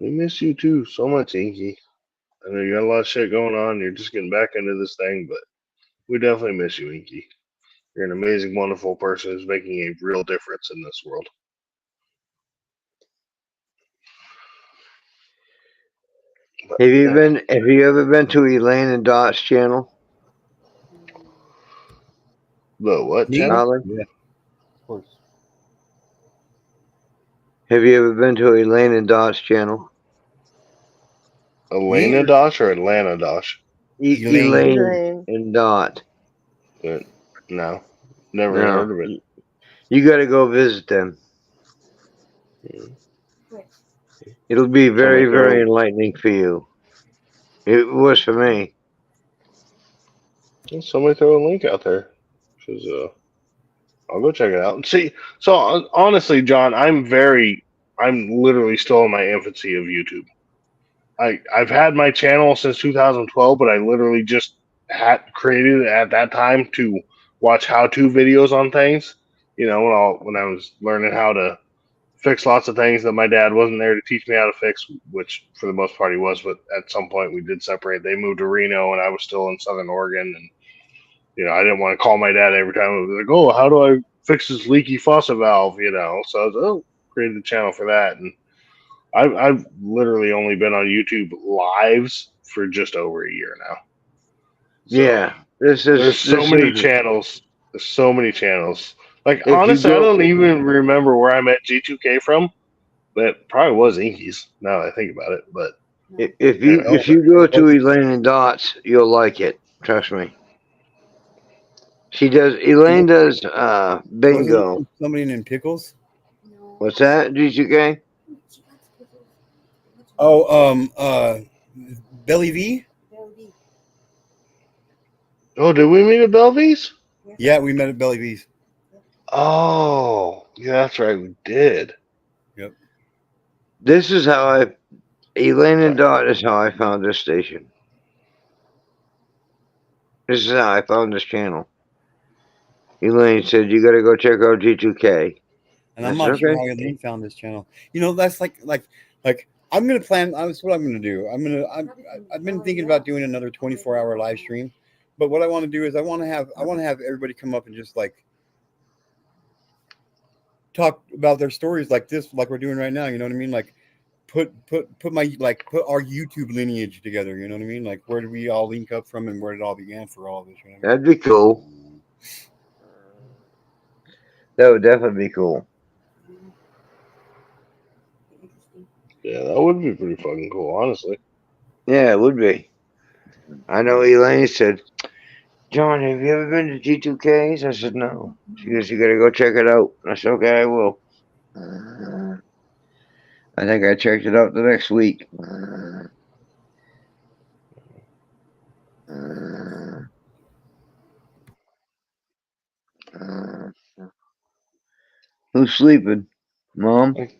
We miss you too so much, Inky. I know you got a lot of shit going on. You're just getting back into this thing, but we definitely miss you, Inky. You're an amazing, wonderful person who's making a real difference in this world. But, Have you ever been to Elaine and Dot's channel? the what Me? channel? Holly? Yeah, of course. Have you ever been to Elaine and Dot's channel? Me Elena or Dosh or Atlanta Dosh? Elaine? Elaine Elaine. and Dot. But no, never No. heard of it. You got to go visit them. It'll be very, Somebody very throw enlightening for you. It was for me. somebody throw a link out there. 'Cause, I'll go check it out. See, so honestly, John, I'm literally still in my infancy of YouTube. I've had my channel since 2012, but I literally just had created it at that time to watch how-to videos on things. When I was learning how to fix lots of things that my dad wasn't there to teach me how to fix, which for the most part he was, but at some point we did separate. They moved to Reno, and I was still in Southern Oregon, and I didn't want to call my dad every time. It was like, oh, how do I fix this leaky faucet valve? So I was created the channel for that, and I've literally only been on YouTube lives for just over a year now. So Yeah. This is there's so many this is channels. There's so many channels. Like if you honestly, I go don't even remember where I met G2K from. That probably was Inky's. Now that I think about it, but if you go to Elaine and Dot's, you'll like it. Trust me. Elaine does Wasn't bingo. it somebody named Pickles? What's that? G2K? Oh, Belly V? oh, did we meet at Belvies? Yeah, we met at Belly V's. Oh, yeah, that's right, we did. Yep. This is how Elaine and Dot is how I found this station. This is how I found this channel. Elaine said, you got to go check out G2K. And I I'm said, not sure okay. how Elaine found this channel. That's like I'm gonna plan. That's what I'm gonna do. I've been thinking about doing another 24-hour live stream, but what I want to do is I want to have everybody come up and just like talk about their stories like this, like we're doing right now. You know what I mean? Like put our YouTube lineage together. You know what I mean? Like where did we all link up from and where it all began for all of this? You know what I mean? That'd be cool. That would definitely be cool. Yeah, that would be pretty fucking cool, honestly. Yeah, it would be. I know Elaine said, John, have you ever been to G2K's? I said, no. She goes, you got to go check it out. I said, okay, I will. I think I checked it out the next week. Who's sleeping? Mom? Is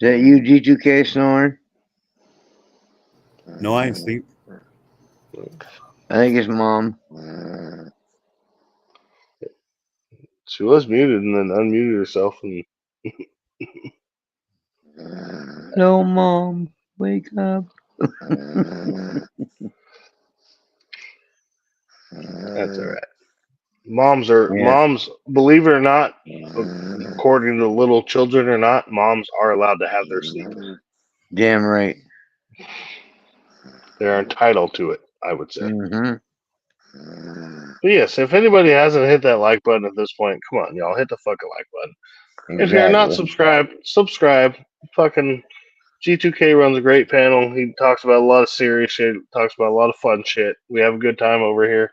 that you, G2K, snoring? No, I ain't sleep. I think it's Mom. She was muted and then unmuted herself. And No, Mom. Wake up. that's all right. Moms, believe it or not, according to little children or not, moms are allowed to have their sleep. Damn right. They're entitled to it, I would say. Mm-hmm. But yes, if anybody hasn't hit that like button at this point, come on, y'all, hit the fucking like button. Exactly. If you're not subscribed, subscribe. Fucking G2K runs a great panel. He talks about a lot of serious shit, talks about a lot of fun shit. We have a good time over here.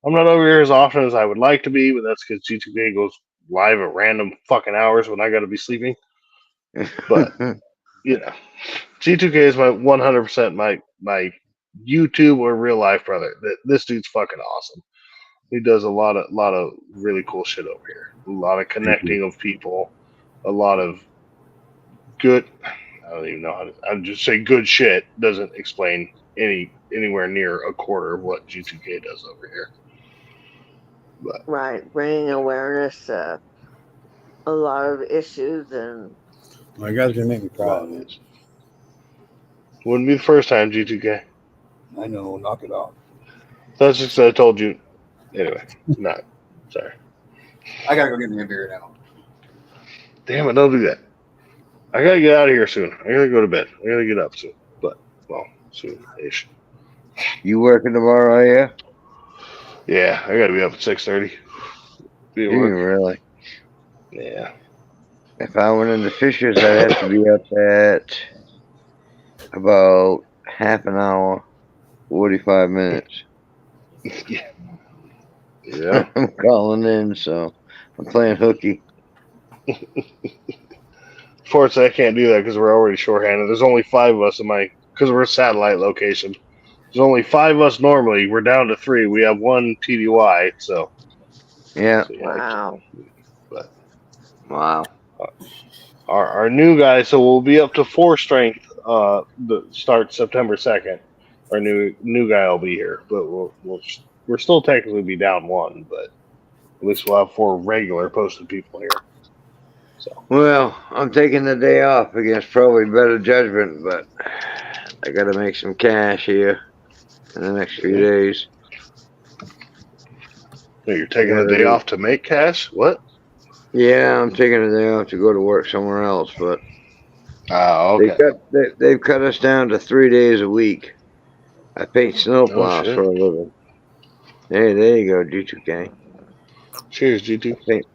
I'm not over here as often as I would like to be, but that's because G2K goes live at random fucking hours when I gotta be sleeping. But you know, G2K is my 100% my YouTube or real life brother. This dude's fucking awesome. He does a lot of really cool shit over here. A lot of connecting of people. A lot of good. I don't even know how to. I'd just say good shit doesn't explain anywhere near a quarter of what G2K does over here. But Right, bringing awareness to a lot of issues and My guys gonna make me proud. wouldn't be the first time, G2K. I know. Knock it off. That's just I told you. Anyway, not sorry. I gotta go get me a beer now. Damn it! Don't do that. I gotta get out of here soon. I gotta go to bed. I gotta get up soon. But well, soon-ish. You working tomorrow, are you? Yeah, I gotta be up at 6:30. Do you really? Yeah. If I went into Fisher's, I'd have to be up at about half an hour, 45 minutes. Yeah. Yeah. I'm calling in, so I'm playing hooky. Fortunately, I can't do that because we're already shorthanded. There's only 5 of us because we're a satellite location. There's only 5 of us normally. We're down to 3. We have 1 TDY, so. Yeah. So, wow. But Wow. our new guy, so we'll be up to 4 strength. The start September 2nd. Our new guy will be here, but we're still technically be down 1, but at least we'll have 4 regular posted people here. So. Well, I'm taking the day off against probably better judgment, but I got to make some cash here in the next few days. You're taking the day off to make cash? What? Yeah, I'm taking a day off to go to work somewhere else, but okay. They've cut us down to 3 days a week. I paint snowplows for a living. Hey, there you go, G2K. Cheers, G2.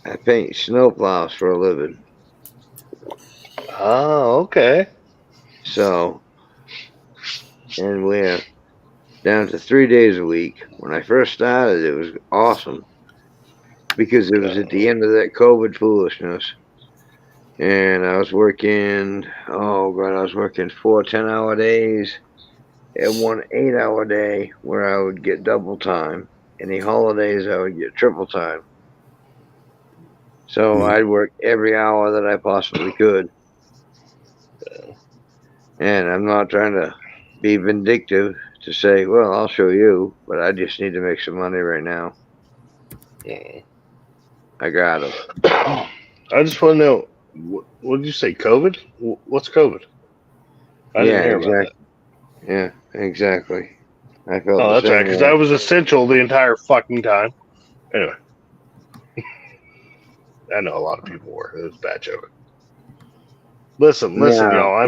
I paint snowplows for a living. Oh, okay. So, and we're down to 3 days a week. When I first started, it was awesome because it was at the end of that COVID foolishness. And I was working, I was working 4 10-hour days and 1 8-hour day where I would get double time. Any holidays, I would get triple time. So I'd work every hour that I possibly could. And I'm not trying to be vindictive to say, well, I'll show you, but I just need to make some money right now. Yeah. I got it. I just want to know, what did you say, COVID? What's COVID? I didn't hear about that. Yeah, exactly. I felt that's right, because that was essential the entire fucking time. Anyway. I know a lot of people were. It was a bad joke. Listen, y'all. I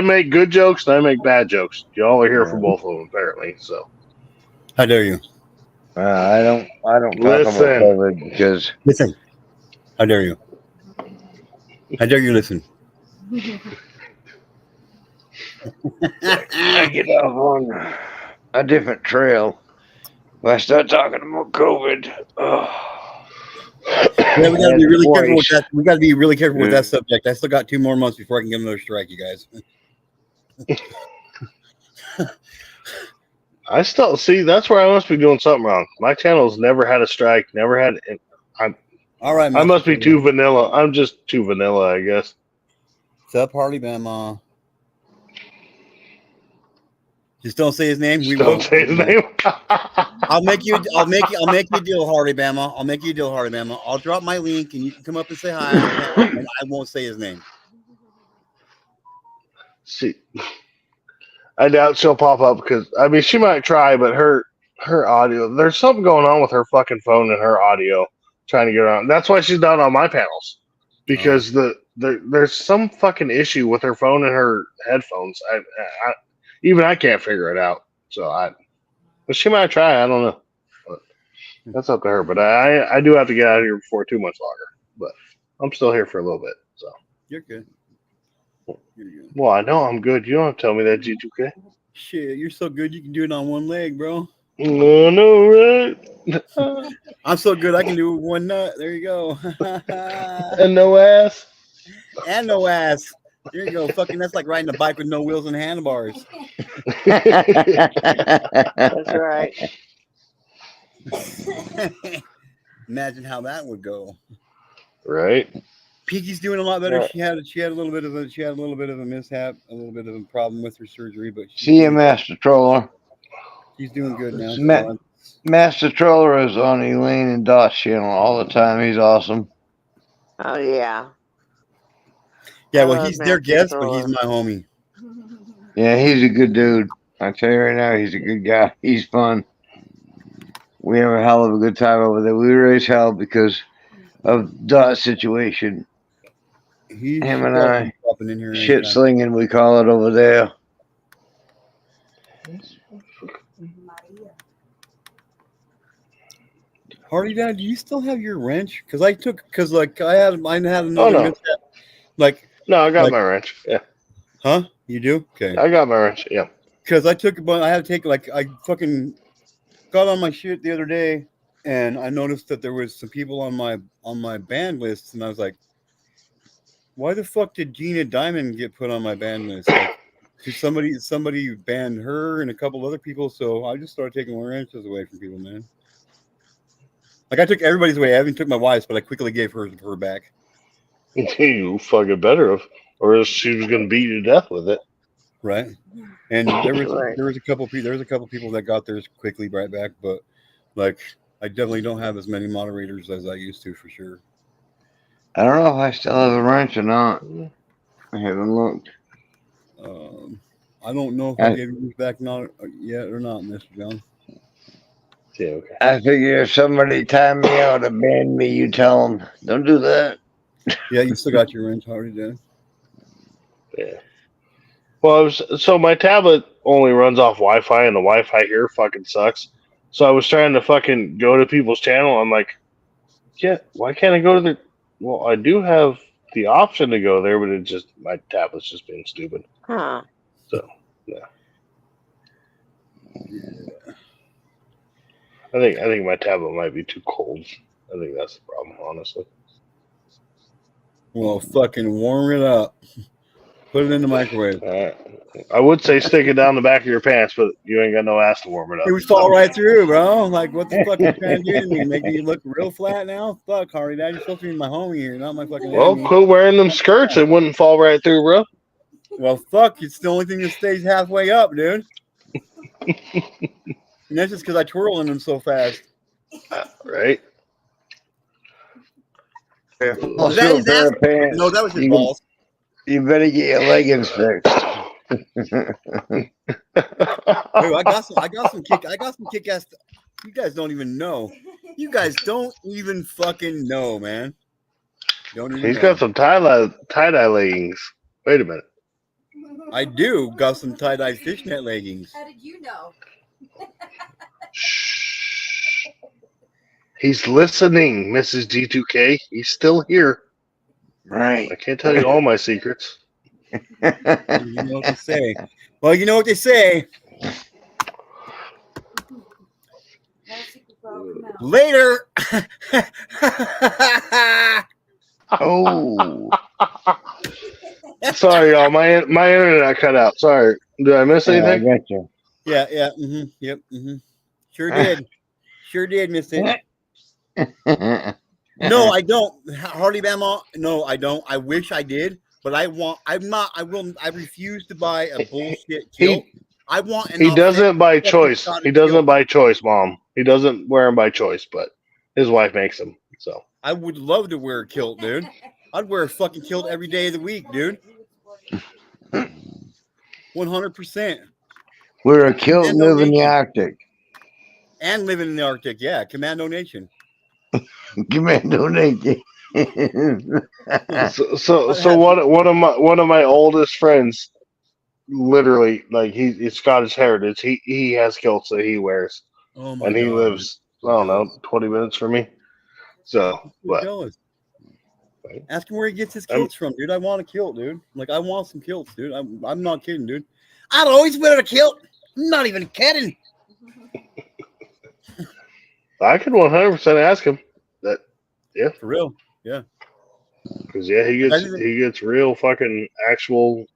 make good jokes and I make bad jokes. Y'all are here for both of them, apparently. So, How dare you? I don't talk about COVID because listen. How dare you? How dare you listen? I get off on a different trail. If I start talking about COVID, yeah, we gotta be really careful with that. We gotta be really careful with that subject. I still got 2 more months before I can get another strike, you guys. I still see. That's where I must be doing something wrong. My channel's never had a strike. Never had. All right, I must be Master too vanilla. I'm just too vanilla, I guess. Sup, Harley Bama. Just don't say his name. Just We don't will. say his name. I'll make you a deal, Harley Bama. I'll make you a deal, Harley Bama. I'll drop my link and you can come up and say hi on the panel, and I won't say his name. See, I doubt she'll pop up because I mean she might try, but her audio. There's something going on with her fucking phone and her audio trying to get around. That's why she's not on my panels because there's some fucking issue with her phone and her headphones. Even I can't figure it out. But she might try. I don't know. But that's up to her. But I do have to get out of here before 2 months longer. But I'm still here for a little bit. So You're good. You're good. well, I know I'm good. You don't have to tell me that, G2K. Shit, you're so good. You can do it on one leg, bro. No, right? I'm so good. I can do it with one nut. There you go. And no ass. And no ass. There you go. Fucking, that's like riding a bike with no wheels and handlebars. That's right. Imagine how that would go. Right. Pinky's doing a lot better. Right. She had a little bit of a mishap, a little bit of a problem with her surgery, but See you, Master Troller. she's doing good now. Ma- Master Troller is on Elaine and Dot's channel all the time. He's awesome. Oh yeah. Yeah, I well, love he's their Master guest, but he's Troller. my homie. Yeah, he's a good dude. I tell you right now, he's a good guy. He's fun. We have a hell of a good time over there. We were as hell because of Dot's situation. He's Him and I, popping in here shit anytime. slinging, we call it over there. Hardy Dad, do you still have your wrench? Because I had another Oh, no. mishap. Like, No, I got Like- my wrench. Yeah. huh? You do? Okay. I got my wrench. Yeah. Because I took a bunch. I had to take I fucking got on my shit the other day, and I noticed that there was some people on my band list, and I was like, why the fuck did Gina Diamond get put on my band list? Like, 'cause somebody banned her and a couple other people, so I just started taking my wrenches away from people, man. Like I took everybody's away. I haven't took my wife's, but I quickly gave her back. You fucking better have, or else she was gonna beat you to death with it. Right. And there was Right. a couple people that got theirs quickly right back, but like I definitely don't have as many moderators as I used to for sure. I don't know if I still have a wrench or not. I haven't looked. I don't know if I gave yours back not yet or not, Mr. John. Yeah. Okay. I figure if somebody time me out and ban me, you tell them, don't do that. Yeah, you still got your wrench already done. Yeah. Well, so my tablet only runs off Wi-Fi, and the Wi-Fi here fucking sucks. So I was trying to fucking go to people's channel. I'm like, yeah, why can't I go to the? Well, I do have the option to go there, but it just my tablet's just being stupid. Huh. So yeah. I think my tablet might be too cold. I think that's the problem, honestly. Well, fucking warm it up. Put it in the microwave. I would say stick it down the back of your pants, but you ain't got no ass to warm it up. It would fall right through, bro. Like, what the fuck are you trying to do to me? Make me look real flat now? Fuck, Hardy Dad. You're supposed to be my homie here, not my fucking Well, enemy. quit wearing them skirts. It wouldn't fall right through, bro. Well, fuck. It's the only thing that stays halfway up, dude. And that's just because I twirl in them so fast. Right? Was that his ass? No, that was his balls. You better get your leggings fixed. Dude, I got some kick ass. You guys don't even know. You guys don't even fucking know, man. Don't even He's know. got some tie-dye leggings. Wait a minute. I do got some tie-dye fishnet leggings. How did you know? Shh. He's listening, Mrs. G2K. He's still here. Right. I can't tell you all my secrets. You know what they say. Well, you know what they say. Later. Oh. Sorry, y'all. My internet cut out. Sorry. Did I miss I anything? got you. Yeah, yeah. Yep. Sure did. Sure did, Miss It. No, I don't. Harley Bama. No, I don't. I wish I did, but I want. I'm not. I will. I refuse to buy a bullshit kilt. I want an He doesn't authentic by fucking choice. He Scottish doesn't kilt. by choice, Mom. He doesn't wear them by choice, but his wife makes them. So I would love to wear a kilt, dude. I'd wear a fucking kilt every day of the week, dude. 100%. We're a kilt and Commando live in the Nation. Arctic. And living in the Arctic, yeah. Commando Nation. Commando naked. so one of my oldest friends, literally, like he's Scottish heritage. He has kilts that he wears, Oh my and he god. lives I don't know 20 minutes from me. So, I'm but jealous. Ask him where he gets his I'm- kilts from, dude. I want a kilt, dude. Like I want some kilts, dude. I'm not kidding, dude. I'd always wear a kilt. I'm not even kidding. I could 100% ask him that. Yeah, For real. Yeah. because he gets real fucking actual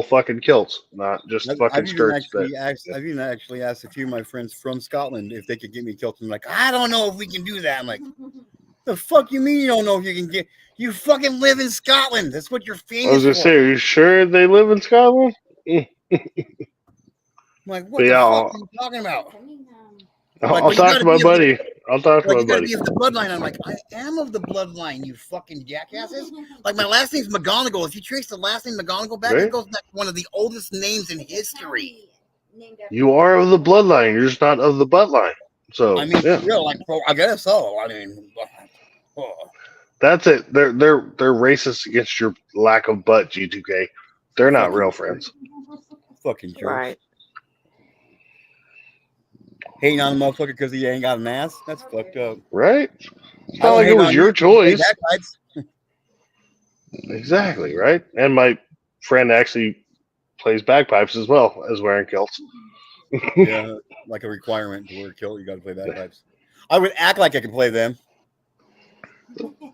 fucking kilts, not just fucking skirts. I've even actually asked a few of my friends from Scotland if they could get me a kilt. And like, I don't know if we can do that. I'm like, the fuck you mean you don't know if you can get? You fucking live in Scotland. That's what you're I famous was gonna for. say, are you sure they live in Scotland? I'm like, what But the yeah, fuck are you talking about? Like, I'll well, you talk gotta to my be of the- buddy. I'll talk to Like, my you gotta buddy. be of the bloodline. I'm like, I am of the bloodline, you fucking jackasses. Like, my last name's McGonagall. If you trace the last name McGonagall back, Right? it goes back to one of the oldest names in history. You are of the bloodline. You're just not of the butt line. So I mean, yeah, for real, like, bro, I guess so. I mean, oh, that's it. They're racist against your lack of butt, G2K. They're not real friends. fucking jerks. Right. Hating on a motherfucker because he ain't got an ass. That's fucked up. Right? It's I not don't like it hate was on your you 'cause you play choice. bagpipes. Exactly, right? And my friend actually plays bagpipes as well as wearing kilts. Yeah, like a requirement to wear a kilt, you got to play bagpipes. I would act like I could play them.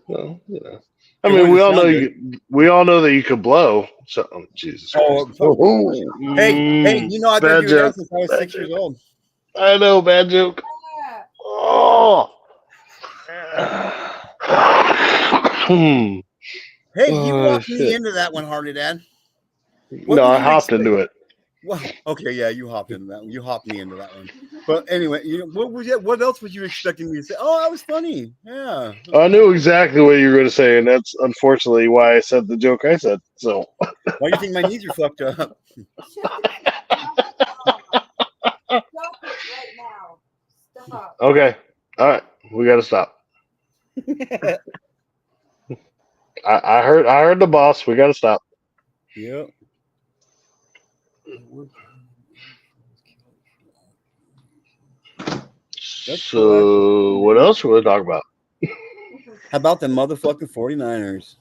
Well, you know. I It mean, we wouldn't all know sound we all know that you could blow. So, Jesus Christ. Oh, Oh, hey, you know I've been Bad doing that joke. since I was Bad 6 years joke. old. I know, bad joke. Oh. Hmm. Hey, you Oh, walked me shit. into that one, Harley Dad. What No, would I you hopped expect? into it. Well, okay, yeah, you hopped into that one. You hopped me into that one. But anyway, what else was you expecting me to say? Oh, that was funny. Yeah. I knew exactly what you were going to say, and that's unfortunately why I said the joke I said. So, Why do you think my knees are fucked up? Stop. okay. All right. We got to stop. I heard the boss. We got to stop. Yep. That's cool, So, what else are we talk about? How about the motherfucking 49ers?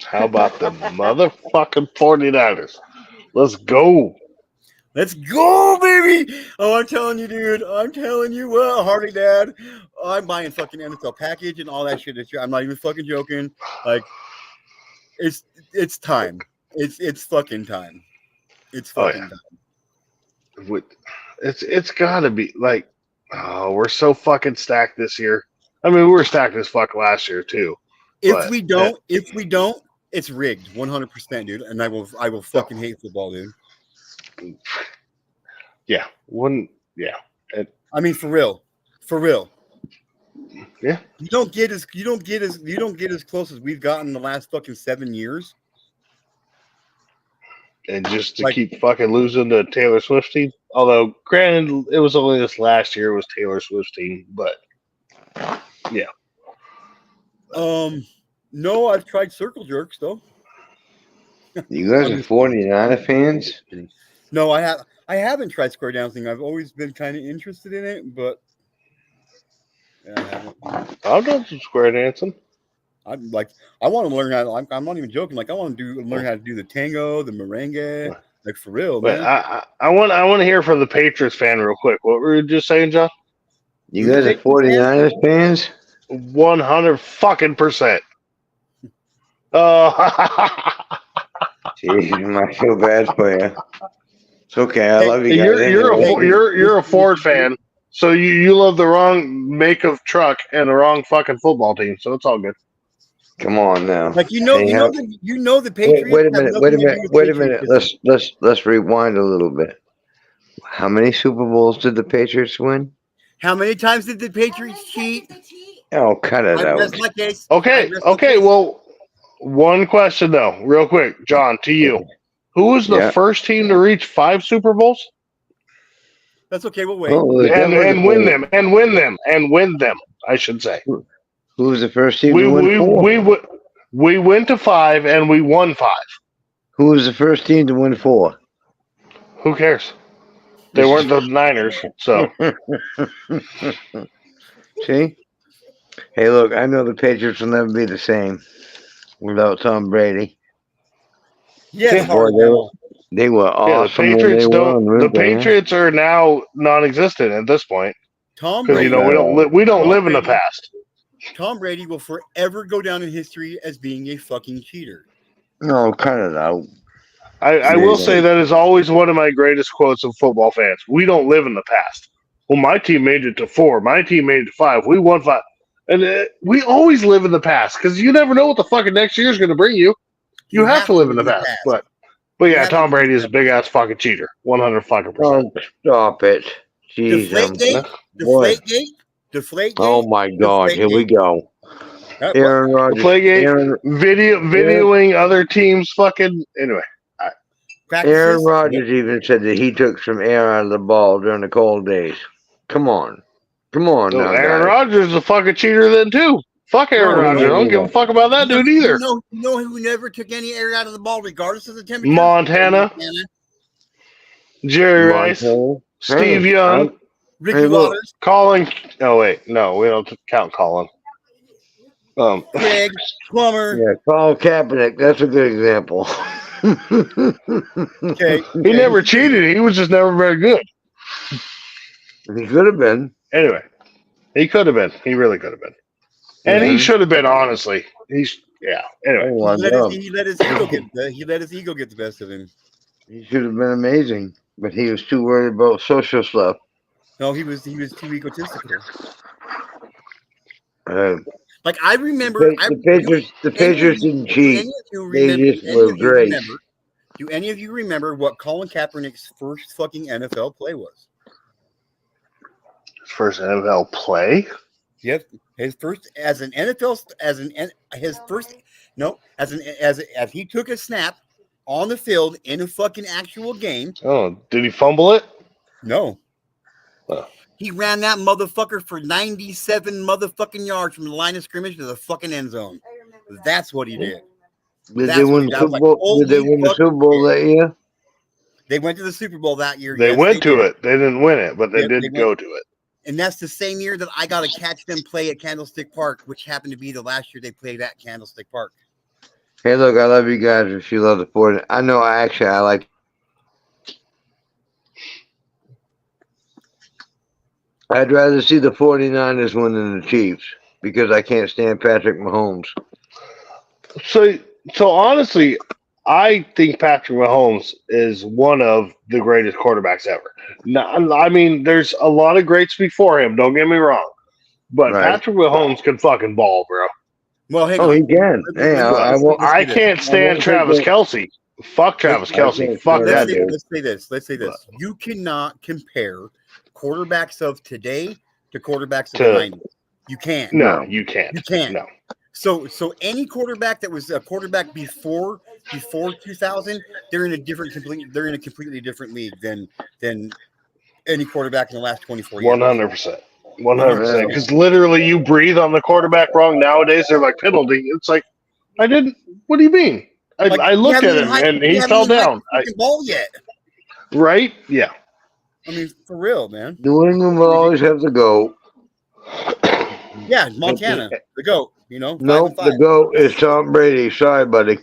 How about the motherfucking 49ers? Let's go. Let's go, baby! Oh, I'm telling you, dude. I'm telling you what, Harley Dad. I'm buying fucking NFL package and all that shit this year. I'm not even fucking joking. Like, it's time. It's fucking time. It's fucking time. It's got to be like, oh, we're so fucking stacked this year. I mean, we were stacked as fuck last year too. If we don't, it's rigged 100%, dude. And I will fucking hate football, dude. Yeah, wouldn't. Yeah, I mean, for real. Yeah. You don't get as close as we've gotten the last fucking 7 years. And just to keep fucking losing to Taylor Swift team. Although, granted, it was only this last year was Taylor Swift team, but yeah. No, I've tried circle jerks though. you guys are 49er fans? No, I haven't tried square dancing. I've always been kind of interested in it, but yeah, I haven't. I've done some square dancing. I want to learn how. I'm not even joking. Like I want to learn how to do the tango, the merengue, like for real, But man. I want to hear from the Patriots fan real quick. What were you just saying, John? You guys are 49ers fans? 100%. Oh, Jeez, I feel bad for you. It's okay. I love you guys. You're a Ford fan, so you love the wrong make of truck and the wrong fucking football team. So it's all good. Come on now. Like the Patriots. Wait a minute. have Wait a nothing to do minute. with Wait a minute. patriotism. Let's rewind a little bit. How many Super Bowls did the Patriots win? How many times did the Patriots cheat? Oh, cut it I out. rest my case. Okay. Well, one question though, real quick, John, to you. Who was the first team to reach 5 Super Bowls? That's okay. We'll wait. Oh, and win them. I should say. Who was the first team to win 4? We went to 5 and we won 5. Who was the first team to win 4? Who cares? They weren't the Niners, so. See? Hey, look, I know the Patriots will never be the same without Tom Brady. Yes, Boy, they were awesome. The Patriots are now non-existent at this point. Tom Because Brady. we don't live in the past. Tom Brady will forever go down in history as being a fucking cheater. No, cut it out. I will say that is always one of my greatest quotes of football fans. We don't live in the past. Well, my team made it to 4. My team made it to 5. We won 5. And we always live in the past because you never know what the fucking next year is going to bring you. You have to live in the past. But yeah, Tom Brady is a big ass fucking cheater. 100%. Oh, stop it. Jeez, Deflategate. Oh my God, here we go. Aaron Rodgers. Deflategate. Videoing other teams fucking. Anyway. Aaron Rodgers even said that he took some air out of the ball during the cold days. Come on. Now, Aaron Rodgers is a fucking cheater then too. Fuck Aaron Rodgers. I don't give a fuck about that dude either. You know who never took any air out of the ball regardless of the temperature? Montana. Jerry Rice. Steve Young. Ricky Waters. Colin. Oh, wait. No, we don't count Colin. Craig. Plummer. Yeah, Colin Kaepernick. That's a good example. Okay. He never cheated. He was just never very good. He could have been. Anyway, he could have been. He really could have been. And he should have been, honestly. Anyway. He let his ego get the best of him. He should have been amazing, but he was too worried about social stuff. No, he was too egotistical. Like I remember, the Patriots didn't cheat. They just were great. Do any of you remember what Colin Kaepernick's first fucking NFL play was? First NFL play? Yep, his first as he took a snap on the field in a fucking actual game. Oh, did he fumble it? No. Oh. He ran that motherfucker for 97 motherfucking yards from the line of scrimmage to the fucking end zone. That's what he did. Did they win the Super Bowl that year? They went to the Super Bowl that year. They went to it. They didn't win it, but they did go to it. And that's the same year that I got to catch them play at Candlestick Park, which happened to be the last year they played at Candlestick Park. Hey, look, I love you guys if you love the 49ers. I know, I like. I'd rather see the 49ers win than the Chiefs because I can't stand Patrick Mahomes. So honestly, I think Patrick Mahomes is one of the greatest quarterbacks ever. Now, I mean, there's a lot of greats before him. Don't get me wrong, but Patrick Mahomes can fucking ball, bro. Well, hey, he can. Hey, I can't stand Travis Kelce. Fuck Travis Kelce. Fuck that dude. Let's say this. You cannot compare quarterbacks of today to quarterbacks of the 90s. You can't. No, you can't. You can't. No. So any quarterback that was a quarterback before 2000, they're in a completely different league than any quarterback in the last 24 years. 100%. 100%. Because literally, you breathe on the quarterback wrong nowadays, they're like penalty. It's like, I didn't. What do you mean? I looked at him and he fell down. Ball yet? Right? Yeah. I mean, for real, man. New England will always have the GOAT. Yeah, Montana, the GOAT. You know. Nope, the GOAT is Tom Brady. Sorry, buddy.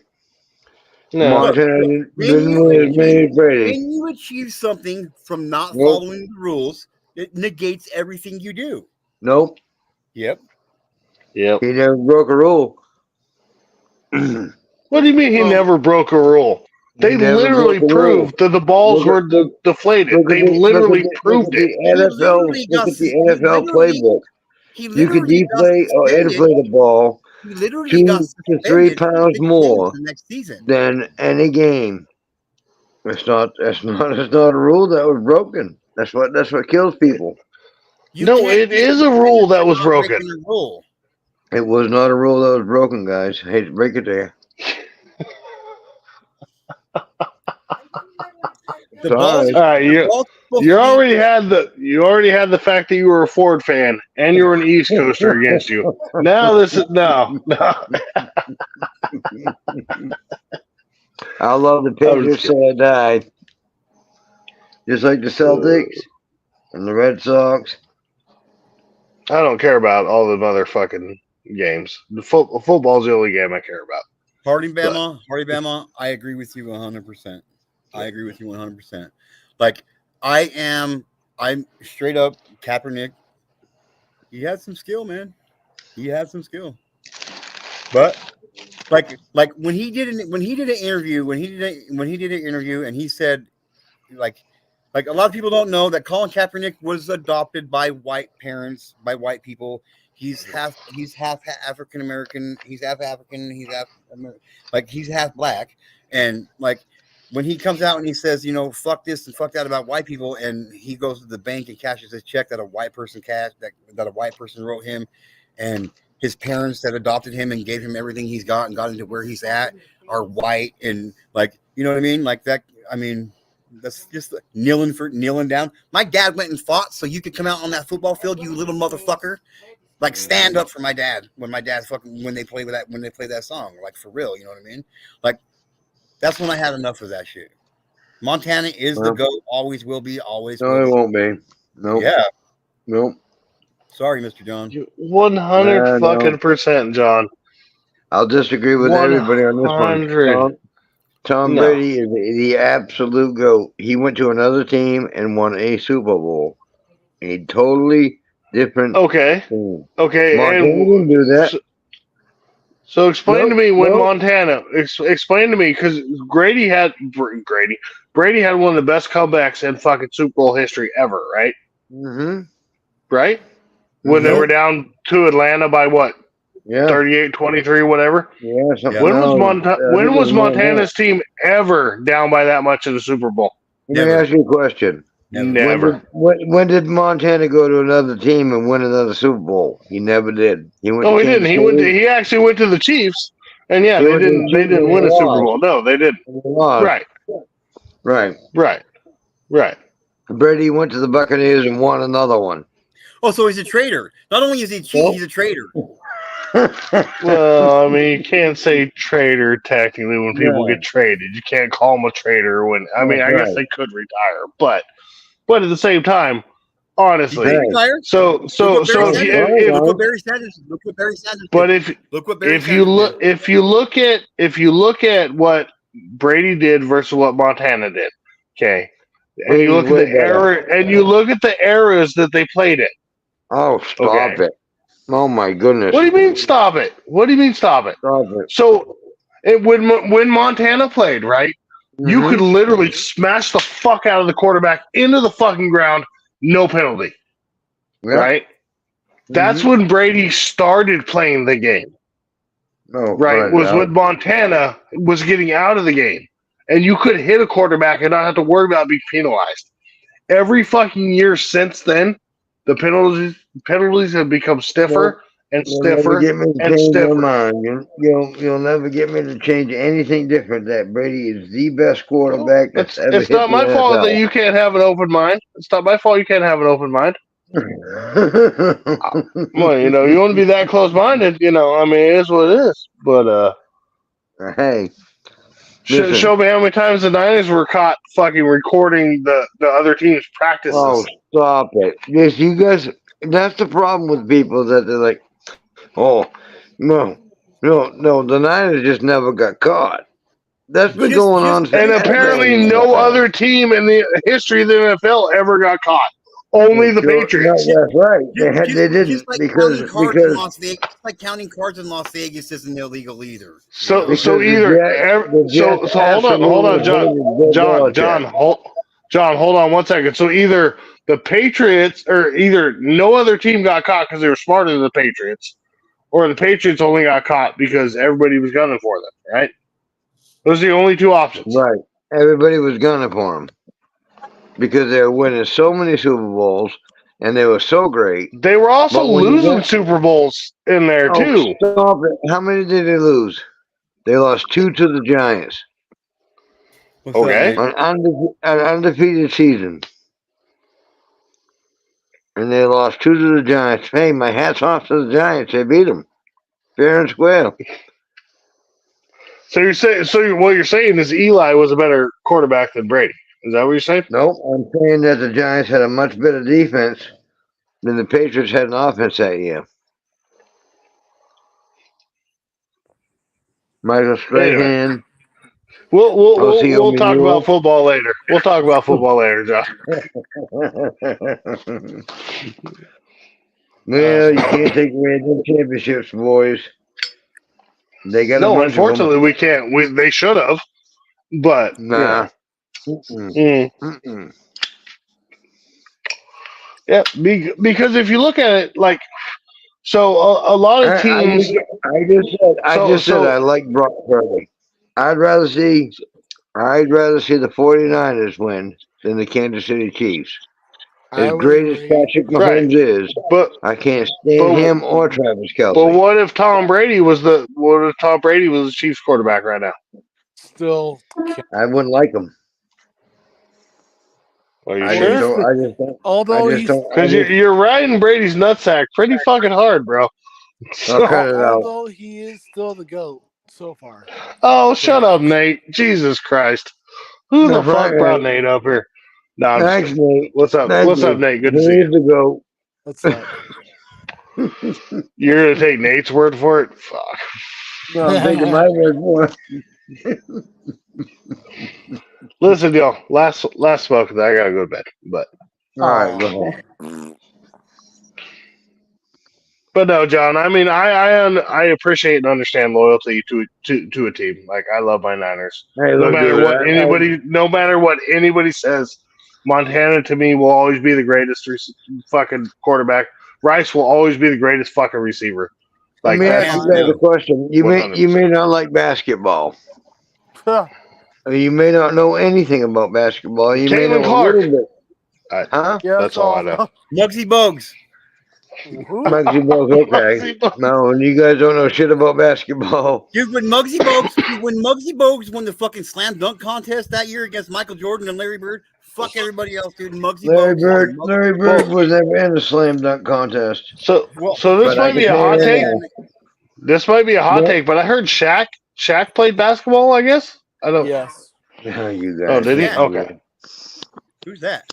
No. Montana didn't win as many as Brady. When you achieve something from not following the rules, it negates everything you do. Nope. Yep. He never broke a rule. What do you mean he never broke a rule? They literally proved that the balls were deflated. They literally proved it. Look at the NFL playbook. You could deflate or inflate a ball He literally 2 got to 3 suspended for pounds 6 games more the next season. than any game. That's not a rule that was broken. That's what kills people. No, it is a rule that was broken. It was not a rule that was broken, guys. I hate to break it to you. Balls, All right, you already had the fact that you were a Ford fan and you were an East Coaster against you. Now this is no. I love the Patriots till I die. Just like the Celtics and the Red Sox. I don't care about all the motherfucking games. The football's the only game I care about. Hardy Bama, I agree with you 100%. I agree with you 100%. Like, I'm straight up Kaepernick. He had some skill, man. He had some skill. But like when he did an interview, and he said, like a lot of people don't know that Colin Kaepernick was adopted by white parents, by white people. He's half African American. He's half African. He's half black. And like when he comes out and he says, you know, fuck this and fuck that about white people, and he goes to the bank and cashes his check that a white person that a white person wrote him, and his parents that adopted him and gave him everything he's got and got into where he's at are white, and like, you know what I mean? Like that. I mean, that's just kneeling down. My dad went and fought so you could come out on that football field, you little motherfucker. Like, stand up for my dad when they play that song, like, for real, you know what I mean? Like, that's when I had enough of that shit. Montana is the GOAT, always will be, always. No, it won't be. Nope. Yeah. Nope. Sorry, Mr. John. 100% John. I'll disagree with everybody on this one. Tom Brady is the absolute GOAT. He went to another team and won a Super Bowl. A totally different team. Okay. Montana didn't do that. So explain to me when Montana. Explain to me, because Brady had one of the best comebacks in fucking Super Bowl history ever, right? Mm-hmm. Right? When they were down to Atlanta by what? Yeah. 38-23, whatever. Yeah. When was Montana's team ever down by that much in the Super Bowl? Let me ask you a question. Never. When did Montana go to another team and win another Super Bowl? He never did. He didn't. He actually went to the Chiefs, and they didn't win a Super Bowl. No, they didn't. Right. Brady went to the Buccaneers and won another one. Oh, so he's a traitor. Not only is he cheating, he's a traitor. Well, I mean, you can't say traitor technically when people get traded. You can't call them a traitor when. I mean, I guess they could retire, but at the same time, honestly, so look what Barry Sanders. But if you look at what Brady did versus what Montana did, okay, and you look at the eras that they played in. Oh, stop it. Oh, my goodness. What do you mean stop it? Stop it. So when Montana played, right, you could literally smash the fuck out of the quarterback into the fucking ground, no penalty. Right? That's when Brady started playing the game. When Montana was getting out of the game. And you could hit a quarterback and not have to worry about being penalized. Every fucking year since then, the penalties have become stiffer and stiffer and stiffer. You'll never get me to change anything different. That Brady is the best quarterback that's ever hit. It's not my fault that you can't have an open mind. It's not my fault you can't have an open mind. Well, you want to be that close-minded, I mean, it is what it is. But hey, show me how many times the Niners were caught fucking recording the other team's practices. Oh, stop it! Yes, you guys. That's the problem with people that they're like, oh, no. The Niners just never got caught. That's been going on. And apparently, no other team in the history of the NFL ever got caught. Only the Sure, Patriots. no, that's right. They didn't Just like because counting cards in Las Vegas. Just like counting cards in Las Vegas isn't illegal either. So because either the Jets so hold on, John. absolutely hated Bill Belichick. John, hold on 1 second. So either the Patriots or either no other team got caught because they were smarter than the Patriots, or the Patriots only got caught because everybody was gunning for them, right? Those are the only two options. Right. Everybody was gunning for him because they were winning so many Super Bowls and they were so great. They were also But when you losing got- Super Bowls in there too. Stop it. How many did they lose? They lost 2 to the Giants. What's up, Okay. Nate? An undefeated season. And they lost 2 to the Giants. Hey, my hat's off to the Giants. They beat them fair and square. So what you're saying is Eli was a better quarterback than Brady. Is that what you're saying? Nope. I'm saying that the Giants had a much better defense than the Patriots had an offense that year. Michael Strahan. We'll talk about football later. We'll talk about football later, Josh. Well, you can't take away the championships, boys. They got No, a bunch unfortunately, we can't. They should have, but Nah. yeah, because if you look at it, like, so a lot of teams. I just said I like Brock Purdy. I'd rather see the 49ers win than the Kansas City Chiefs. As great as Patrick Mahomes is, but I can't stand him or Travis Kelce. But what if Tom Brady was the Chiefs quarterback right now? Still, I wouldn't like him. Are you I sure? just don't. although he's Because you're riding Brady's nutsack pretty fucking hard, bro. I'll cut it out. although he is still the GOAT so far. Oh, shut up, Nate! Jesus Christ, who the fuck brought Nate up here? No, I'm just Thanks, kidding. Nate. What's up? Thank What's you. up, Nate? Good to see Here's you. the GOAT. What's up? You're gonna take Nate's word for it? Fuck. No, I'm taking my word for it. Listen, y'all. Last smoke, and I gotta go to bed. But All right, go ahead. But no, John. I mean, I appreciate and understand loyalty to a team. Like, I love my Niners. Hey, No look, matter dude, what anybody says, Montana to me will always be the greatest fucking quarterback. Rice will always be the greatest fucking receiver. Let me ask you guys a question. You may not like basketball. You may not know anything about basketball. You may know Caitlin Clark. a little bit. Huh? Yeah, That's all I know. Muggsy Bogues. Muggsy Bogues, okay. No, and you guys don't know shit about basketball. Dude, when Muggsy Bogues won the fucking slam dunk contest that year against Michael Jordan and Larry Bird, fuck everybody else, dude. Larry Bird was never in the slam dunk contest. So this might be a hot take. This might be a hot take, but I heard Shaq played basketball, I guess. I don't. Yes. Oh, you guys. Oh, did he? Yeah. Okay. Who's that?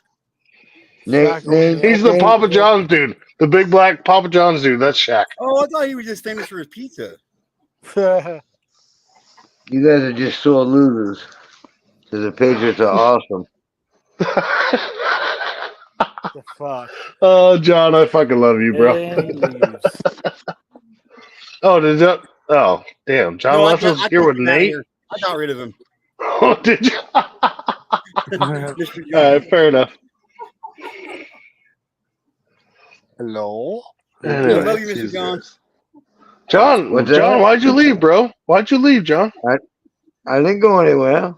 Nate, He's the Papa John's dude. The big black Papa John's dude. That's Shaq. Oh, I thought he was just famous for his pizza. You guys are just sore losers. Because the Patriots are awesome. The fuck. Oh, John, I fucking love you, bro. And he leaves. Oh, did you? Oh, damn. John left us here with Nate. I got rid of him. Oh, did you? Mr. All right, fair enough. Hello. I love you, Mr. John. John, What's that? John, why'd you leave, bro? Why'd you leave, John? I didn't go anywhere.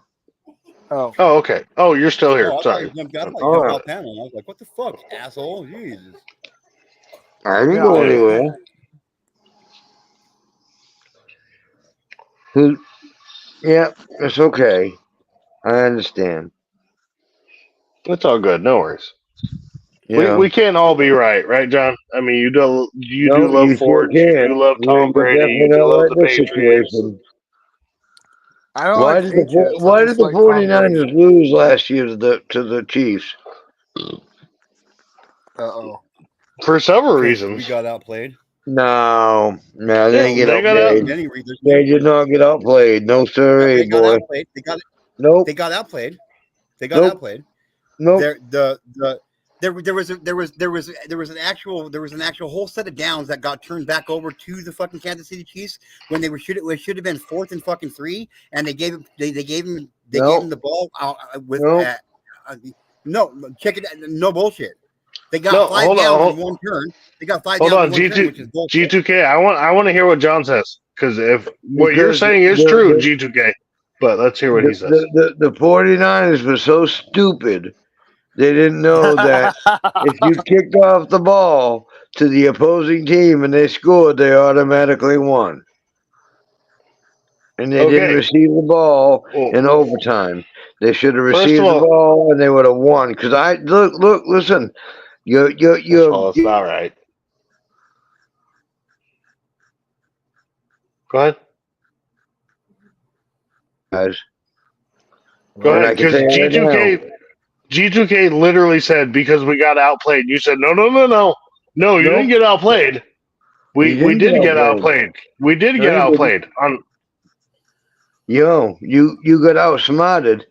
Oh. Oh, okay. Oh, you're still here. Oh, I Sorry. thought you jumped out panel. I was like, what the fuck, asshole? Jesus. I didn't go anywhere. Yeah, it's okay. I understand. It's all good. No worries. Yeah. We can't all be right, John? I mean, you do love you Ford. sure You can. do love Tom Brady. You Definitely do love like the this Patriots. situation. I don't Why like did Patriots. why I did just the like Tom Brady. 49ers lose last year to the Chiefs? Uh-oh. For several We reasons. got outplayed. No, they didn't get they got outplayed. They did not get outplayed. No, sir, They got boy. outplayed. Nope. They got outplayed. They got Nope. outplayed. Nope. The there was an actual whole set of downs that got turned back over to the fucking Kansas City Chiefs when it should have been 4th and fucking 3, and they gave him the ball with no, check it, no bullshit. They got 5 downs in one turn. They got 5 downs in one turn, which is bullshit. G2K. I want to hear what John says, because if what you're saying is true, G2K. But let's hear what he says. The 49ers were so stupid. They didn't know that if you kicked off the ball to the opposing team and they scored, they automatically won. And they didn't receive the ball in overtime. They should have received the ball and they would have won. Because listen, it's not right. Go ahead. Guys. Go ahead, because G2K literally said because we got outplayed. You said no, you didn't get outplayed. We did get outplayed. We did get outplayed. You got outsmarted.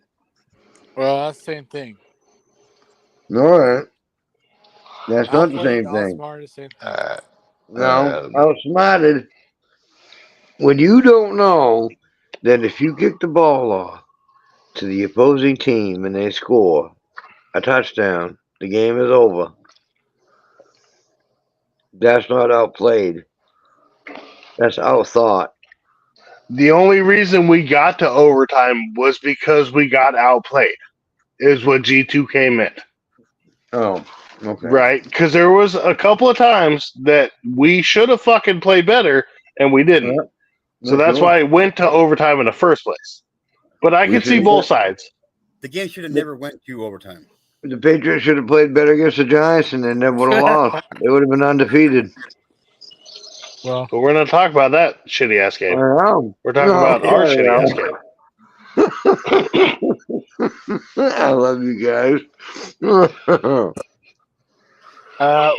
Well, that's the same thing. All right. That's not the same thing. No, outsmarted. When you don't know that if you kick the ball off to the opposing team and they score a touchdown, the game is over. That's not outplayed. That's outthought. The only reason we got to overtime was because we got outplayed, is what G2K meant. Oh, okay. Right? Because there was a couple of times that we should have fucking played better, and we didn't. So that's why it went to overtime in the first place. But I can see both sides. The game should have never went to overtime. The Patriots should have played better against the Giants, and they never would have lost. They would have been undefeated. Well, but we're not talking about that shitty ass game. We're talking about our shitty ass game. I love you guys.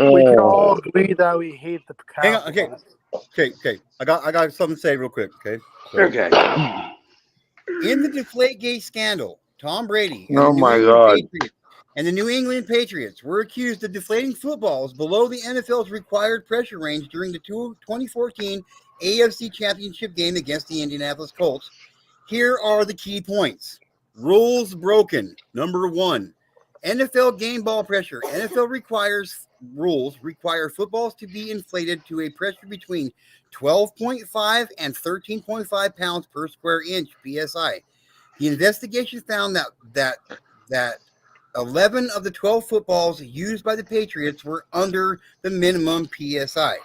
We can all agree that we hate the Cowboys. Hang on, okay. I got something to say real quick. Okay. In the Deflategate scandal, Tom Brady and the New England Patriots were accused of deflating footballs below the NFL's required pressure range during the 2014 AFC Championship game against the Indianapolis Colts. Here are the key points. Rules broken. Number 1, NFL game ball pressure. NFL rules require footballs to be inflated to a pressure between 12.5 and 13.5 pounds per square inch PSI. The investigation found that 11 of the 12 footballs used by the Patriots were under the minimum PSI.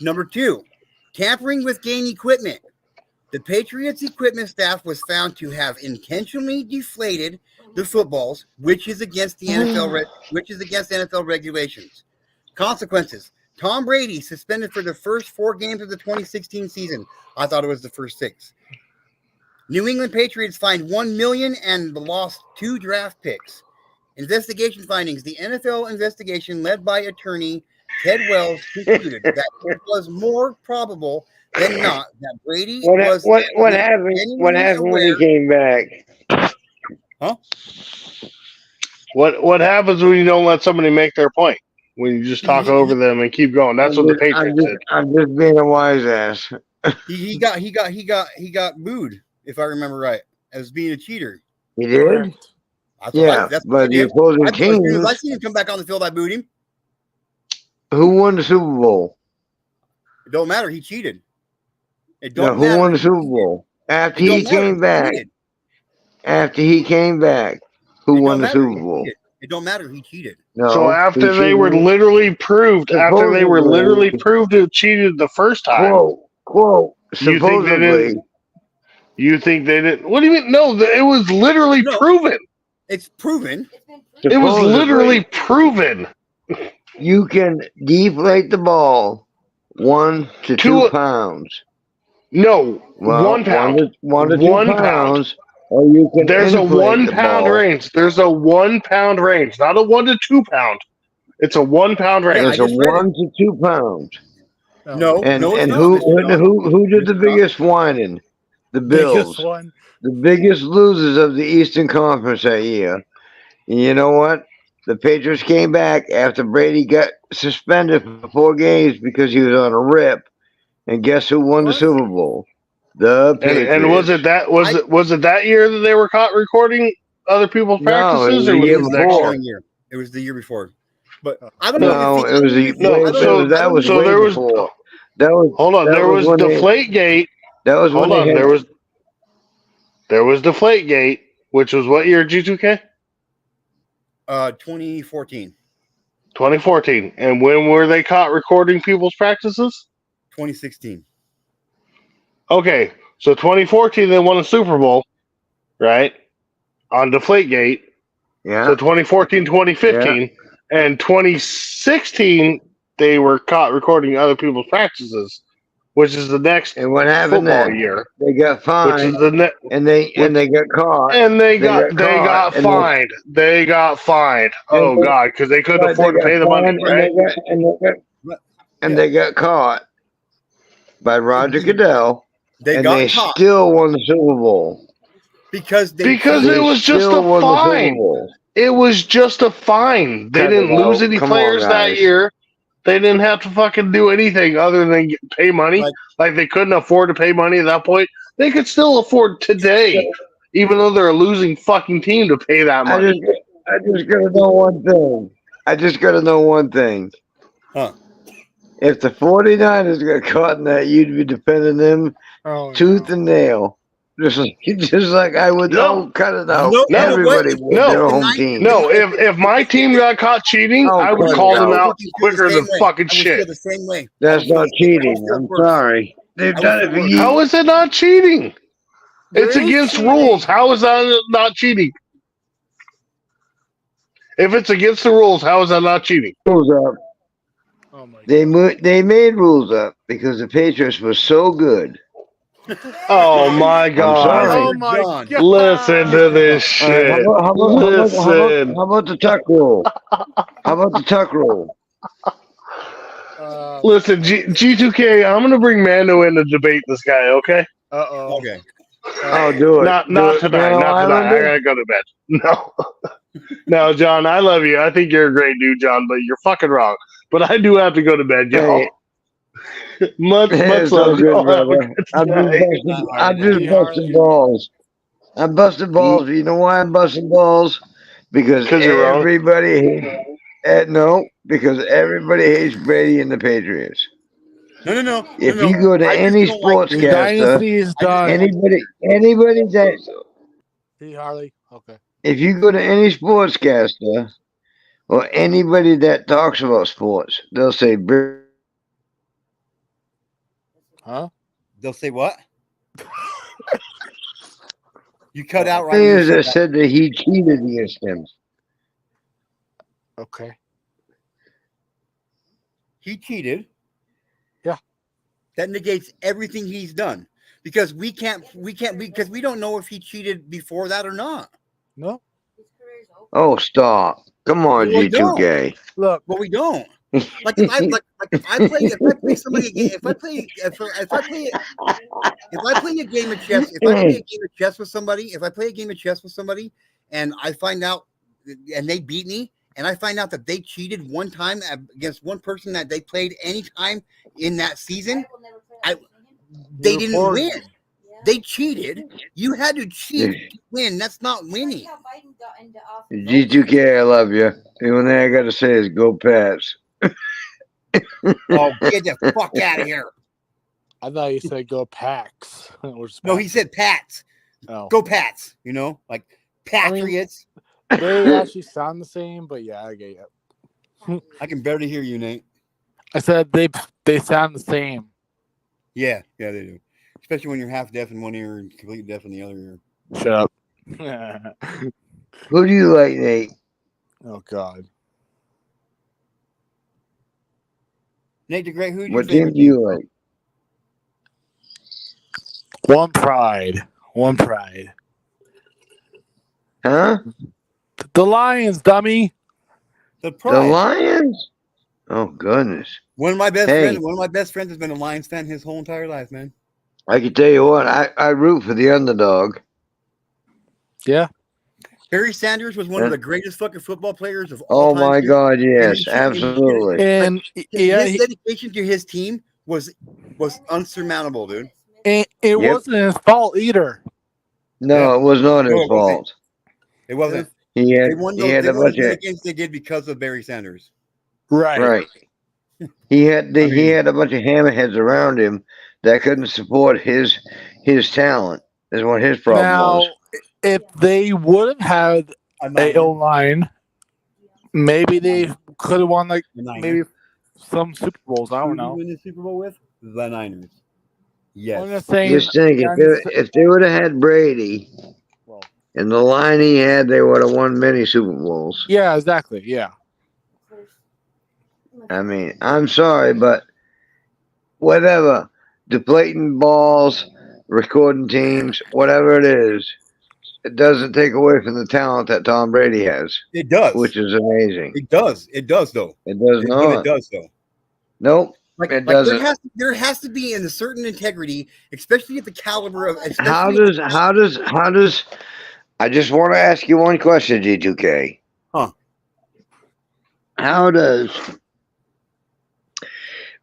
Number 2, tampering with game equipment. The Patriots equipment staff was found to have intentionally deflated the footballs, which is against the NFL regulations. Consequences: Tom Brady suspended for the first 4 games of the 2016 season. I thought it was the first 6. New England Patriots fined $1 million and lost 2 draft picks. Investigation findings: the NFL investigation led by attorney Ted Wells concluded that it was more probable than not that Brady was. What happened when he came back? Huh? What happens when you don't let somebody make their point? When you just talk over them and keep going. That's what the Patriots did. I'm just being a wise ass. He got booed, if I remember right, as being a cheater. He did? But the opposing team. I seen him come back on the field, I booed him. Who won the Super Bowl? It don't matter. He cheated. It don't matter. Who won the Super Bowl? After he came back. After he came back, who won the Super Bowl? It don't matter. He cheated. No, so after they were literally proved to have cheated the first time. Quote. Supposedly. You think they didn't? What do you mean? No, it was literally proven. It's proven. It was literally proven. You can deflate the ball 1 to 2 pounds. No, 1 pound. 1 to 2 pounds. Or you can. There's a 1 pound range. There's a 1 pound range, not a 1 to 2 pound. It's a 1 pound range. It's a 1 to 2 pounds. No, and who did the biggest whining? The Bills. The biggest losers of the Eastern Conference that year. And you know what? the Patriots came back after Brady got suspended for 4 games because he was on a rip. And guess who won the Super Bowl? The Patriots. And was it that year that they were caught recording other people's practices, it was or the was year it the before. next year? It was the year before. But I don't know. No, it was the that was so way there was before. That was hold on. that There was when Deflategate. That was Hold when on. There was Deflategate, which was what year? G2K. 2014. 2014. And when were they caught recording people's practices? 2016. Okay, so 2014 they won a Super Bowl, right? On Deflategate. Yeah. So 2014, 2015, and 2016 they were caught recording other people's practices, which is the next and what happened football then? year. They got fined, which is the and they got caught, and they got fined. They got fined. Oh God, because they couldn't afford to pay the money, right? And they got caught by Roger Goodell. They caught still won the Super Bowl because it was just a fine. It was just a fine. They didn't lose any players that year. They didn't have to fucking do anything other than pay money. Like they couldn't afford to pay money at that point. They could still afford today, even though they're a losing fucking team, to pay that money. I just gotta know one thing. Huh. If the 49ers got caught in that, you'd be defending them tooth and nail. Just like I would cut it out. Everybody would their home team. No, if my team got caught cheating, I would call them out quicker than fucking shit. The same way. That's not cheating. I'm sorry. They've done it for years. How is it not cheating? It's against rules. How is that not cheating? If it's against the rules, how is that not cheating? Rules up. Oh my they made rules up because the Patriots were so good. Oh my God! Oh my God! Listen to this shit. How about the tuck rule? How about the tuck rule? Listen, G2K, I'm gonna bring Mando in to debate this guy. Okay? Okay. Oh, do it. Not tonight. Not tonight. I gotta go to bed. No. No, John, I love you. I think you're a great dude, John, but you're fucking wrong. But I do have to go to bed, y'all. Much love, good, brother. I'm just busting balls. I'm busting balls. You know why I'm busting balls? Because everybody hates. No, because everybody hates Brady and the Patriots. No. If you go to any sportscaster, anybody that. Hey, Harley. Okay. If you go to any sportscaster or anybody that talks about sports, they'll say. Huh? They'll say what? You cut out right. Players that said that he cheated against him. Okay. He cheated. Yeah. That negates everything he's done because we can't because we don't know if he cheated before that or not. No. Oh, stop! Come on, G2K. Look, but we don't. Like if I play somebody again, if I play a game of chess, if I play a game of chess with somebody, and I find out, and they beat me, and I find out that they cheated one time against one person that they played any time in that season, they didn't win. They cheated. You had to cheat to win. That's not winning. G2K, I love you. The only thing I got to say is go Pats. Oh, get the fuck out of here. I thought you said go Packs. No, he said Pats. Oh. Go Pats, like Patriots. I mean, they actually sound the same, but yeah, I get it. I can barely hear you, Nate. I said they sound the same. Yeah, they do. Especially when you're half deaf in one ear and completely deaf in the other ear. Shut up. Who do you like, Nate? Oh, God. Nate the Great, what team do you like? One pride. Huh? The Lions, dummy. The Lions? Oh, goodness. One of my best friends has been a Lions fan his whole entire life, man. I can tell you what, I root for the underdog. Yeah. Barry Sanders was one of the greatest fucking football players of all Oh time. my dude. God, And yes, he should- absolutely. And his dedication to his team was unsurmountable, dude. it Yep. wasn't his fault either. No, Yeah. it was not No, his it wasn't. fault. It wasn't. He They had won he had those, a bunch many of games they did because of Barry Sanders. Right. He had I mean- he had a bunch of hammerheads around him that couldn't support his talent. Is what his problem Now, was. if they would have had a O line, maybe they could have won like maybe some Super Bowls. I don't know. Win the Super Bowl with the Niners. Yes. I'm just saying. Just think, if they would have had Brady and the line he had, they would have won many Super Bowls. Yeah, exactly. Yeah. I mean, I'm sorry, but whatever, deflating balls, recording teams, whatever it is, it doesn't take away from the talent that Tom Brady has. It does. Which is amazing. It does. It does, though. It does not. It does, though. Nope. It doesn't. There has to be a certain integrity, especially at the caliber of. How does? I just want to ask you one question, G2K. Huh? How does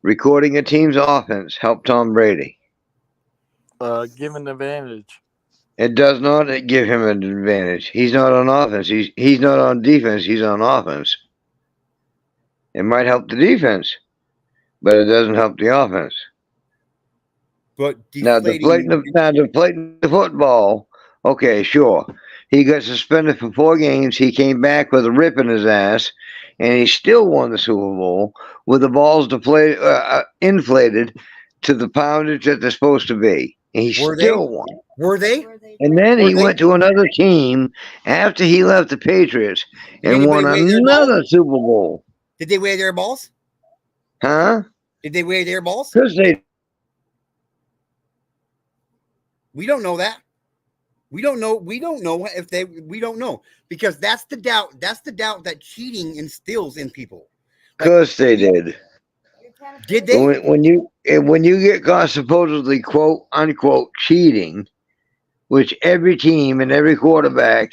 recording a team's offense help Tom Brady? Give an advantage. It does not give him an advantage. He's not on offense. He's not on defense. He's on offense. It might help the defense, but it doesn't help the offense. But deflating the football. Okay, sure. He got suspended for 4 games. He came back with a rip in his ass, and he still won the Super Bowl with the balls inflated to the poundage that they're supposed to be. And he still won. Were they? And then he went to another team after he left the Patriots and won another Super Bowl. Did they weigh their balls? Huh? Did they weigh their balls? Because they. We don't know that. We don't know if they. We don't know because that's the doubt. That's the doubt that cheating instills in people. Because they did. Did they? When you get caught supposedly quote unquote cheating, which every team and every quarterback,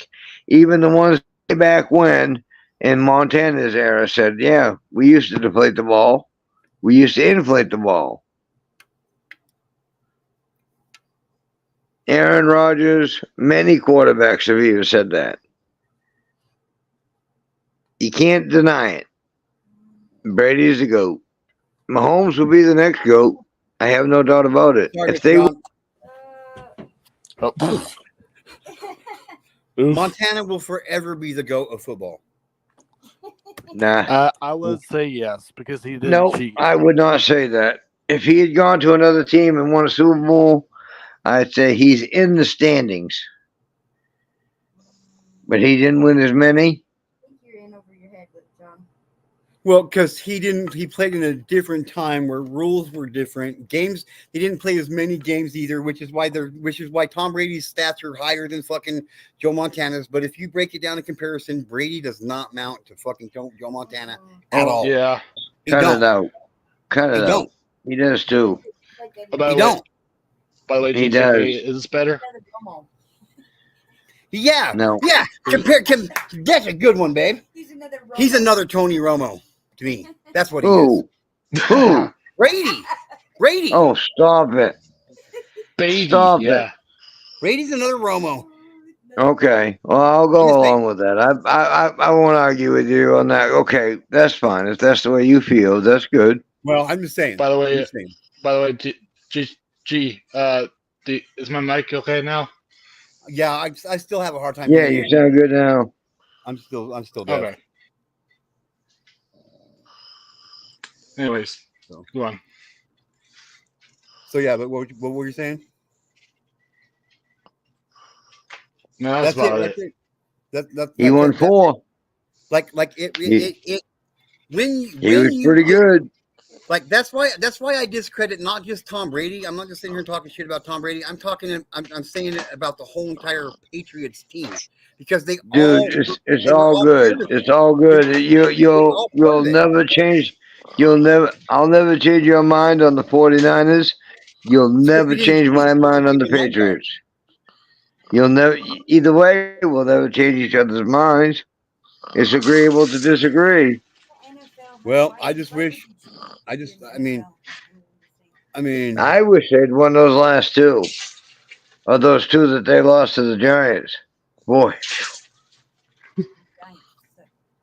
even the ones back when in Montana's era, said, "Yeah, we used to deflate the ball, we used to inflate the ball." Aaron Rodgers, many quarterbacks have even said that. You can't deny it. Brady is the GOAT. Mahomes will be the next GOAT. I have no doubt about it. If they Montana will forever be the GOAT of football. Nah. I would say yes because he didn't No, cheat. I would not say that. If he had gone to another team and won a Super Bowl, I'd say he's in the standings. But he didn't win as many. Well, because he played in a different time where rules were different. Games, they didn't play as many games either, which is why Tom Brady's stats are higher than fucking Joe Montana's. But if you break it down in comparison, Brady does not mount to fucking Joe Montana at all. Yeah. Cut it out. He does too. He don't. By the way, He GTK, does. is this better? Yeah. No. Yeah. That's a good one, babe. He's another Tony Romo to me. That's what he is. Who? Brady. Oh, stop it. Baby. Stop Yeah. it. Brady's another Romo. Okay. Well, I'll go along with that. I won't argue with you on that. Okay, that's fine. If that's the way you feel, that's good. Well, I'm just saying. By the way, is my mic okay now? Yeah, I still have a hard time. Yeah, you sound good now. I'm still deaf. Okay. Anyways, go on. So yeah, but what were you saying? No, that's about it. He won 4. When He was pretty good. Like that's why I discredit not just Tom Brady. I'm not just sitting here talking shit about Tom Brady. I'm saying it about the whole entire Patriots team because they it's all good. It's all good. You'll never change. I'll never change your mind on the 49ers. You'll never change my mind on the Patriots. You'll never, either way, we'll never change each other's minds. It's agreeable to disagree. Well, I just wish. I mean, I wish they'd won those last two, or those two that they lost to the Giants. Boy,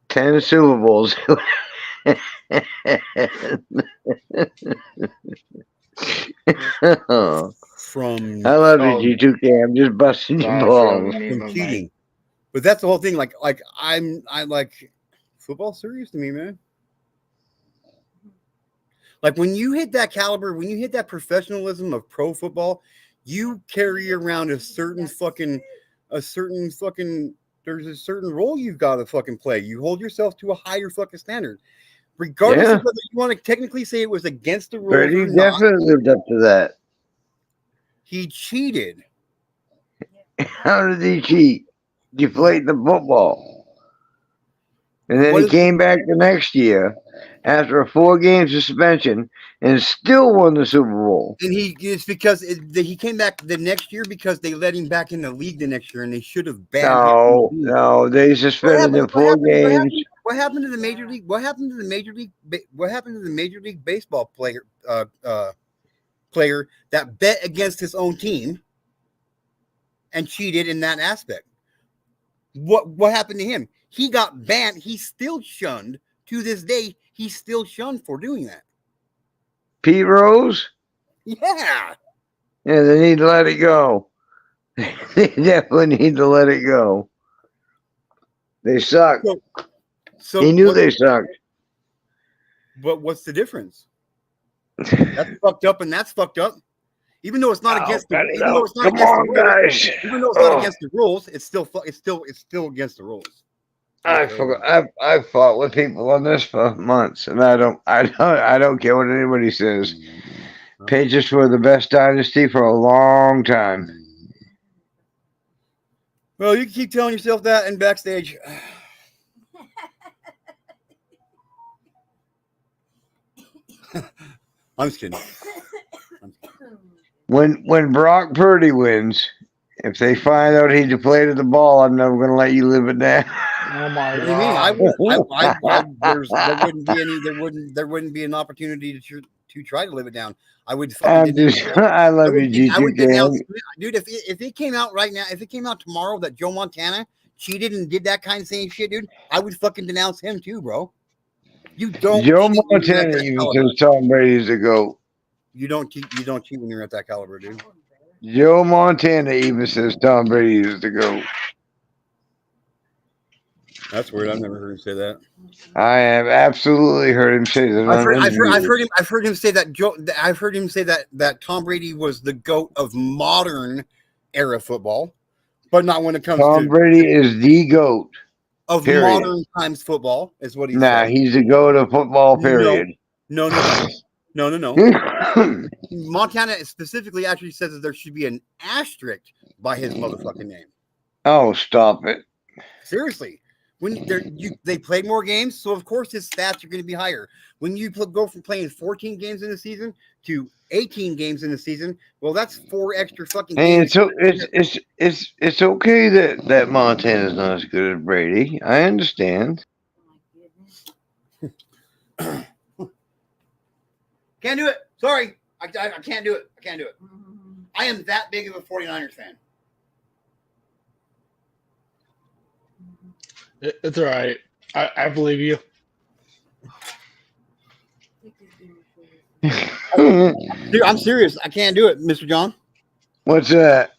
10 Super Bowls. from I love you, G2K. I'm just busting your balls. from cheating. But that's the whole thing. Like I like football serious to me, man. Like when you hit that caliber, when you hit that professionalism of pro football, you carry around a certain fucking there's a certain role you've got to fucking play. You hold yourself to a higher fucking standard. Regardless of whether you want to technically say it was against the rules. Brady definitely lived up to that. He cheated. How did he cheat? He played the football. And then he came back the next year after a 4-game suspension and still won the Super Bowl. And it's because he came back the next year because they let him back in the league the next year, and they should have banned him. No, they suspended him 4 games. What happened to the major league? What happened to the major league baseball player that bet against his own team and cheated in that aspect? What happened to him? He got banned. He's still shunned to this day. He's still shunned for doing that. Pete Rose? Yeah. Yeah, they need to let it go. They definitely need to let it go. They suck. So he knew they sucked. But what's the difference? That's fucked up, and that's fucked up. Even though it's not against the rules, even though it's not against the rules, it's still against the rules. I've fought with people on this for months, and I don't care what anybody says. Patriots were the best dynasty for a long time. Well, you can keep telling yourself that in backstage. I'm just kidding. When Brock Purdy wins, if they find out he deflated the ball, I'm never going to let you live it down. Oh my What god! do you mean? There wouldn't be an opportunity to try to live it down. I would. I love you, I would G2K. denounce, dude. If it came out right now, if it came out tomorrow that Joe Montana cheated and did that kind of same shit, dude, I would fucking denounce him too, bro. You don't. Joe Montana even says Tom Brady's the GOAT. You don't cheat when you're at that caliber, dude. Joe Montana even says Tom Brady is the GOAT. That's weird. I've never heard him say that. I have absolutely heard him say that. I've heard him say that. I've heard him say that Tom Brady was the GOAT of modern era football, but not when it comes to Tom Brady is the GOAT of modern times football. Is what he said. Nah, he's the GOAT of football. Period. No. Montana specifically actually says that there should be an asterisk by his motherfucking name. Oh, stop it! Seriously. When they played more games, so of course his stats are going to be higher. When you go from playing 14 games in a season to 18 games in a season, well, that's 4 extra fucking games. It's okay that Montana's not as good as Brady. I understand. Can't do it. Sorry, I can't do it. I can't do it. I am that big of a 49ers fan. It's all right. I believe you. Dude, I'm serious. I can't do it, Mr. John. What's that?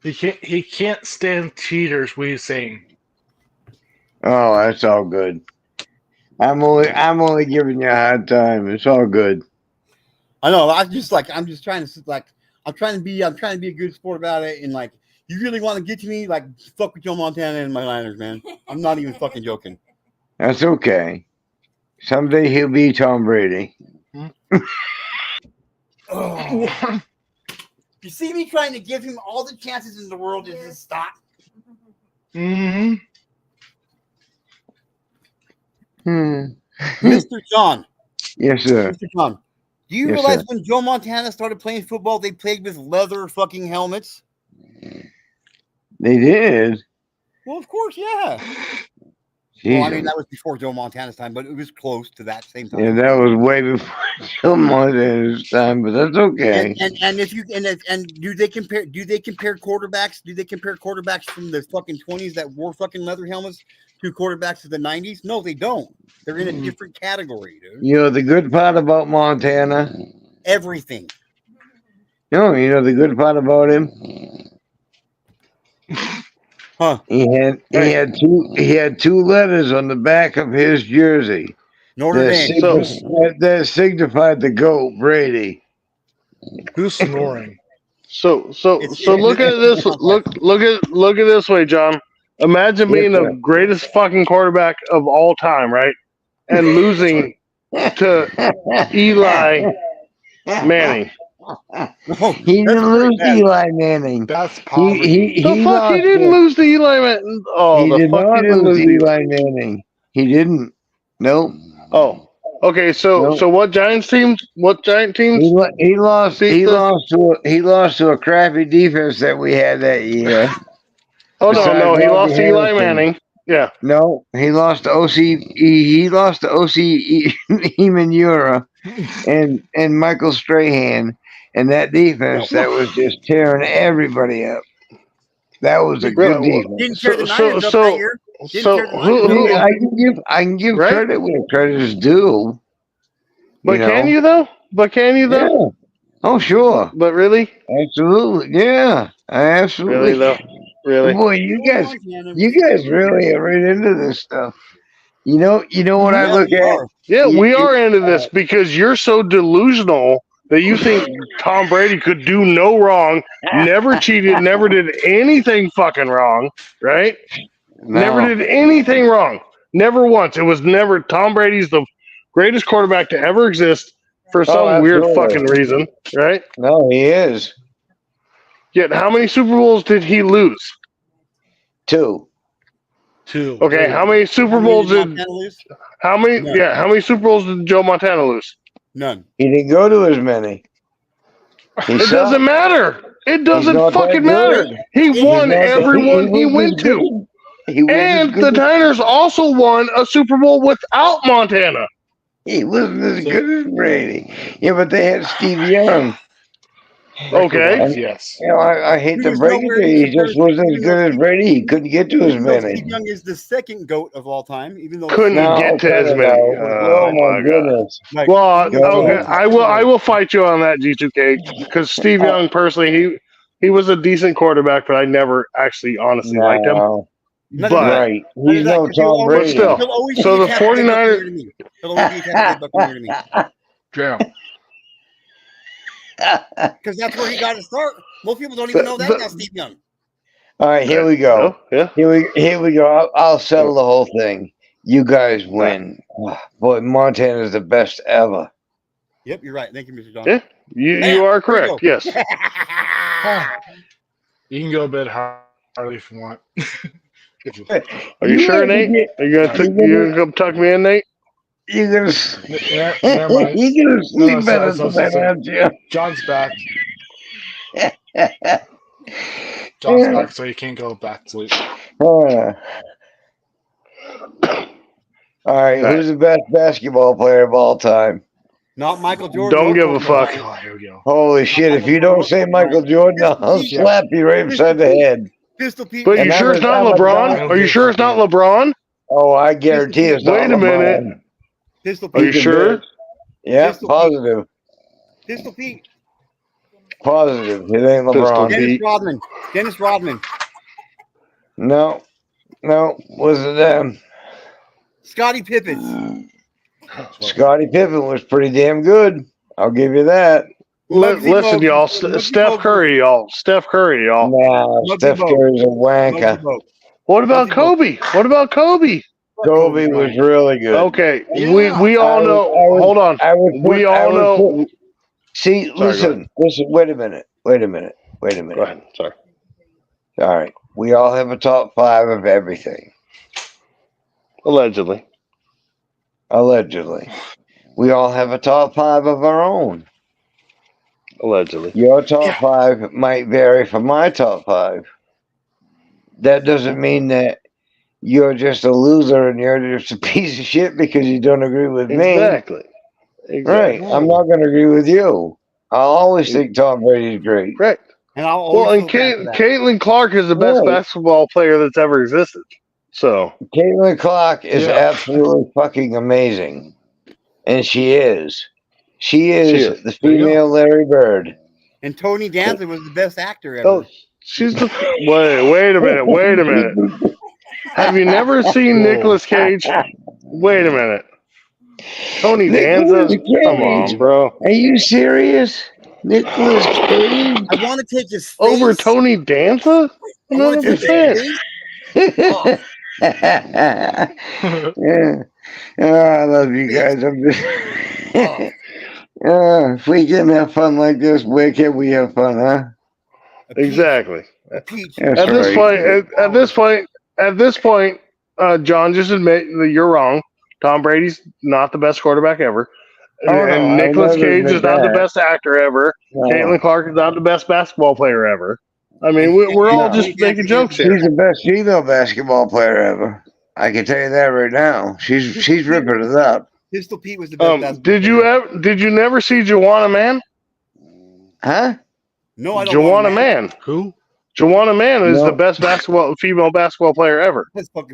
He can't stand cheaters. What are you saying? Oh, that's all good. I'm only giving you a hard time. It's all good. I know. I'm trying to be a good sport about it, and like, you really want to get to me, like, fuck with Joe Montana and my Niners, man. I'm not even fucking joking. That's okay. Someday he'll be Tom Brady. Oh. You see me trying to give him all the chances in the world to just stop? Mm-hmm. Mr. John. Yes, sir. Mr. John, Do you Yes, realize sir. when Joe Montana started playing football, they played with leather fucking helmets? They did. Well, of course, yeah. Jesus. Well, I mean, that was before Joe Montana's time, but it was close to that same time. Yeah, that was way before Joe Montana's time, but that's okay. And if you and do they compare quarterbacks? Do they compare quarterbacks from the fucking 20s that wore fucking leather helmets to quarterbacks of the 90s? No, they don't. They're in a different category, dude. You know the good part about Montana? Everything. No, you know the good part about him? Huh. He had two letters on the back of his jersey Notre Dame. that signified the GOAT, Brady. Who's snoring? So look at this. Look at this way, John. Imagine being the greatest fucking quarterback of all time, right? And losing to Eli Manning. No, He didn't lose to Eli Manning. That's poverty. He Didn't lose to Eli Manning. Oh, he the did fuck not he didn't lose lose to Eli Manning. He didn't. Nope. Oh, okay. So Nope. so what Giants teams? What Giant teams? He lost beat he lost to a crappy defense that we had that year. Oh Besides no, he Robbie lost to Eli Harrison. Manning. Yeah. No, he lost to OC. He lost to OC Emanura and Michael Strahan, and that defense that was just tearing everybody up. That was a good defense. Didn't tear the Niners up that year. I can give Right? credit where credit is due. But can you though? Yeah. Oh sure. But really? Absolutely. Yeah. Absolutely. Really though? Really? Boy, you guys really are right into this stuff. You know what I look at? Yeah, we are into this because you're so delusional that you think Tom Brady could do no wrong, never cheated, never did anything fucking wrong, right? No. Never did anything wrong. Never once. It was never Tom Brady's the greatest quarterback to ever exist for some weird fucking reason, right? No, he is. Yet how many Super Bowls did he lose? 2. Okay, how many Super Bowls did how many Super Bowls did Joe Montana lose? None. He didn't go to as many. It doesn't matter. It doesn't fucking matter. He won every one he went to. And the Niners also won a Super Bowl without Montana. He wasn't as good as Brady. Yeah, but they had Steve Young. Okay. Yes. You know, I hate to break it to you. He just wasn't as good as Brady. He couldn't get to as many. Steve Young is the second GOAT of all time, even though Couldn't get to as many. Oh my goodness. Well, okay, I will fight you on that, G2K, because Steve Young personally, he was a decent quarterback, but I never actually honestly liked him. But right. He's no Tom Brady. But still, so the 49ers. Jam. Because that's where he got to start. Most people don't even know that about Steve Young. All right, here we go. Yeah. Here we go. I'll settle the whole thing. You guys win. Boy, Montana's the best ever. Yep, you're right. Thank you, Mr. John. Yeah, you are correct. Yes. You can go a bit harder if you want. Are you sure, Nate? Are you gonna come tuck me in, Nate? You're gonna Never mind. you're gonna sleep better tonight, aren't you? John's back. John's back, so he can't go back to sleep. All right, who's the best basketball player of all time? Not Michael Jordan. Don't give a fuck. Oh, here we go. Holy shit! If you don't say Michael Jordan, I'll slap you right beside the head. Pistol Pete. But you sure it's not LeBron? Are you sure it's not LeBron? Oh, I guarantee it's not Wait a minute. Pistol Pete. Are you sure? Yeah, positive. Pistol Pete. Positive. It ain't LeBron. Dennis Rodman. No, wasn't them. Scottie Pippen. Scottie Pippen was pretty damn good. I'll give you that. Listen, y'all. Steph Curry, y'all. Nah, Steph Curry's a wanker. What about Kobe? Kobe was really good. Okay, we all know. Hold on. We all know. See, listen. Wait a minute. Go ahead. Sorry. All right. We all have a top 5 of everything. Allegedly. we all have a top 5 of our own. Allegedly. Your top 5 might vary from my top 5. That doesn't mean that you're just a loser and you're just a piece of shit because you don't agree with me. Exactly. Right. I'm not going to agree with you. I'll always think Tom Brady's great. Correct. And I'll always Caitlin Clark is the best basketball player that's ever existed. So Caitlin Clark is absolutely fucking amazing. And she is. She is the female Larry Bird. And Tony Danza was the best actor ever. Oh, she's the wait a minute. Have you never seen Nicolas Cage? Wait a minute. Tony Danza? Come on, bro. Are you serious? Nicolas Cage? I want to take his face. Over Tony Danza? 100%. Yeah. Oh, I love you guys. I'm just if we can have fun like this, where can we have fun, huh? Exactly. Peach. At this point, John, just admit that you're wrong. Tom Brady's not the best quarterback ever. And Nicolas Cage is not the best actor ever. No. Caitlin Clark is not the best basketball player ever. I mean, we're all just making jokes here. She's the best female basketball player ever. I can tell you that right now. She's ripping it up. Pistol Pete was the best. Did you never see Joanna Man? Huh? No, I don't. Joanna Man. Who? Joanna Man is the best female basketball player ever.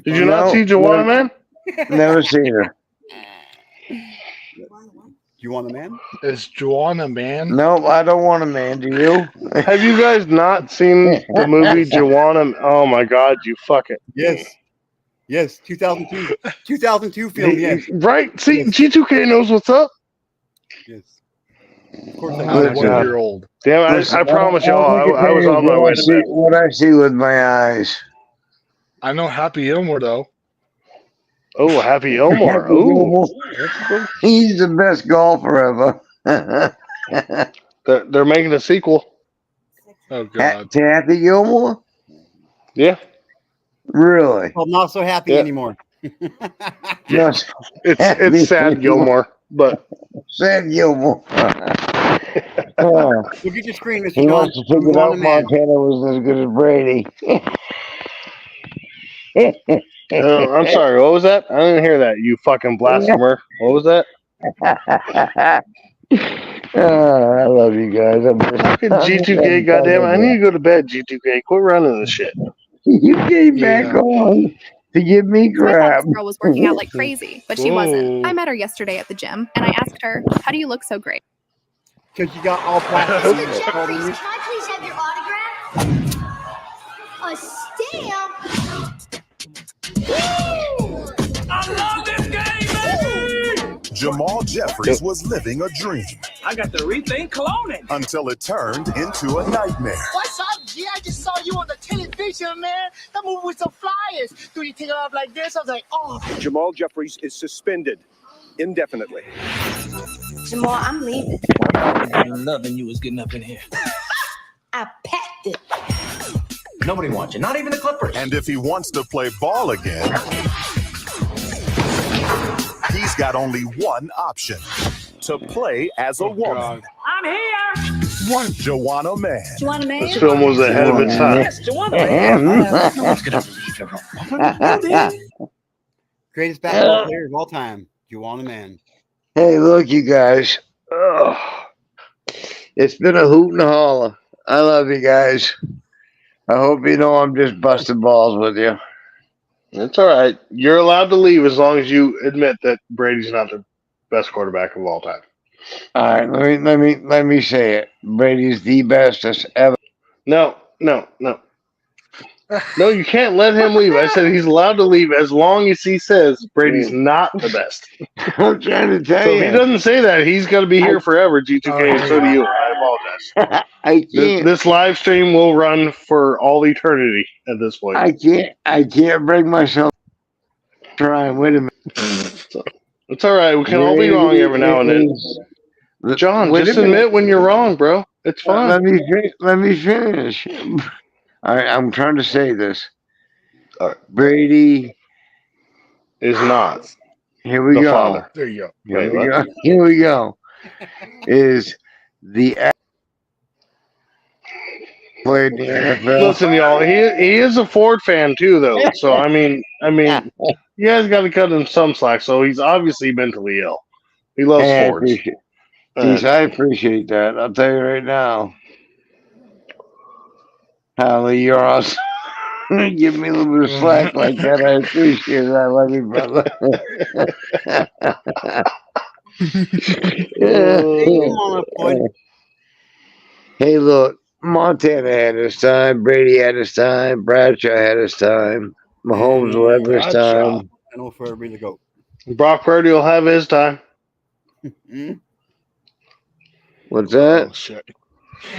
Did you not see Joanna Man? Never seen her. Joanna Man? Is Joanna Man? No, I don't want a man. Do you? Have you guys not seen the movie Joanna? Oh my God, you fucking Yes, 2002 film. Yes, right. See, G2K knows what's up. Yes, of course. I'm 1 year old. Damn, I promise y'all, I was on my way to bed. What I see with my eyes. I know Happy Gilmore though. Oh, Happy Gilmore. Oh, he's the best golfer ever. They're making a sequel. Oh God. To Happy Gilmore? Yeah. Really? I'm not so happy anymore. No, it's sad Gilmore, but sad Gilmore. Look at your screen, Mr. He wants to figure out Montana was as good as Brady. I'm sorry. What was that? I didn't hear that. You fucking blasphemer. What was that? I love you guys. Fucking G2K, goddamn! I need to go to bed. G2K, quit running this shit. You came back on to give me crap. My girl was working out like crazy, but she wasn't. I met her yesterday at the gym, and I asked her, "How do you look so great?" Because you got all practice. Mr. Jeffries, can I please have your autograph? A stamp? I love this game, baby! Jamal Jeffries was living a dream. I got to rethink cloning. Until it turned into a nightmare. What's up, G? I just saw you on the television, man. That movie with some flyers. Dude, you take it off like this? I was like, oh. Jamal Jeffries is suspended indefinitely. Jamal, I'm leaving. Nothing you was getting up in here. I packed it. Nobody wants you, not even the Clippers. And if he wants to play ball again, he's got only one option: to play as a woman. I'm here. One Joanna Man. Joanna Man? This film was ahead of its time. Yes, Joanna Man. No one's gonna believe you. Greatest basketball player of all time, Joanna Man. Hey, look, you guys. It's been a hoot and a holler. I love you guys. I hope you know I'm just busting balls with you. It's all right. You're allowed to leave as long as you admit that Brady's not the best quarterback of all time. All right, let me say it. Brady's the bestest ever. No. No, you can't let him leave. I said he's allowed to leave as long as he says Brady's not the best. I'm trying to tell you. So if he doesn't say that, he's got to be here forever, G2K, and so do you. I apologize. I can't. This live stream will run for all eternity at this point. I can't bring myself trying. Wait a minute. It's all right. We can all be wrong every now and then. John, just admit when you're wrong, bro. It's fine. Let me finish. All right, I'm trying to say this. Brady is not Here we The go. father. There you go. Here Wait, we what? go. Here we go. Is the played the NFL? Listen, y'all. He is a Ford fan too, though. So I mean, you guys got to cut him some slack. So he's obviously mentally ill. He loves Hey, I Fords. appreciate. Geez, I appreciate that. I'll tell you right now. Holly, you're awesome. Give me a little bit of slack like that. I appreciate it. I love you, brother. Hey, look, Montana had his time. Brady had his time. Bradshaw had his time. Mahomes will have his time. I know for everybody to go. Brock Purdy will have his time. What's that? Oh, shit.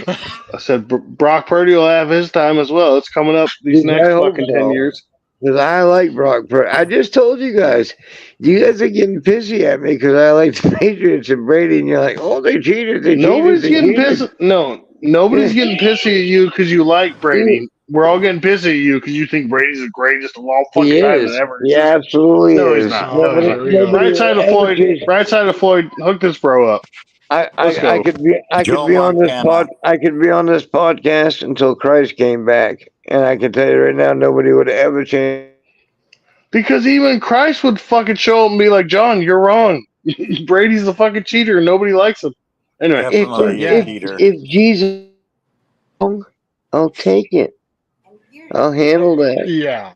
I said Brock Purdy will have his time as well. It's coming up these next fucking 10 years. Because I like Brock Purdy. I just told you guys. You guys are getting pissy at me because I like the Patriots and Brady, and you're like, oh, they cheated. Nobody's getting pissy. No, nobody's getting pissy at you because you like Brady. We're all getting pissy at you because you think Brady's the greatest of all fucking time and ever. He absolutely No, is. he's not. Oh, No, he's here we not. go. Right side of Floyd, hook this bro up. I could be on this podcast until Christ came back, and I can tell you right now, nobody would ever change. Because even Christ would fucking show up and be like, John, you're wrong. Brady's the fucking cheater and nobody likes him. Anyway. If Jesus, I'll take it. I'll handle that. Yeah.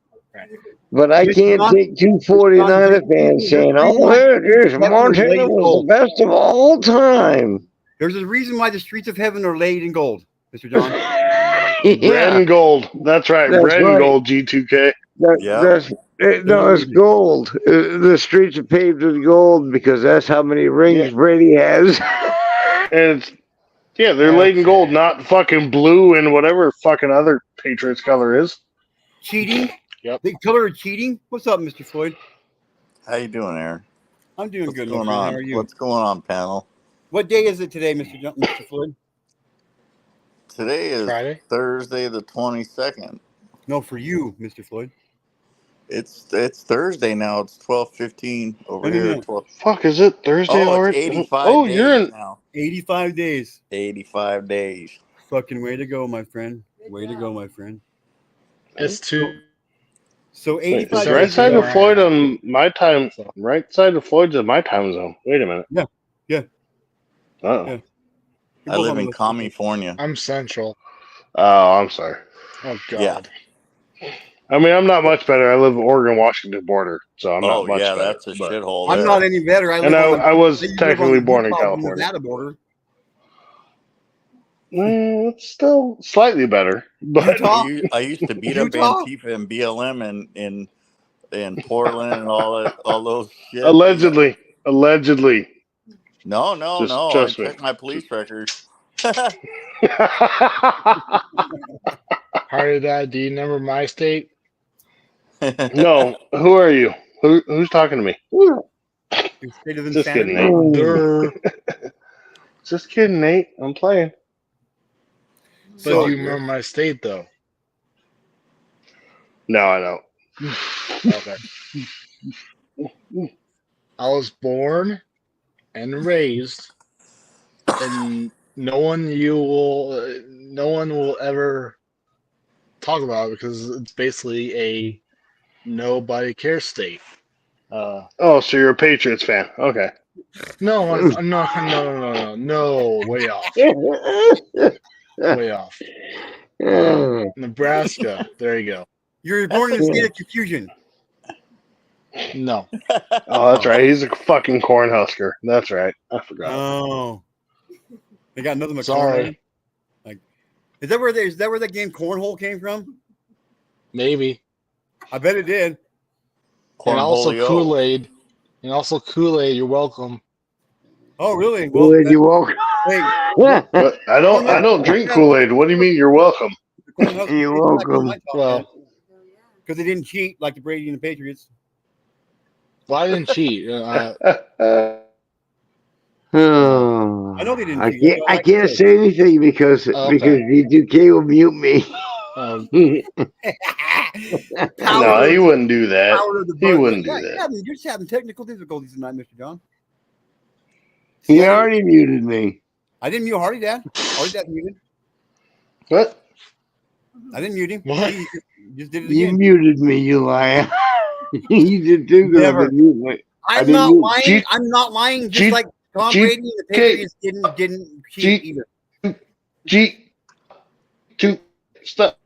But I can't take 249er fans saying, "Oh, here's Montana was the best of all time." There's a reason why the streets of heaven are laid in gold, Mr. John. Red and gold. That's right. Red and gold, G2K. It's gold. The streets are paved with gold because that's how many rings Brady has. And they're laid in gold, not fucking blue and whatever fucking other Patriots color is. Cheating? Yep. The color of cheating? What's up, Mr. Floyd? How you doing, Aaron? I'm doing What's good. going my friend. on? How are you? What's going on, panel? What day is it today, Mr. Floyd? Today is Friday? Thursday the 22nd. No, for you, Mr. Floyd. It's Thursday now. It's 12:15 over here. 12. Fuck, is it Thursday already? It's 85 days you're in now. 85 days. 85 days. Fucking way to go, my friend. Way to go, my friend. It's two. So 85 Is days. right side of Floyd on my time. Right side of Floyd's in my time zone. Wait a minute. Yeah. Oh. Yeah. I live in California. I'm central. Oh, I'm sorry. Oh, God. Yeah. I mean, I'm not much better. I live Oregon-Washington border, so I'm not much better. That's a shithole. I'm not any better. I was technically born in California. Nevada border. It's still slightly better, but I used to beat up Antifa and BLM in Portland and all those shit. Allegedly. No. I checked my police records. Part of that, do you remember my state? No. Who are you? Who's talking to me? Just kidding, Nate. Just kidding, Nate. I'm playing. But do you remember my state, though? No, I don't. Okay. I was born and raised, and no one will ever talk about it because it's basically a nobody cares state. So you're a Patriots fan? Okay. No, way off. Way off. Nebraska. There you go. You're born in the state of confusion. No. Oh, that's right. He's a fucking Cornhusker. That's right. I forgot. Oh. They got another McCorn. Sorry. Like, is that where that game Cornhole came from? Maybe. I bet it did. And also Kool-Aid. You're welcome. Oh, really? Well, Kool-Aid, you're welcome. Hey, but I don't drink Kool-Aid. What do you mean you're welcome? You're welcome. Well, because they didn't cheat like the Brady and the Patriots. Well, I didn't cheat. I know they didn't cheat. I can't say anything because Okay. V2K will mute me. No, he wouldn't do that. Power of the He button. wouldn't do Yeah, that. yeah, you're just having technical difficulties tonight, Mr. John. He already muted me. I didn't mute Hardy, Dad. Hardy, Dad muted. What? I didn't mute him. What? He just did it You again. muted me, you liar. You did too, because I've Never. been muting me. I'm not lying. I'm not lying. Just like Tom Brady and the Patriots didn't cheat either. Stop.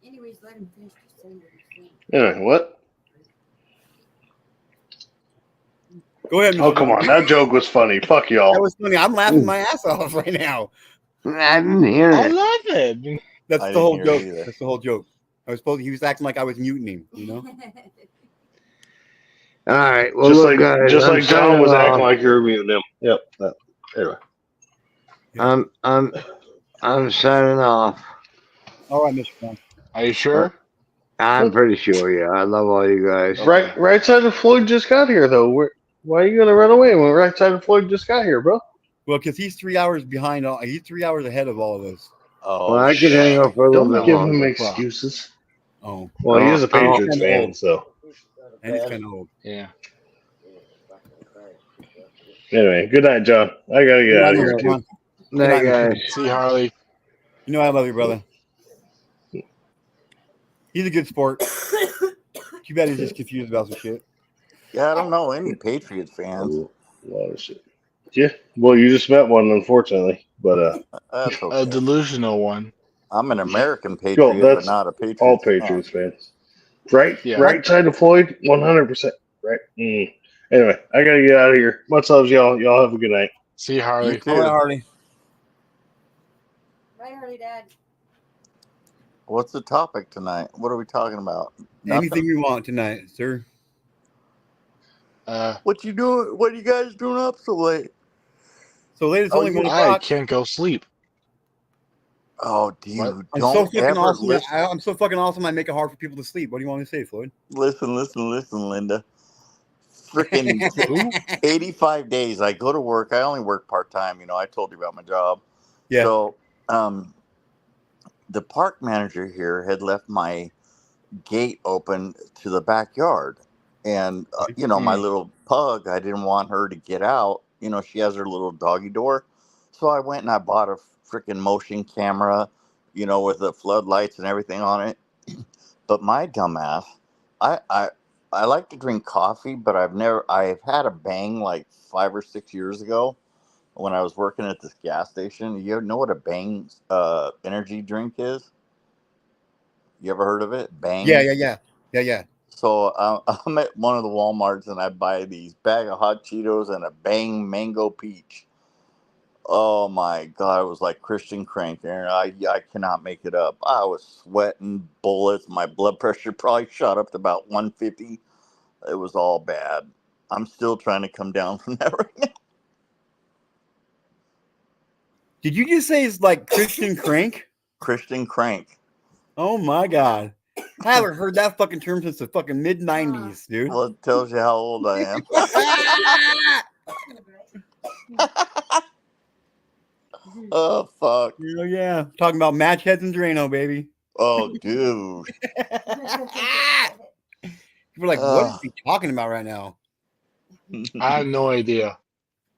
Anyways, let him finish saying what he's saying. Anyway, what? Go ahead, Mr. Oh, come John. on. That joke was funny. Fuck y'all. That was funny. I'm laughing my ass off right now. I didn't hear I it. love it. That's I the whole didn't hear it joke. either. That's the whole joke. He was acting like I was muting him, you know? All right. Well, Just look, guys. just I'm like John signing was off. acting like you were muting him. Yep. Anyway. I'm signing off. All right, Mr. John. Are you sure? I'm pretty sure. Yeah, I love all you guys. Right side of Floyd just got here, though. Why are you gonna run away when right side of Floyd just got here, bro? Well, because he's 3 hours behind. He's 3 hours ahead of all of us. Oh, Well, I could hang out for a little Don't bit give longer. him excuses. Oh. Well, he is a Patriots Kinda fan, old. so. And he's kind of old. Yeah. Anyway, good night, John. I gotta get out of here, too. Good Night, guys. See Harley. You know I love you, brother. He's a good sport. Too bad he's just confused about some shit. Yeah, I don't know any Patriots fans. A lot of shit. Yeah, well, you just met one, unfortunately. But That's A okay. delusional one. I'm an American Patriot, but that's not a Patriots all fan. Patriots fans. Right? Yeah. Right side of Floyd, 100%. Right? Anyway, I gotta get out of here. Much love, y'all. Y'all have a good night. See Harley. You too. All right, Harley. Bye, Harley, Dad. What's the topic tonight? What are we talking about? Anything you want tonight, sir. What you doing? What are you guys doing up so late? So late, it's only 1 I o'clock. can't go sleep. Oh, dude, I'm so don't fucking ever awesome. listen. I'm so fucking awesome. I make it hard for people to sleep. What do you want me to say, Floyd? Listen, Linda. Freaking 85 days. I go to work. I only work part-time. You know, I told you about my job. Yeah. So, the park manager here had left my gate open to the backyard. And, you know, my little pug, I didn't want her to get out. You know, she has her little doggy door. So I went and I bought a freaking motion camera, you know, with the floodlights and everything on it. But my dumbass, I like to drink coffee, but I've had a Bang like 5 or 6 years ago when I was working at this gas station. You know what a Bang energy drink is? You ever heard of it? Bang? Yeah. So I'm at one of the Walmarts and I buy these bag of hot Cheetos and a Bang mango peach. Oh my God, it was like Christian Crank, Aaron. I cannot make it up. I was sweating bullets. My blood pressure probably shot up to about 150. It was all bad. I'm still trying to come down from that right now. Did you just say it's like Christian Crank? Christian Crank. Oh my God. I haven't heard that fucking term since the fucking mid-90s, dude. Well, it tells you how old I am. Oh, fuck. Yeah. Talking about match heads and Drano, baby. Oh, dude. People are like, what is he talking about right now? I have no idea.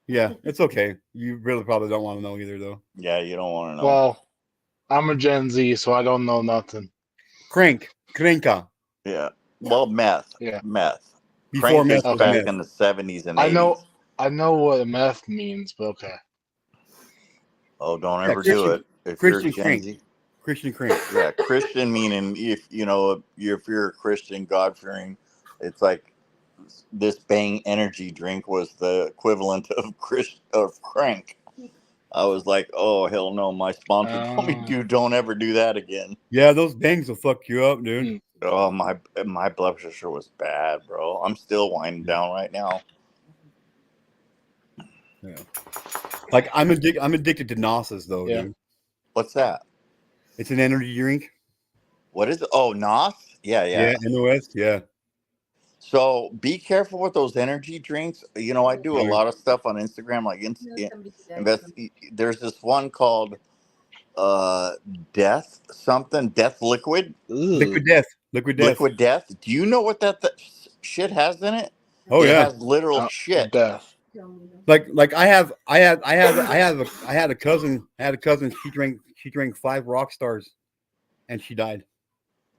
Yeah, it's okay. You really probably don't want to know either, though. Yeah, you don't want to know. Well, I'm a Gen Z, so I don't know nothing. Krenka. Yeah. Well, meth. Yeah. Meth. Before Crank meth is was back meth. in the 70s and 80s. I know what meth means, but okay. Oh, don't Yeah, ever do it. If Christian you're Gen Crank. Z. Christian Crank. Yeah, Christian meaning if you're a Christian, God-fearing, it's like this Bang energy drink was the equivalent of crank. I was like, oh hell no! My sponsor told me, dude, don't ever do that again. Yeah, those bangs will fuck you up, dude. Oh my blood pressure was bad, bro. I'm still winding down right now. Yeah. Like I'm addicted to Nosses though, dude. What's that? It's an energy drink. What is it? Oh, NOS? Yeah. NOS, yeah. So be careful with those energy drinks. You know, I do a lot of stuff on Instagram, like there's this one called Death Liquid. Liquid Death. Liquid Death. Liquid Death. Do you know what that shit has in it? Oh It yeah. has literal shit. Death. Like I had a cousin. She drank 5 rock stars, and she died.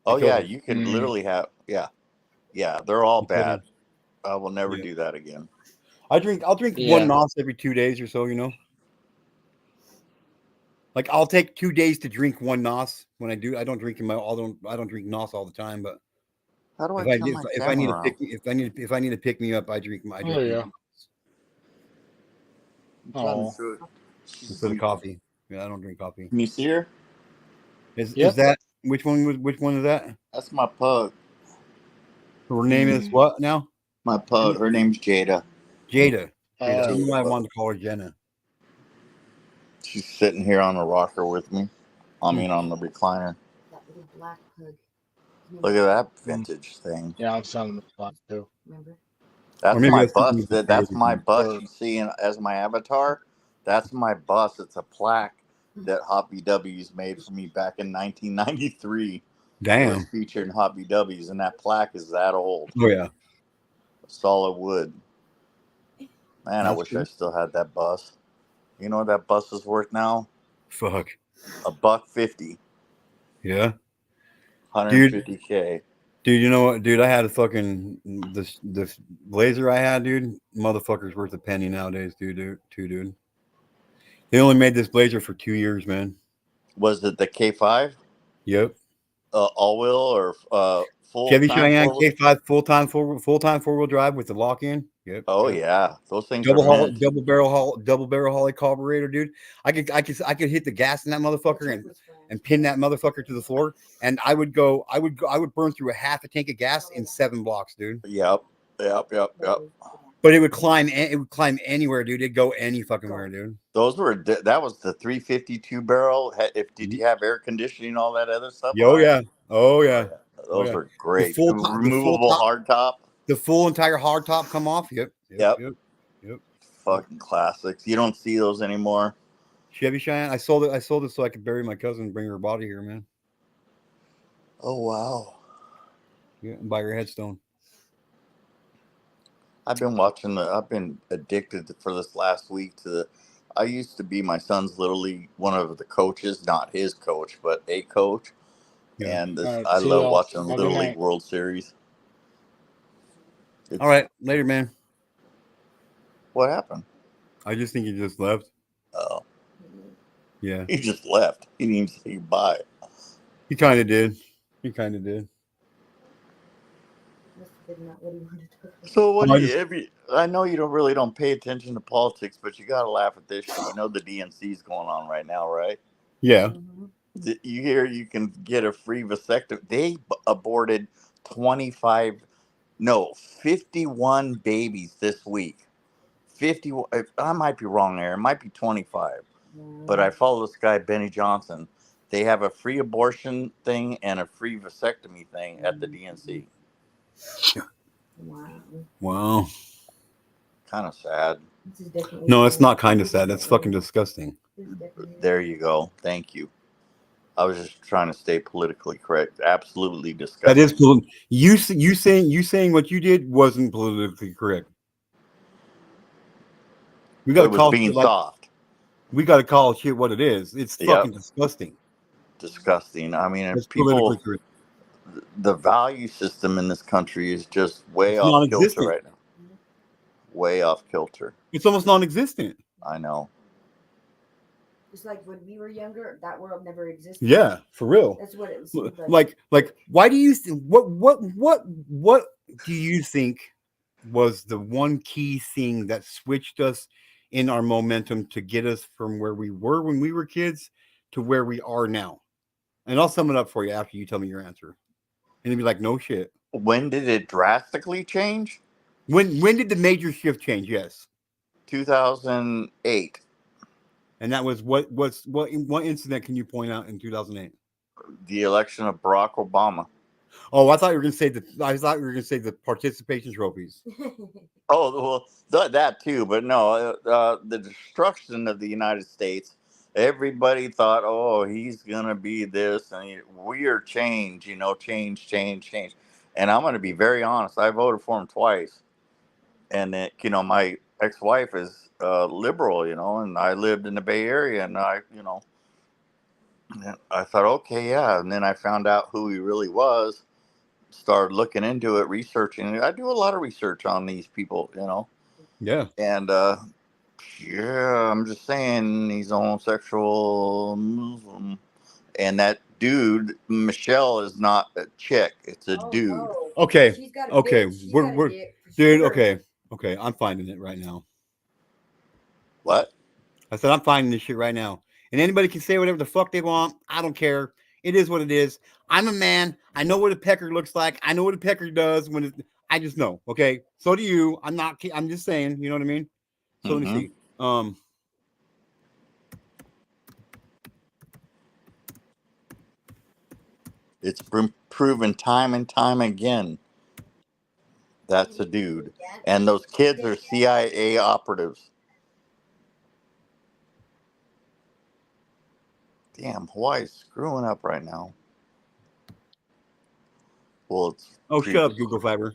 Oh They killed yeah, her. you can literally have yeah. They're all They killed her. bad. I will never Yeah. do that again. I'll drink Yeah. one Nos every 2 days or so. You know. Like I'll take 2 days to drink one Nos. When I do, I don't drink I don't drink Nos all the time, but How do I if I turn do, my if I need to camera pick if I need to pick me up, I drink Oh, there you go. Oh. instead of coffee. Yeah, I don't drink coffee. Can you see her? Is that which one is that? That's my pug. Her name is what now? My pug. Her name's Jada. Jada. Oh. I don't know why I wanted to call her Jenna. She's sitting here on the rocker with me. I mean, on the recliner. That little black pug. Look at that vintage thing. Yeah, I'm selling the spot too. Remember? That's maybe my that's bus. something That's my bus Or- you see as my avatar. That's my bus. It's a plaque that Hoppy W's made for me back in 1993. It was Damn. featured in Hoppy W's, and that plaque is that old. Oh yeah. Solid wood. Man, I That's wish cool. I still had that bus. You know what that bus is worth now? Fuck. $150. Yeah. 150K. Dude, you know what, dude? I had a fucking this Blazer I had, dude. Motherfucker's worth a penny nowadays, dude. They only made this Blazer for 2 years, man. Was it the K5? Yep. All wheel or full Chevy time Cheyenne four-wheel? K5 full-time 4-wheel drive with the lock-in. Yep. Oh yep. yeah, those things Double are mint. double barrel Holly carburetor, dude. I could hit the gas in that motherfucker and pin that motherfucker to the floor, and I would burn through a half a tank of gas in 7 blocks, dude. Yep. But it would climb anywhere, dude. It'd go any fucking where, dude. That was the 352 barrel. Did you have air conditioning, all that other stuff? Oh yeah. Those were great. The Removable hard top. The full entire hard top come off. Yep. Fucking classics. You don't see those anymore. Chevy Cheyenne. I sold it so I could bury my cousin and bring her body here, man. Oh wow. Yeah, and buy her headstone. I've been addicted for this last week I used to be my son's Little League, one of the coaches, not his coach, but a coach. Yeah. And I love watching Little League World Series. All right, later, man. What happened? I just think he just left. Oh. Yeah. He just left. He didn't even say goodbye. He kind of did. So what do you? I know you don't pay attention to politics, but you gotta laugh at this shit. You know the DNC is going on right now, right? Yeah. You hear you can get a free vasectomy. They aborted 51 babies this week. 50. I might be wrong there. It might be 25. But I follow this guy, Benny Johnson. They have a free abortion thing and a free vasectomy thing at the DNC. Wow. Kind of sad. No, it's not kind of sad. That's fucking disgusting. There you go. Thank you. I was just trying to stay politically correct. Absolutely disgusting. That is you saying what you did wasn't politically correct. We got to call being soft. We got to call shit what it is. It's fucking disgusting. Disgusting. I mean, it's people. The value system in this country is just way off kilter right now. Way off kilter. It's almost non-existent. I know. It's like when we were younger, that world never existed. Yeah, for real. That's what it was. Like, why do you what do you think was the one key thing that switched us in our momentum to get us from where we were when we were kids to where we are now? And I'll sum it up for you after you tell me your answer. And you'll be like, no shit. When did it drastically change? When did the major shift change? Yes. 2008. And that was what incident can you point out in 2008? The election of Barack Obama. Oh, I thought you were going to say the participation trophies. Oh, well, that too, but no, the destruction of the United States, Everybody thought, oh, he's gonna be this, and we're change, change. And I'm gonna be very honest. I voted for him twice, and then, my ex-wife is liberal, and I lived in the Bay Area, and I thought, okay, yeah, and then I found out who he really was. Started looking into it, researching. I do a lot of research on these people, Yeah. and yeah, I'm just saying he's a homosexual Muslim. And that dude, Michelle, is not a chick. It's a dude. No. Okay. She's got a Okay. dick. She's We're got a dick for dude. sure. Okay. Okay. I'm finding it right now. What? I said I'm finding this shit right now, and anybody can say whatever the fuck they want. I don't care. It is what it is. I'm a man. I know what a pecker looks like. I know what a pecker does when I just know. Okay. So do you. I'm not. I'm just saying. You know what I mean? So let me see. It's been proven time and time again. That's a dude. And those kids are CIA operatives. Damn, Hawaii's screwing up right now. Well, it's shut up, Google Fiber.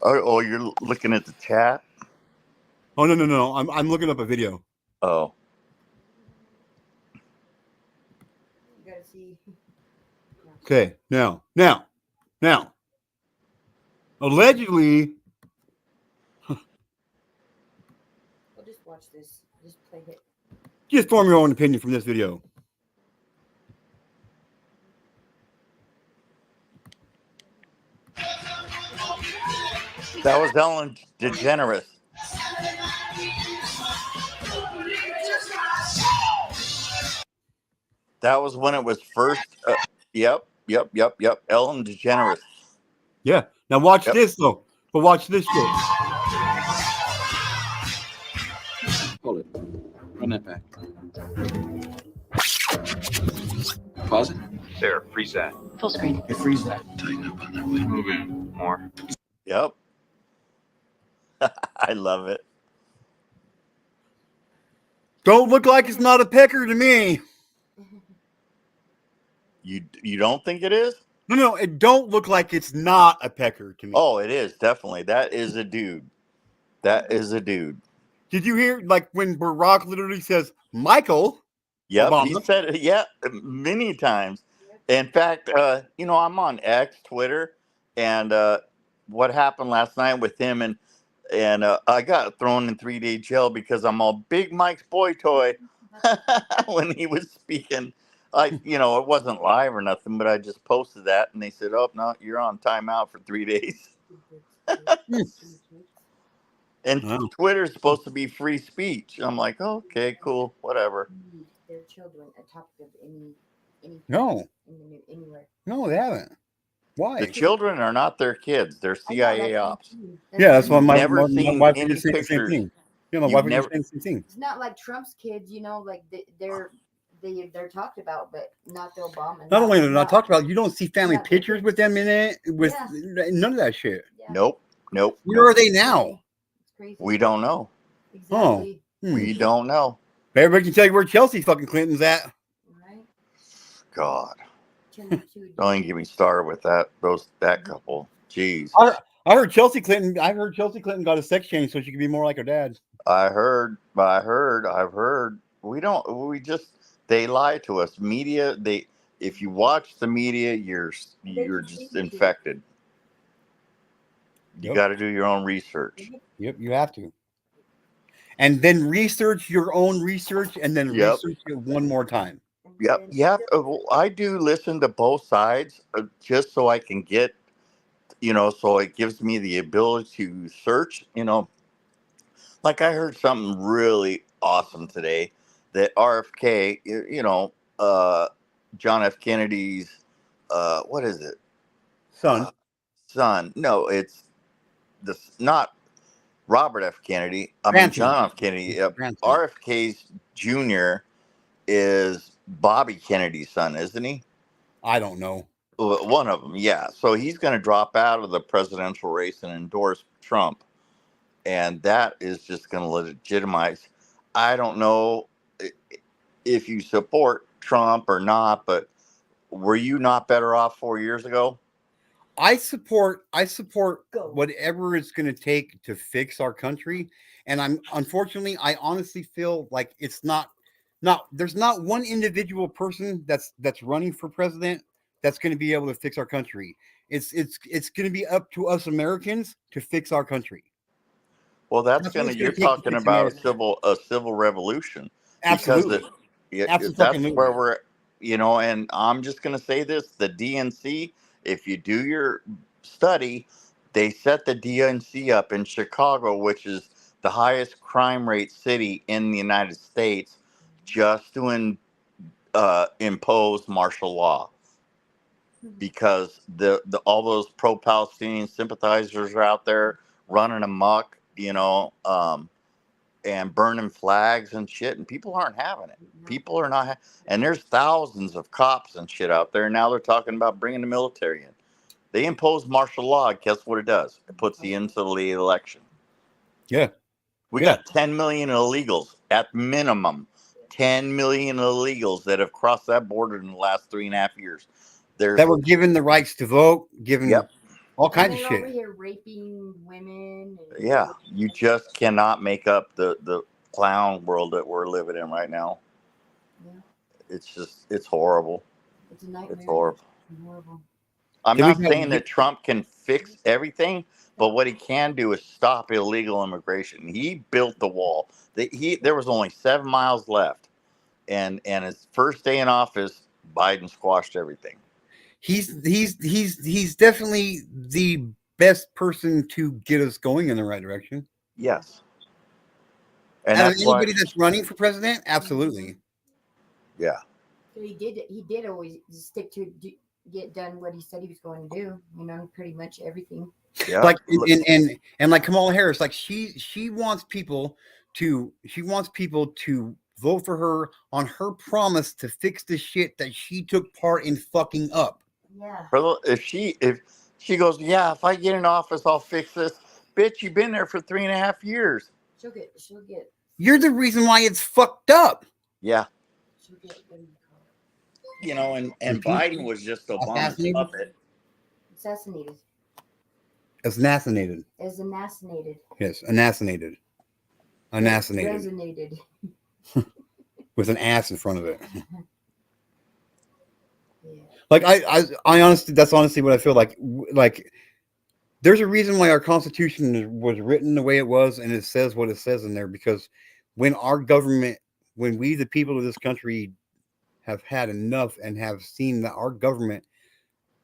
Oh, you're looking at the chat? Oh no. I'm looking up a video. Oh. You gotta see. Okay. Now. Allegedly. We'll just watch this. Just play it. Just form your own opinion from this video. That was Ellen DeGeneres. That was when it was first. Yep. Ellen DeGeneres. Yeah. Now watch this though. But watch this shit. Hold it. Run that back. Pause it. There, freeze that. Full screen. Hey, freeze that. Tighten up on that way. Move in more. Yep. I love it. Don't look like it's not a pecker to me. You don't think it is? No, it don't look like it's not a pecker to me. Oh, it is, definitely. That is a dude. That is a dude. Did you hear, like, when Barack literally says, Michael? Yep, Obama? he said it, yeah, many times. In fact, I'm on X, Twitter, and what happened last night with him, and I got thrown in 3-day jail because I'm all Big Mike's boy toy when he was speaking. It wasn't live or nothing, but I just posted that, and they said, "Oh no, you're on timeout for 3 days." And Twitter's supposed to be free speech. I'm like, oh, okay, cool, whatever. Their children a topic of any No. anywhere. No, they haven't. Why? The children are not their kids; they're CIA ops. Yeah, that's why my wife any was saying the same pictures. thing. Yeah, my wife was saying the same thing. It's not like Trump's kids, like they're talked about, but not the Obama. Not only they're not talked about, you don't see family pictures with them in it, with none of that shit. Yeah. Nope. Where are they now? We don't know. Exactly. We don't know. Everybody can tell you where Chelsea fucking Clinton's at. Right. God. Don't even get me started with that couple. Jeez. I heard Chelsea Clinton. Got a sex change so she could be more like her dad. I've heard. They lie to us. Media. If you watch the media, you're just infected. You got to do your own research. Yep, you have to. And then research your own research, and then research it one more time. Yep. Yeah. I do listen to both sides just so I can get, so it gives me the ability to search, like I heard something really awesome today that RFK, John F. Kennedy's, what is it? Son. No, it's not Robert F. Kennedy. I mean, John F. Kennedy. RFK's Jr. is Bobby Kennedy's son, isn't he? I don't know. One of them, yeah. So he's going to drop out of the presidential race and endorse Trump. And that is just going to legitimize. I don't know if you support Trump or not, but were you not better off 4 years ago? I support whatever it's going to take to fix our country, and unfortunately I honestly feel like it's not there's not one individual person that's running for president that's going to be able to fix our country. It's going to be up to us Americans to fix our country. Well, That's what you're it's gonna take to talking fix about America. a civil revolution, Absolutely. that's Absolutely. where we're, and I'm just going to say this, the DNC, if you do your study, they set the DNC up in Chicago, which is the highest crime rate city in the United States, just to impose martial law. Because the all those pro-Palestinian sympathizers are out there running amok, and burning flags and shit, and people aren't having it. People are not, and there's thousands of cops and shit out there. Now they're talking about bringing the military in. They impose martial law. Guess what it does? It puts the end to the election. Yeah, we got 10 million illegals at minimum. 10 million illegals that have crossed that border in the last 3.5 years. That were given the rights to vote, given all kinds of they're shit. over here raping women. And Yeah, you just cannot make up the clown world that we're living in right now. Yeah. It's horrible. It's a nightmare. It's horrible. Horrible. I'm not saying that Trump can fix everything, but what he can do is stop illegal immigration. He built the wall. There was only 7 miles left, and his first day in office, Biden squashed everything. He's definitely the best person to get us going in the right direction. Yes. And out of that's why anybody that's running for president, absolutely. Yeah. So he did always stick to get done what he said he was going to do. Pretty much everything. Yeah. Like and like Kamala Harris, like she wants people to vote for her on her promise to fix the shit that she took part in fucking up. Yeah. If she goes, yeah, if I get in office, I'll fix this. Bitch, you've been there for 3.5 years. She'll get. You're the reason why it's fucked up. Yeah. She'll get. And Biden was just Obama's puppet. Assassinated. Assassinated. Yes, assassinated. Resonated. With an ass in front of it. Yeah. Like I honestly, that's honestly what I feel like. Like, there's a reason why our Constitution was written the way it was, and it says what it says in there. Because when we the people of this country have had enough and have seen that our government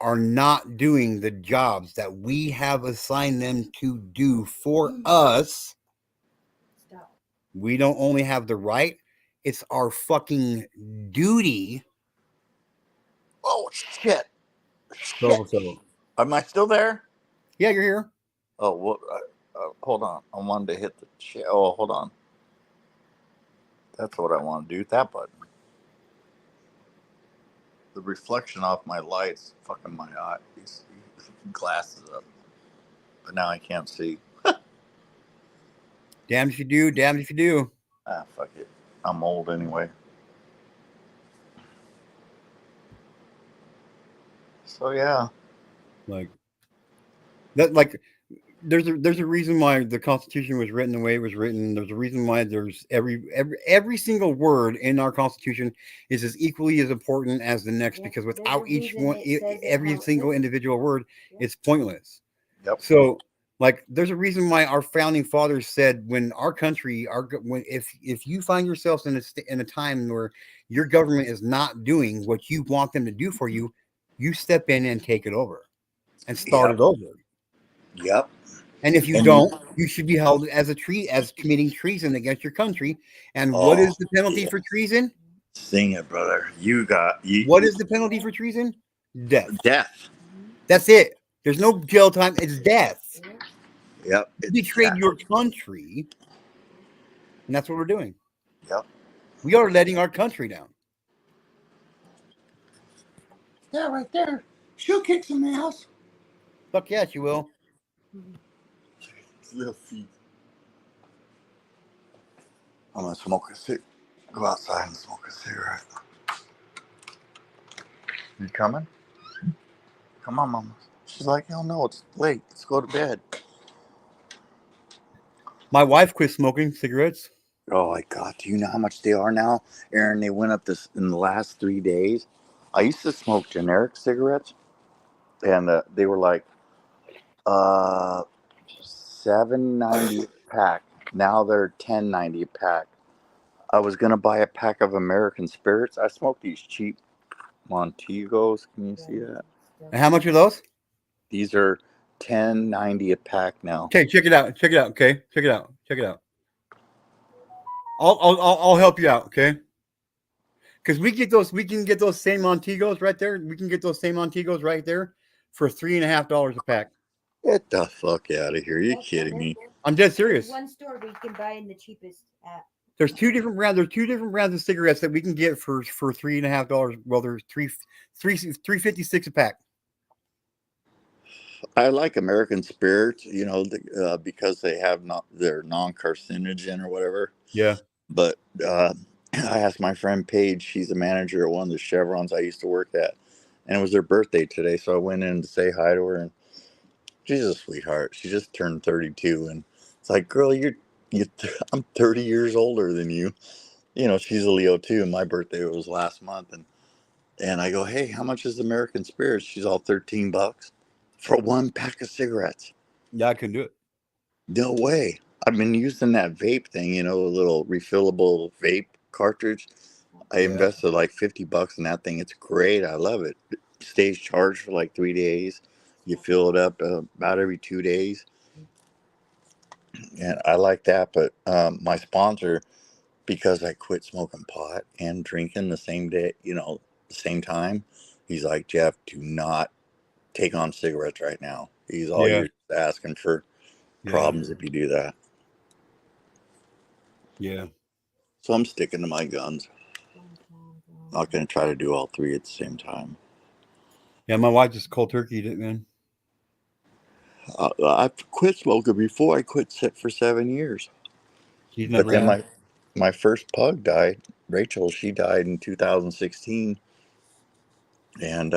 are not doing the jobs that we have assigned them to do for us. Stop. We don't only have the right, it's our fucking duty. Oh, shit. So. Am I still there? Yeah, you're here. Oh, well, hold on. I wanted to hit the shit. Oh, hold on. That's what I want to do. That button. The reflection off my lights fucking my eye. These glasses up. But now I can't see. Damned if you do, damned if you do. Ah, fuck it. I'm old anyway. So yeah. Like that, like there's a reason why the Constitution was written the way it was written. There's a reason why there's every single word in our Constitution is as equally as important as the next, because without each one, every single individual word, it's pointless. Yep. So, like, there's a reason why our founding fathers said, when our country, if you find yourselves in a time where your government is not doing what you want them to do for you, you step in and take it over and start it over. Yep. And if you don't, you should be held as committing treason against your country. And what is the penalty for treason? Sing it, brother. What is the penalty for treason? Death. Death. That's it. There's no jail time. It's death. Yep. You betrayed your country, and that's what we're doing. Yep. We are letting our country down. Yeah, right there. She'll kick some ass. Fuck yeah, she will. Little feet. I'm gonna smoke a cig. Go outside and smoke a cigarette. You coming? Come on, Mama. She's like, oh no, it's late. Let's go to bed. My wife quit smoking cigarettes. Oh my God! Do you know how much they are now, Aaron? They went up this in the last 3 days. I used to smoke generic cigarettes, and they were like $7.90 a pack. Now they're $10.90 a pack. I was gonna buy a pack of American Spirits. I smoke these cheap Montegos. Can you see that? And how much are those? These are $10.90 a pack now. Okay, check it out. Check it out. Okay, check it out. Check it out. I'll help you out. Okay. Because we can get those same Montegos right there. We can get those same Montegos right there for $3.50 a pack. Get the fuck out of here! You kidding me? I'm dead serious. One store where you can buy in the cheapest app. There's two different brands. There's two different brands of cigarettes that we can get for $3.50. Well, there's $3.56 a pack. I like American Spirits, because they have they're non-carcinogen or whatever. Yeah. But I asked my friend Paige. She's a manager at one of the Chevrons I used to work at, and it was her birthday today. So I went in to say hi to her, and she's a sweetheart. She just turned 32, and it's like, girl, I'm 30 years older than you. She's a Leo too, and my birthday was last month, and I go, hey, how much is American Spirits? She's all $13 for one pack of cigarettes. Yeah, I can do it. No way. I've been using that vape thing, a little refillable vape cartridge. I invested like $50 in that thing. It's great. I love it. It stays charged for like 3 days. You fill it up about every 2 days. And I like that. But my sponsor, because I quit smoking pot and drinking the same day, the same time, he's like, Jeff, do not take on cigarettes right now. He's all you're asking for problems if you do that. Yeah. So I'm sticking to my guns. Not going to try to do all three at the same time. Yeah, my wife just cold turkeyed it, man. I've quit smoking before. I quit for 7 years. She's But never then had. my first pug died. Rachel, she died in 2016. And,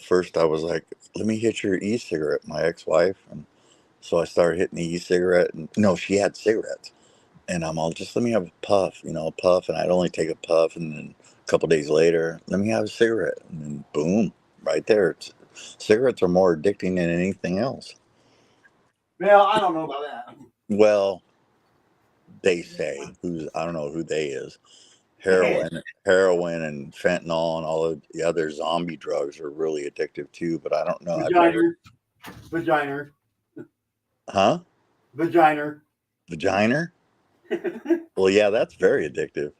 first I was like, let me hit your e-cigarette, my ex-wife. And so I started hitting the e-cigarette. And no, she had cigarettes. And I'm all, just let me have a puff, a puff. And I'd only take a puff. And then a couple days later, let me have a cigarette. And then boom, right there. Cigarettes are more addicting than anything else. Well, I don't know about that. Well, they say, I don't know who they is. Heroin and fentanyl and all of the other zombie drugs are really addictive too, but I don't know. Vagina. Huh? Vagina. Vagina? Well, yeah, that's very addictive.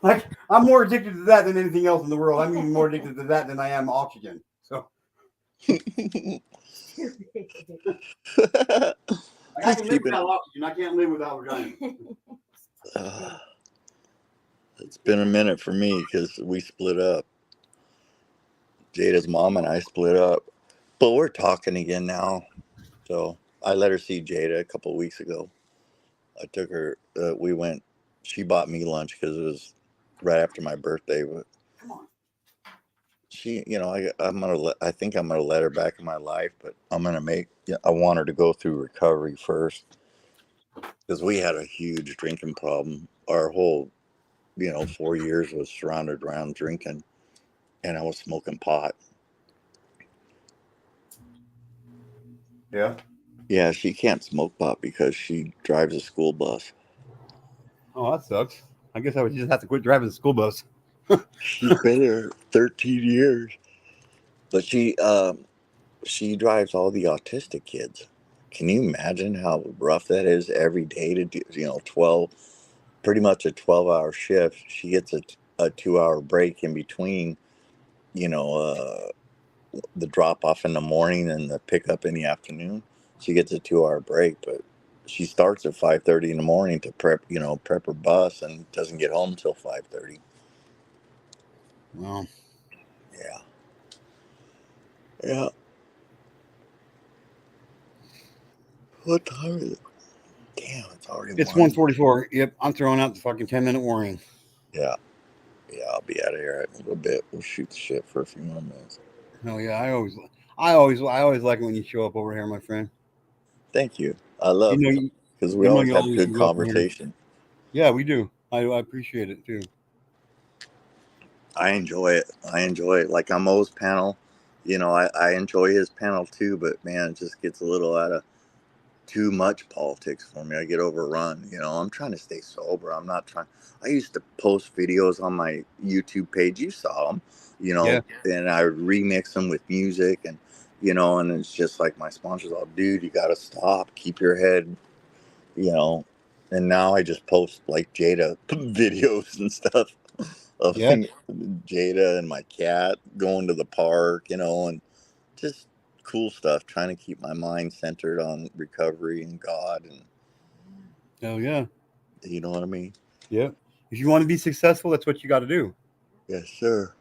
Like, I'm more addicted to that than anything else in the world. I'm even more addicted to that than I am oxygen. So I can live without oxygen. I can't live without vagina. It's been a minute for me because we split up. Jada's mom and I split up, but we're talking again now. So I let her see Jada a couple of weeks ago. I took her. We went. She bought me lunch because it was right after my birthday. But she, I think I'm gonna let her back in my life, but I'm gonna I want her to go through recovery first because we had a huge drinking problem. Our whole 4 years was surrounded around drinking, and I was smoking pot. Yeah. Yeah, she can't smoke pot because she drives a school bus. Oh, that sucks. I guess I would just have to quit driving the school bus. She's been there 13 years, but she drives all the autistic kids. Can you imagine how rough that is every day to do? 12, pretty much a 12-hour shift. She gets a 2-hour break in between. The drop off in the morning and the pickup in the afternoon. She gets a 2-hour break, but she starts at 5:30 in the morning to prep her bus and doesn't get home till 5:30. Wow. Yeah. Yeah. What time is it? Damn, it's already It's 1:44. 1:44. Yep, I'm throwing out the fucking 10-minute warning. Yeah. Yeah, I'll be out of here in a little bit. We'll shoot the shit for a few more minutes. Hell yeah, I always like it when you show up over here, my friend. Thank you. I love it because we always you have always good do welcome here. conversation. Yeah, we do. I appreciate it too. I enjoy it. Like on Mo's panel, I enjoy his panel too, but man, it just gets a little out of too much politics for me. I get overrun. I'm trying to stay sober. I'm not trying. I used to post videos on my YouTube page. You saw them, Yeah. and I would remix them with music and it's just like my sponsors all, dude, you got to stop. Keep your head, and now I just post like Jada videos and stuff of Yeah. Jada and my cat going to the park, and just cool stuff, trying to keep my mind centered on recovery and God. And Hell yeah. you know what I mean? Yeah. If you want to be successful, that's what you got to do. Yes, sir.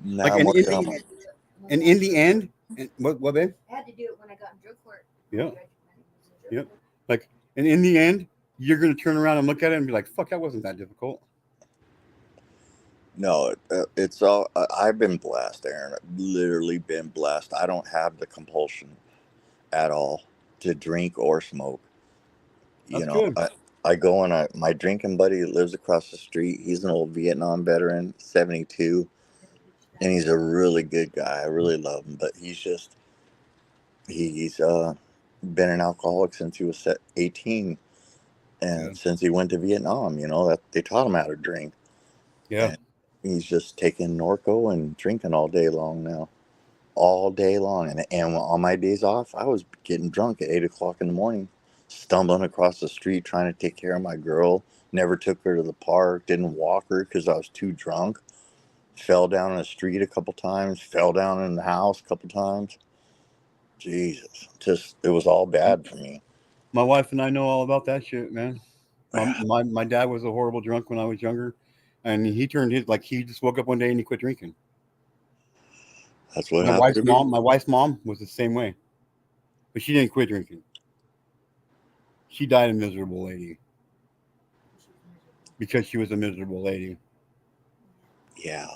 Now Like I'm in working on the end, what babe? I had to do it when I got in drug court. Yeah. Yep. Like, and in the end, you're going to turn around and look at it and be like, fuck, that wasn't that difficult. No, it's all. I've been blessed, Aaron. I've literally been blessed. I don't have the compulsion at all to drink or smoke. That's good. I go and my drinking buddy lives across the street. He's an old Vietnam veteran, 72, and he's a really good guy. I really love him, but he's been an alcoholic since he was 18. And since he went to Vietnam, that they taught him how to drink. Yeah. And he's just taking Norco and drinking all day long now. All day long. And on my days off, I was getting drunk at 8 o'clock in the morning, stumbling across the street trying to take care of my girl. Never took her to the park, didn't walk her because I was too drunk. Fell down in the street a couple times, fell down in the house a couple times. Jesus. Just, it was all bad for me. My wife and I know all about that shit, man. My dad was a horrible drunk when I was younger, and he just woke up one day and he quit drinking. That's what My happened to me. My wife's mom was the same way, but she didn't quit drinking. She died a miserable lady because she was a miserable lady. Yeah.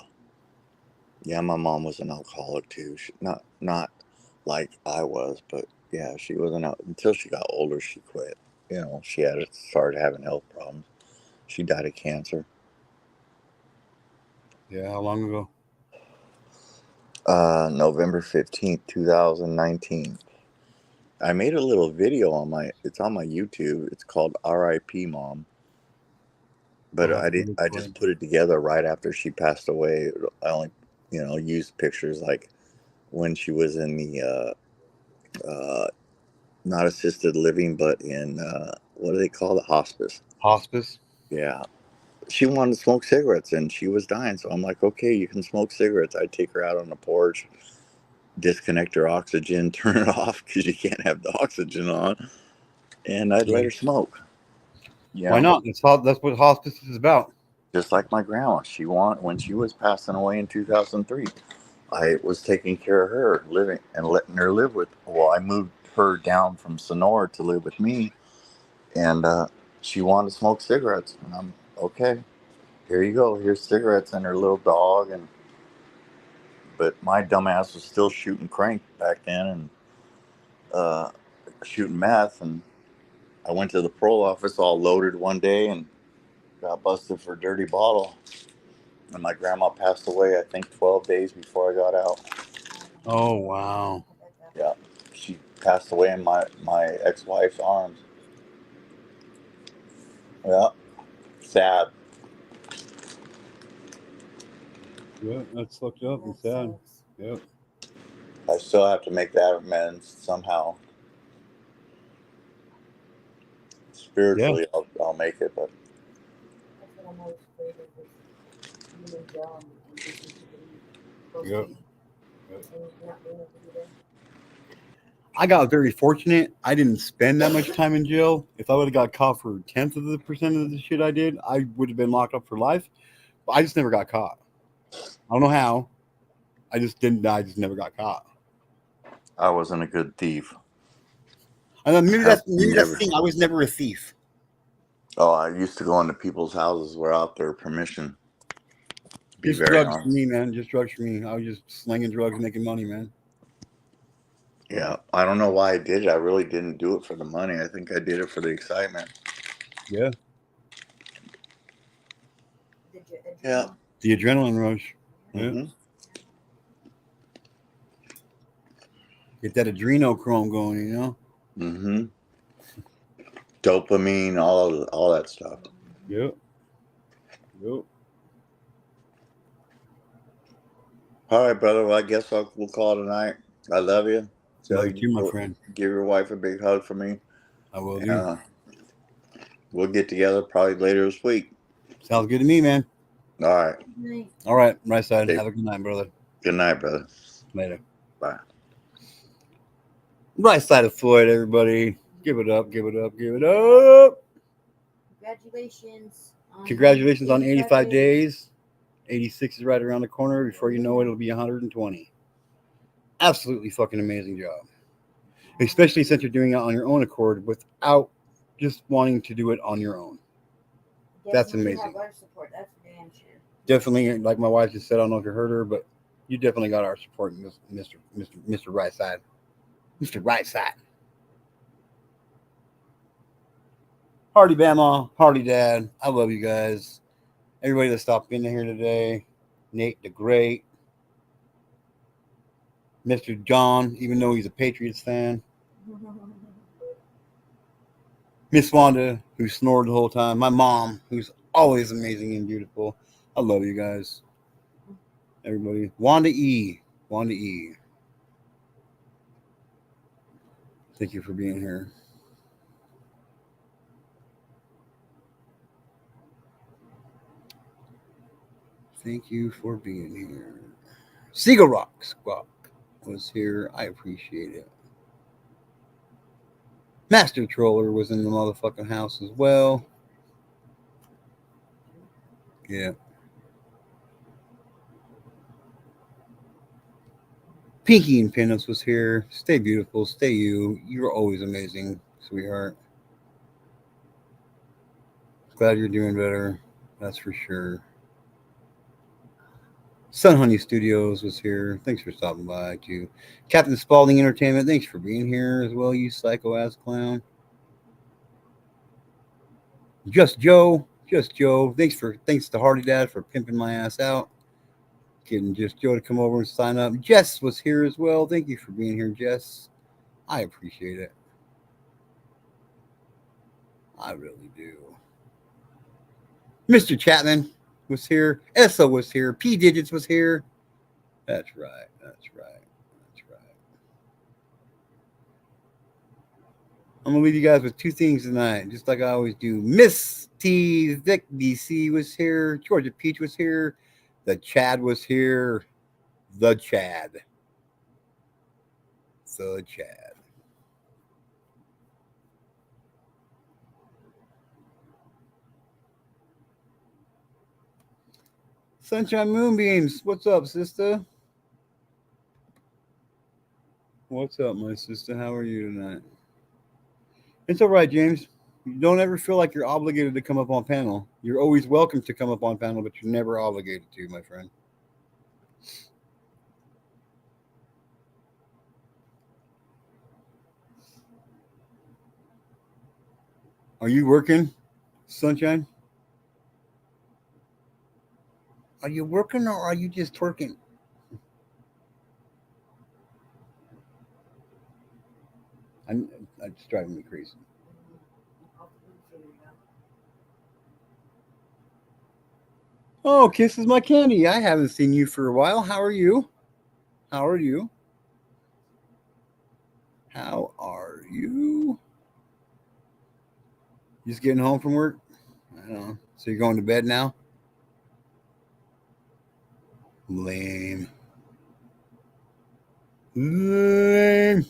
Yeah, my mom was an alcoholic too. Not like I was, but yeah, she wasn't out until she got older. She quit. She started having health problems. She died of cancer. Yeah, how long ago? November 15th, 2019. I made a little video it's on my YouTube. It's called R.I.P. Mom. But I just put it together right after she passed away. I only, used pictures like when she was in the not assisted living, but in what do they call it? Hospice. Hospice. Yeah. She wanted to smoke cigarettes and she was dying. So I'm like, okay, you can smoke cigarettes. I'd take her out on the porch, disconnect her oxygen, turn it off because you can't have the oxygen on, and I'd let her smoke. Why not? That's what hospice is about. Just like my grandma, when she was passing away in 2003, I was taking care of her, living and letting her live with. Well, I moved her down from Sonora to live with me, and she wanted to smoke cigarettes, and I'm okay. Here you go. Here's cigarettes and her little dog, but my dumbass was still shooting crank back then and shooting meth, and I went to the parole office all loaded one day and got busted for a dirty bottle. And my grandma passed away, I think, 12 days before I got out. Oh, wow. Yeah. She passed away in my ex-wife's arms. Yeah. Sad. Yeah, that's fucked up and sad. Yep. I still have to make that amends somehow. Spiritually, yeah. I'll make it, but. Yep. I got very fortunate. I didn't spend that much time in jail. If I would have got caught for 1/10 of the percent of the shit I did, I would have been locked up for life. But I just never got caught. I don't know how. I just never got caught. I wasn't a good thief. I know maybe that's the Never. thing. I was never a thief. Oh, I used to go into people's houses without their permission. Be Just very drugs for honest. me, man. Just drugs for me. I was just slinging drugs, making money, man. Yeah, I don't know why I did it. I really didn't do it for the money. I think I did it for the excitement. Yeah. Yeah. The adrenaline rush. Yeah. Mm-hmm. Get that adrenochrome going, you know? Mm-hmm. Dopamine, all that stuff. Yep. Yep. All right, brother. Well, I guess we'll call it a night. I love you. Love you too, my friend. Give your wife a big hug for me. I will do. We'll get together probably later this week. Sounds good to me, man. All right. All right. Right side. Okay. Have a good night, brother. Good night, brother. Later. Bye. Right side of Floyd, everybody. Give it up. Give it up. Give it up. Congratulations. Congratulations on 85 days. 86 is right around the corner. Before you know it, it'll be 120. Absolutely fucking amazing job. Especially since you're doing it on your own accord without just wanting to do it on your own. That's amazing. Have our support. That's for damn sure. Definitely, like my wife just said, I don't know if you heard her, but you definitely got our support, Mr. Right Side. Mr. Right Side. Hardy Bama, Hardy Dad. I love you guys. Everybody that stopped in here today. Nate the Great. Mr. John, even though he's a Patriots fan. Miss Wanda, who snored the whole time. My mom, who's always amazing and beautiful. I love you guys. Everybody. Wanda E. Wanda E. Thank you for being here. Thank you for being here. Seagull Rock Squawk was here. I appreciate it. Master Troller was in the motherfucking house as well. Yeah. Pinky and Pinups was here. Stay beautiful. Stay you. You're always amazing, sweetheart. Glad you're doing better. That's for sure. Sun Honey Studios was here. Thanks for stopping by, too. Captain Spaulding Entertainment, thanks for being here as well, you psycho-ass clown. Just Joe. Thanks to Hardy Dad for pimping my ass out. Getting Just Joe to come over and sign up. Jess was here as well. Thank you for being here, Jess. I appreciate it. I really do. Mr. Chapman was here. Essa was here. P Digits was here. That's right. That's right. That's right. I'm gonna leave you guys with two things tonight, just like I always do. Miss T VicBC was here. Georgia Peach was here. The Chad was here. The Chad. The Chad. Sunshine Moonbeams. What's up, sister? What's up, my sister? How are you tonight? It's all right, James. You don't ever feel like you're obligated to come up on panel. You're always welcome to come up on panel, but you're never obligated to, my friend. Are you working, Sunshine? Are you working or are you just twerking? It's driving me crazy. Oh, Kisses My Candy. I haven't seen you for a while. How are you? How are you? How are you? Just getting home from work? I don't know. So you're going to bed now? Lame. Lame.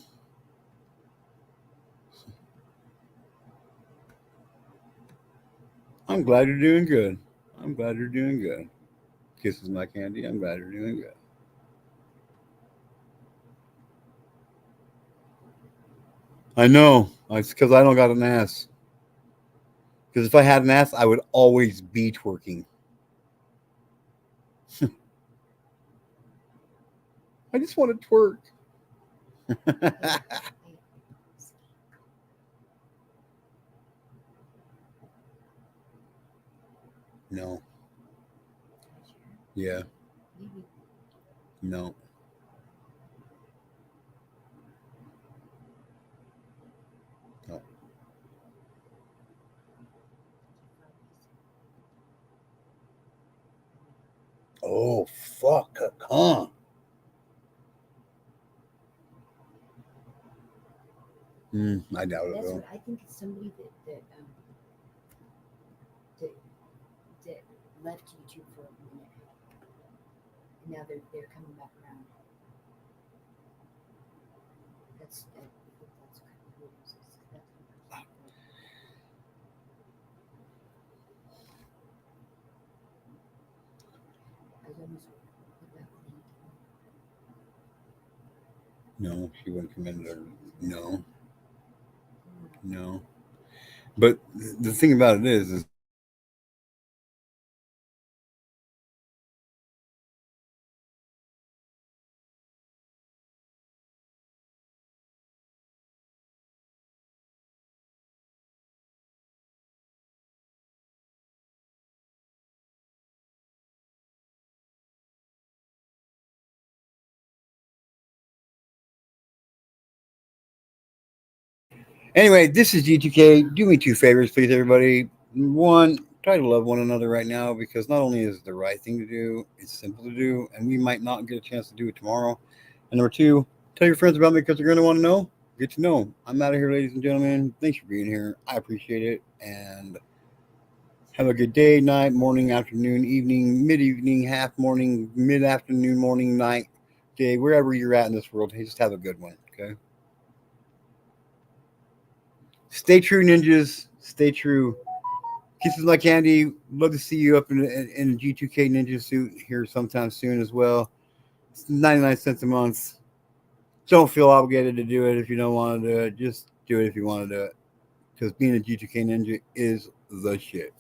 I'm glad you're doing good. I'm glad you're doing good. Kisses My Candy. I'm glad you're doing good. I know. It's because I don't got an ass. Because if I had an ass, I would always be twerking. I just want to twerk. No. Yeah. No. No. Oh, fuck. Huh. I doubt it, That's though. what I think. It's somebody that left YouTube for a minute, and now they're coming back around. I think that's kind of what it is. I was almost about No, she wouldn't come in there. No. No. But the thing about it is anyway, this is G2K. Do me two favors, please, everybody. One, try to love one another right now because not only is it the right thing to do, it's simple to do, and we might not get a chance to do it tomorrow. And number two, tell your friends about me because they're going to want to know. Get to know. I'm out of here, ladies and gentlemen. Thanks for being here. I appreciate it. And have a good day, night, morning, afternoon, evening, mid-evening, half morning, mid-afternoon, morning, night, day, wherever you're at in this world. Hey, just have a good one, okay? Stay true, ninjas. Stay true. Kisses like candy. Love to see you up in a G2K ninja suit here sometime soon as well. It's 99 cents a month. Don't feel obligated to do it if you don't want to do it. Just do it if you want to do it. Because being a G2K ninja is the shit.